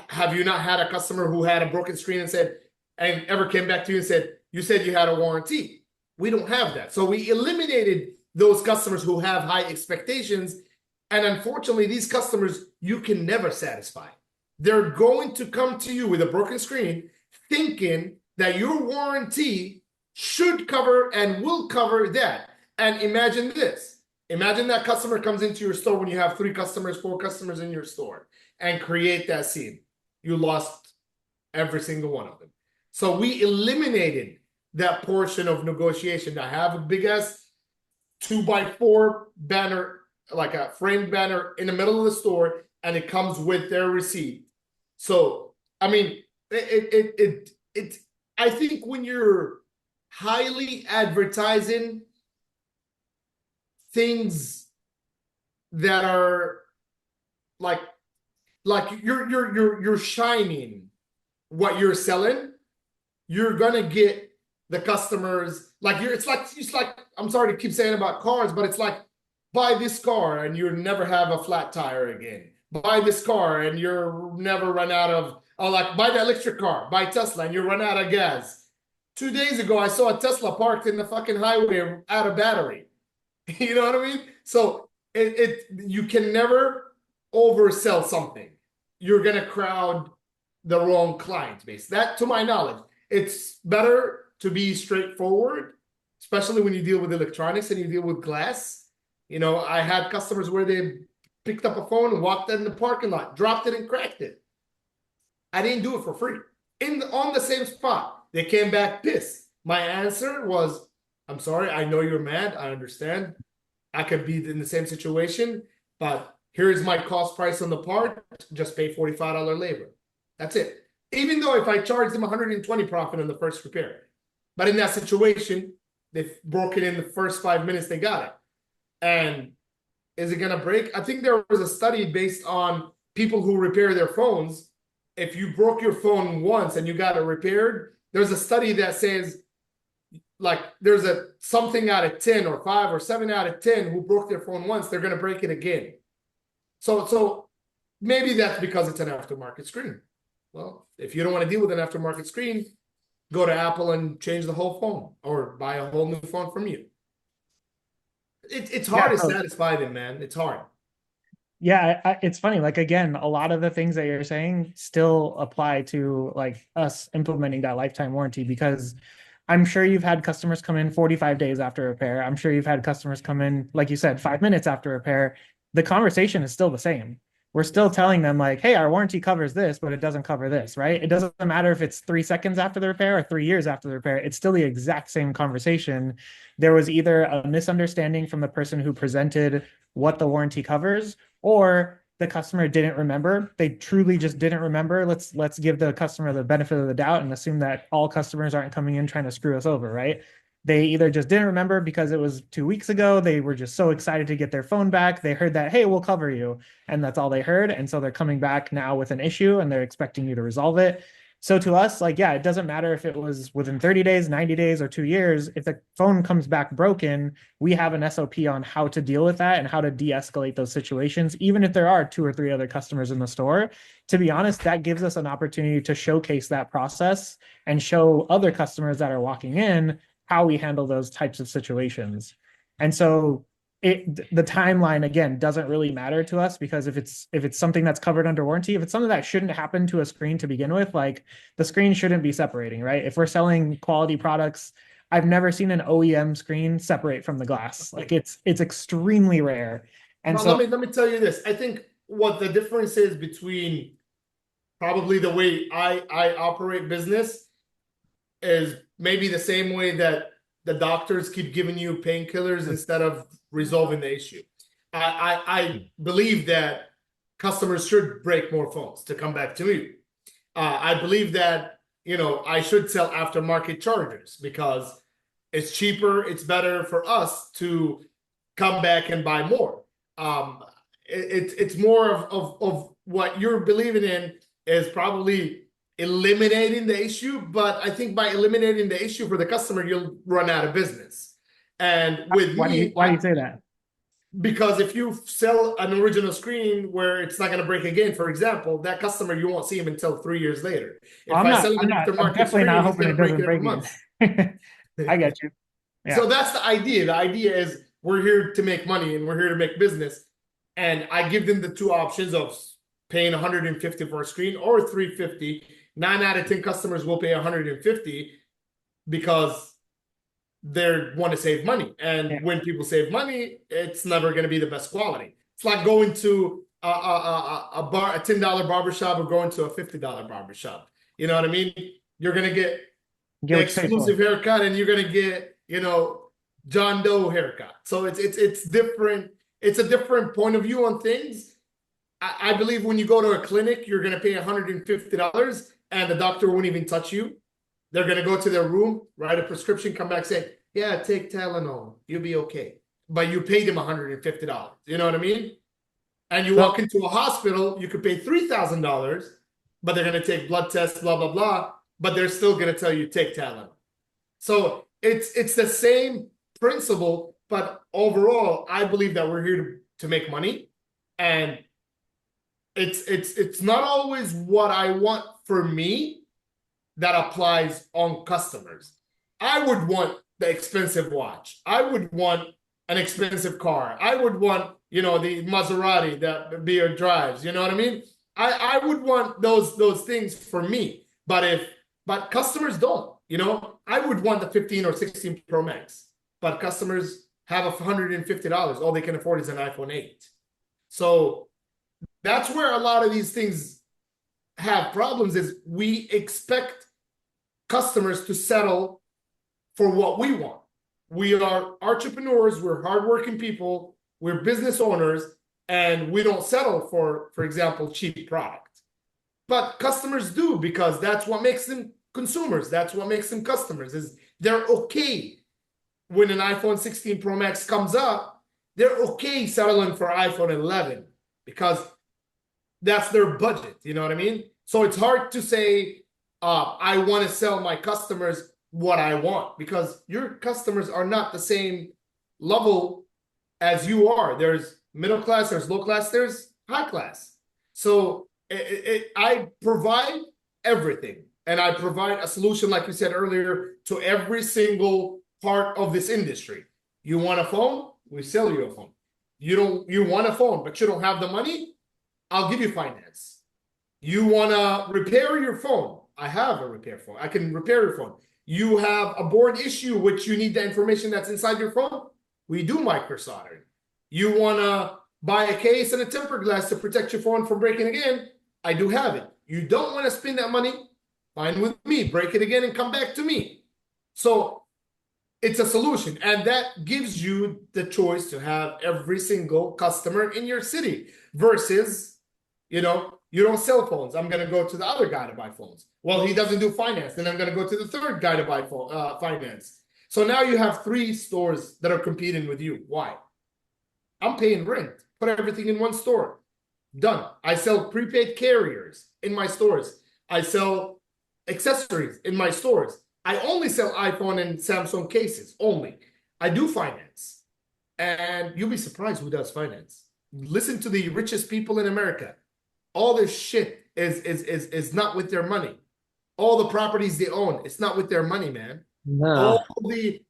have you not had a customer who had a broken screen and ever came back to you and said, "You said you had a warranty"? We don't have that. So we eliminated those customers who have high expectations. And unfortunately, these customers you can never satisfy. They're going to come to you with a broken screen thinking that your warranty should cover and will cover that. And imagine this. Imagine that customer comes into your store when you have 3 customers, 4 customers in your store, and create that scene. You lost every single one of them. So we eliminated that portion of negotiation. I have a big ass 2x4 banner, like a framed banner in the middle of the store, and it comes with their receipt. So, I mean, I think when you're highly advertising things that are like you're shining what you're selling, you're gonna get the customers. Like it's like I'm sorry to keep saying about cars, but it's like, buy this car and you never have a flat tire again. Buy this car and you're never run out of, like, buy the electric car, buy Tesla and you run out of gas. 2 days ago, I saw a Tesla parked in the fucking highway out of battery. You know what I mean? So you can never oversell something. You're gonna crowd the wrong client base. That, to my knowledge, it's better to be straightforward, especially when you deal with electronics and you deal with glass. You know, I had customers where they picked up a phone and walked in the parking lot, dropped it and cracked it. I didn't do it for free. On the same spot, they came back pissed. My answer was, "I'm sorry, I know you're mad. I understand. I could be in the same situation, but here's my cost price on the part. Just pay $45 labor." That's it. Even though if I charge them 120 profit on the first repair. But in that situation, they broke it in the first 5 minutes they got it. And is it going to break? I think there was a study based on people who repair their phones. If you broke your phone once and you got it repaired, there's a study that says, like, there's a something out of 10 or 5 or 7 out of 10 who broke their phone once, they're going to break it again. So maybe that's because it's an aftermarket screen. Well, if you don't want to deal with an aftermarket screen, go to Apple and change the whole phone or buy a whole new phone from you. It's hard to satisfy them, man. It's hard. Yeah, it's funny. Like, again, a lot of the things that you're saying still apply to like us implementing that lifetime warranty, because I'm sure you've had customers come in 45 days after repair. I'm sure you've had customers come in, like you said, 5 minutes after repair. The conversation is still the same. We're still telling them like, hey, our warranty covers this, but it doesn't cover this, right? It doesn't matter if it's 3 seconds after the repair or 3 years after the repair. It's still the exact same conversation. There was either a misunderstanding from the person who presented what the warranty covers, or the customer didn't remember. They truly just didn't remember. Let's give the customer the benefit of the doubt and assume that all customers aren't coming in trying to screw us over, right? They either just didn't remember because it was 2 weeks ago. They were just so excited to get their phone back. They heard that, hey, we'll cover you. And that's all they heard. And so they're coming back now with an issue and they're expecting you to resolve it. So to us, like, yeah, it doesn't matter if it was within 30 days, 90 days, or 2 years. If the phone comes back broken, we have an SOP on how to deal with that and how to de-escalate those situations, even if there are 2 or 3 other customers in the store. To be honest, that gives us an opportunity to showcase that process and show other customers that are walking in how we handle those types of situations. And so the timeline again doesn't really matter to us, because if it's something that's covered under warranty, if it's something that shouldn't happen to a screen to begin with, like the screen shouldn't be separating, right? If we're selling quality products, I've never seen an OEM screen separate from the glass. Like it's extremely rare. And Well, so let me tell you this. I think what the difference is between probably the way I operate business is maybe the same way that the doctors keep giving you painkillers instead of resolving the issue. I believe that customers should break more phones to come back to me. I believe that, you know, I should sell aftermarket chargers because it's cheaper, it's better for us to come back and buy more. It's more of what you're believing in is probably eliminating the issue, but I think by eliminating the issue for the customer, you'll run out of business. And with why do you say that? Because if you sell an original screen where it's not going to break again, for example, that customer, you won't see him until 3 years later. If I'm I sell an I'm aftermarket definitely screen, not he's hoping going to it doesn't break it every break month. again. I get you. Yeah. So that's the idea. The idea is we're here to make money and we're here to make business. And I give them the two options of paying 150 for a screen or 350. 9 out of 10 customers will pay 150 because they want to save money. And when people save money, it's never going to be the best quality. It's like going to a $10 barbershop or going to a $50 barbershop. You know what I mean? You're going to get the exclusive haircut and you're going to get, you know, John Doe haircut. So it's different. It's a different point of view on things. I believe when you go to a clinic, you're going to pay $150 and the doctor won't even touch you. They're going to go to their room, write a prescription, come back, say, yeah, take Tylenol. You'll be okay. But you paid them $150. You know what I mean? And you walk into a hospital, you could pay $3,000, but they're going to take blood tests, blah, blah, blah. But they're still going to tell you take Tylenol. So it's the same principle, but overall, I believe that we're here to make money. And it's not always what I want for me that applies on customers. I would want the expensive watch. I would want an expensive car. I would want, you know, the Maserati that Beer drives. You know what I mean? I would want those things for me. But customers don't. You know, I would want the 15 or 16 Pro Max, but customers have $150. All they can afford is an iPhone 8. So that's where a lot of these things have problems, is we expect customers to settle for what we want. We are entrepreneurs, we're hardworking people, we're business owners, and we don't settle for example, cheap product. But customers do, because that's what makes them consumers. That's what makes them customers, is they're okay when an iPhone 16 Pro Max comes up, they're okay settling for iPhone 11 because that's their budget. You know what I mean? So it's hard to say, I want to sell my customers what I want, because your customers are not the same level as you are. There's middle class, there's low class, there's high class. So I provide everything, and I provide a solution, like you said earlier, to every single part of this industry. You want a phone? We sell you a phone. You want a phone, but you don't have the money? I'll give you finance. You want to repair your phone? I have a repair phone. I can repair your phone. You have a board issue, which you need the information that's inside your phone? We do micro soldering. You want to buy a case and a tempered glass to protect your phone from breaking again? I do have it. You don't want to spend that money? Fine with me. Break it again and come back to me. So it's a solution, and that gives you the choice to have every single customer in your city versus, you know, you don't sell phones. I'm going to go to the other guy to buy phones. Well, he doesn't do finance. Then I'm going to go to the third guy to buy finance. So now you have 3 stores that are competing with you. Why? I'm paying rent. Put everything in one store. Done. I sell prepaid carriers in my stores. I sell accessories in my stores. I only sell iPhone and Samsung cases, only. I do finance. And you'll be surprised who does finance. Listen to the richest people in America. All this shit is not with their money. All the properties they own, it's not with their money, man. No. All the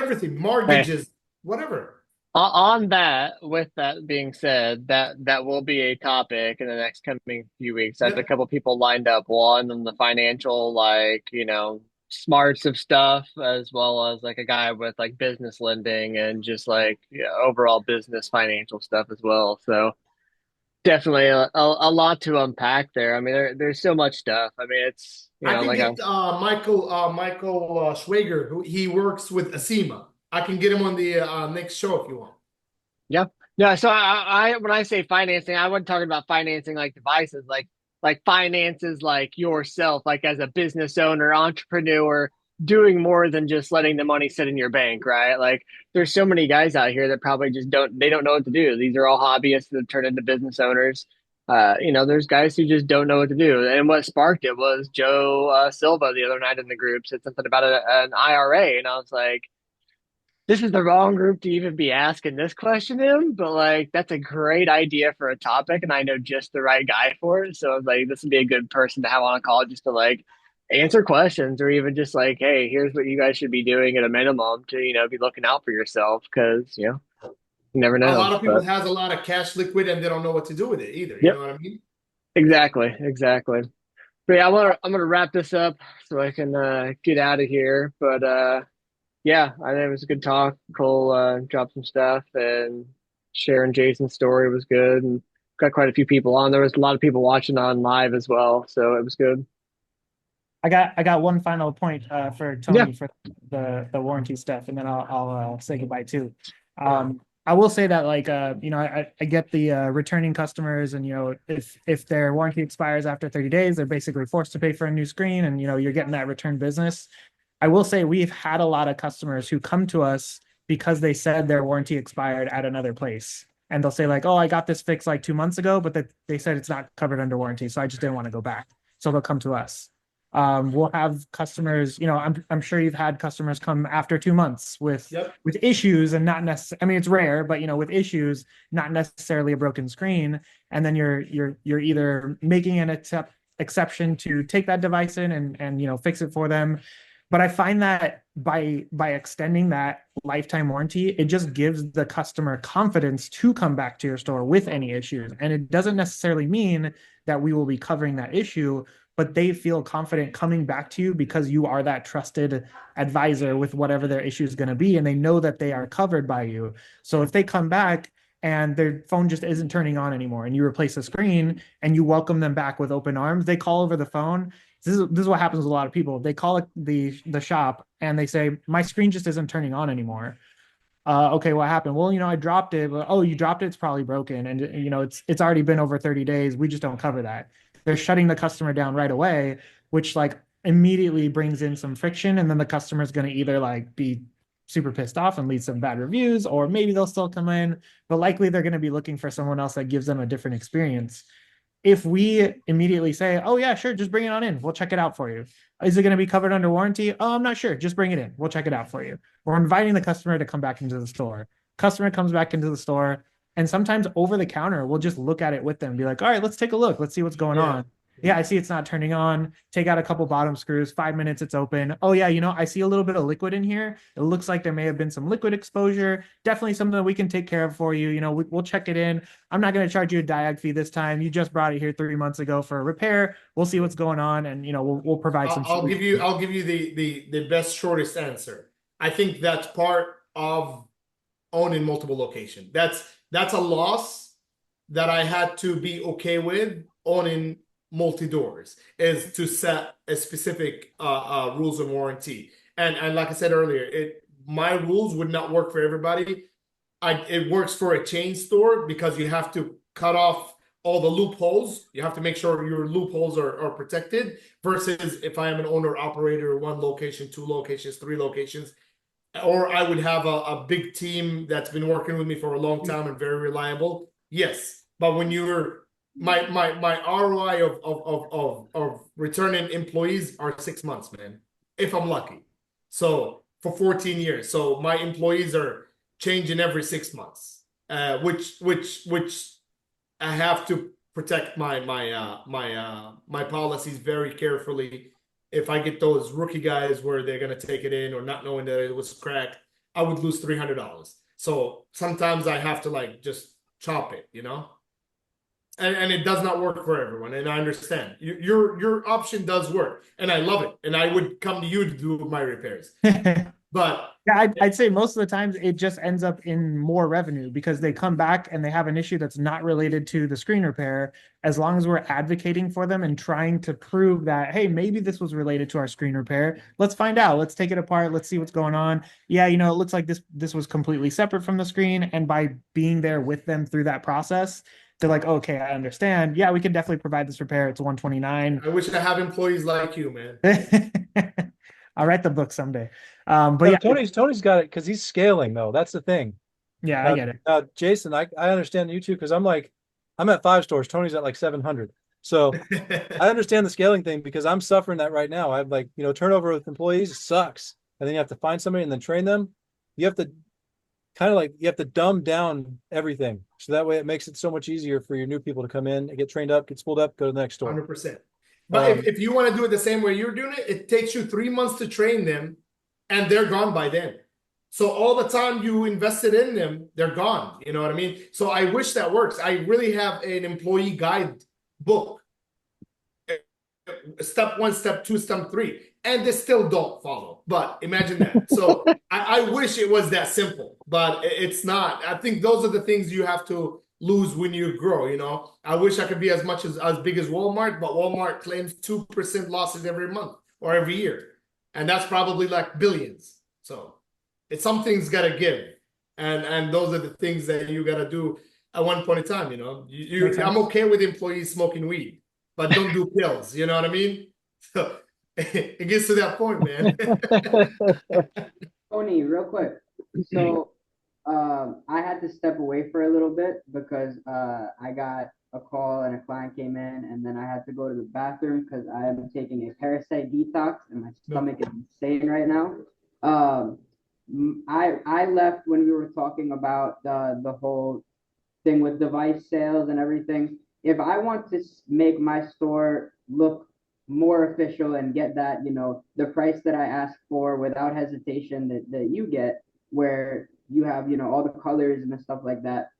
everything, mortgages, whatever. On that, with that being said, that will be a topic in the next coming few weeks. I have a Yep. couple people lined up, one on the financial, like, smarts of stuff, as well as like a guy with like business lending and just like, overall business financial stuff as well. So definitely a lot to unpack there. I mean, there's so much stuff. I mean, it's, I can like a, get Michael Schwager, who he works with ASEMA. I can get him on the next show if you want. yeah. Yeah. So when I say financing, I wasn't talking about financing like devices, like finances, like yourself, like as a business owner, entrepreneur, doing more than just letting the money sit in your bank, right? Like there's so many guys out here that probably just they don't know what to do. These are all hobbyists that have turned into business owners. There's guys who just don't know what to do. And what sparked it was Joe Silva the other night in the group said something about an IRA. And I was like, this is the wrong group to even be asking this question in, but like that's a great idea for a topic, and I know just the right guy for it. So I was like, this would be a good person to have on a call just to like answer questions, or even just like, hey, here's what you guys should be doing at a minimum to be looking out for yourself because you never A know. lot of people But has a lot of cash liquid and they don't know what to do with it either. You yep, know what I mean? exactly. But yeah, I'm gonna wrap this up so I can get out of here. But yeah, I think it was a good talk. Cole dropped some stuff, and sharing Jason's story was good, and got quite a few people on. There was a lot of people watching on live as well, so it was good. I got one final point for Yeah, Tony for the warranty stuff, and then I'll say goodbye too. I will say that like I get the returning customers, and if their warranty expires after 30 days, they're basically forced to pay for a new screen, and you're getting that return business. I will say we've had a lot of customers who come to us because they said their warranty expired at another place. And they'll say like, oh, I got this fixed like 2 months ago, but they said it's not covered under warranty. So I just didn't want to go back. So they'll come to us. We'll have customers, I'm sure you've had customers come after 2 months with Yep. with issues and not necessarily, I mean, it's rare, but with issues, not necessarily a broken screen. And then you're either making an exception to take that device in and fix it for them. But I find that by extending that lifetime warranty, it just gives the customer confidence to come back to your store with any issues. And it doesn't necessarily mean that we will be covering that issue, but they feel confident coming back to you because you are that trusted advisor with whatever their issue is going to be. And they know that they are covered by you. So if they come back and their phone just isn't turning on anymore and you replace the screen and you welcome them back with open arms, they call over the phone. This is what happens with a lot of people. They call the shop and they say, my screen just isn't turning on anymore. Okay, what happened? Well, I dropped it. But, oh, you dropped it. It's probably broken. And, it's already been over 30 days. We just don't cover that. They're shutting the customer down right away, which like immediately brings in some friction. And then the customer is going to either like be super pissed off and leave some bad reviews, or maybe they'll still come in, but likely they're going to be looking for someone else that gives them a different experience. If we immediately say, oh yeah, sure, just bring it on in, we'll check it out for you. Is it going to be covered under warranty? Oh, I'm not sure, just bring it in, we'll check it out for you. We're inviting the customer to come back into the store. Customer comes back into the store, and sometimes over the counter we'll just look at it with them, be like, all right, let's take a look, let's see what's going Yeah. on. Yeah, I see it's not turning on. Take out a couple bottom screws, 5 minutes, it's open. Oh yeah, I see a little bit of liquid in here. It looks like there may have been some liquid exposure. Definitely something that we can take care of for you. We'll check it in. I'm not going to charge you a diag fee this time. You just brought it here 3 months ago for a repair. We'll see what's going on, and we'll provide some. I'll give you the best shortest answer. I think that's part of owning multiple location. That's a loss that I had to be okay with owning multi doors, is to set a specific rules and warranty. And like I said earlier, my rules would not work for everybody. It works for a chain store because you have to cut off all the loopholes. You have to make sure your loopholes are protected, versus if I am an owner operator, one location, two locations, three locations, or I would have a big team that's been working with me for a long time and very reliable. Yes, but when you're my ROI of returning employees are 6 months, man, if I'm lucky. So for 14 years, so my employees are changing every 6 months, which I have to protect my policies very carefully. If I get those rookie guys where they're gonna take it in or not knowing that it was cracked, I would lose $300. So sometimes I have to like just chop it, and it does not work for everyone, and I understand. Your option does work, and I love it, and I would come to you to do my repairs. But yeah, I'd say most of the times it just ends up in more revenue because they come back and they have an issue that's not related to the screen repair. As long as we're advocating for them and trying to prove that, hey, maybe this was related to our screen repair. Let's find out. Let's take it apart. Let's see what's going on. Yeah, it looks like this was completely separate from the screen. And by being there with them through that process, they're like, okay, I understand. Yeah, we can definitely provide this repair. It's 129. I wish I have employees like you, man. I'll write the book someday. But No, yeah, Tony's got it because he's scaling though. That's the thing. yeah, I get it. Jason, I understand you too because I'm at 5 stores. Tony's at like 700. So I understand the scaling thing because I'm suffering that right now. I'm like, turnover with employees sucks. And then you have to find somebody and then train them. You have to you have to dumb down everything. So that way it makes it so much easier for your new people to come in and get trained up, get spooled up, go to the next store. 100%. But if you want to do it the same way you're doing it, it takes you 3 months to train them, and they're gone by then. So all the time you invested in them, they're gone. You know what I mean? So I wish that works. I really have an employee guide book. Step 1, step 2, step 3. And they still don't follow. But imagine that. So I wish it was that simple, but it's not. I think those are the things you have to lose when you grow. I wish I could be as big as Walmart, but Walmart claims 2% losses every month or every year, and that's probably like billions. So it's something's got to give, and those are the things that you got to do at one point in time. I'm okay with employees smoking weed, but don't do pills. You know what I mean? So it gets to that point, man. Tony, real quick. So I had to step away for a little bit because I got a call and a client came in, and then I had to go to the bathroom because I am taking a parasite detox and my stomach is insane right now. I left when we were talking about the whole thing with device sales and everything. If I want to make my store look more official and get that, the price that I ask for without hesitation that you get, where you have, all the colors and the stuff like that.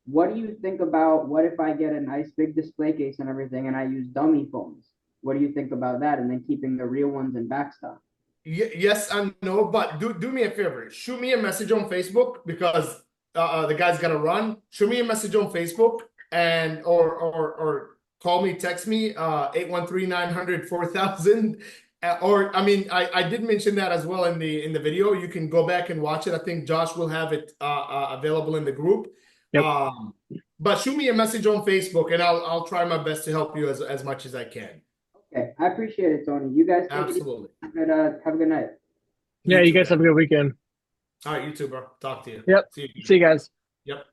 What do you think about what if I get a nice big display case and everything and I use dummy phones? What do you think about that? And then keeping the real ones in backstock? Yes and no, but do me a favor. Shoot me a message on Facebook because the guy's got to run. Shoot me a message on Facebook and or call me, text me 813-900-4000. Or I mean, I did mention that as well in the video. You can go back and watch it. I think Josh will have it available in the group. Yep. But shoot me a message on Facebook, and I'll try my best to help you as much as I can. Okay, I appreciate it, Tony. You guys Absolutely. Have a good night. Yeah, you guys have a good weekend. All right, you too, bro. Talk to you. Yep. See you guys. Yep.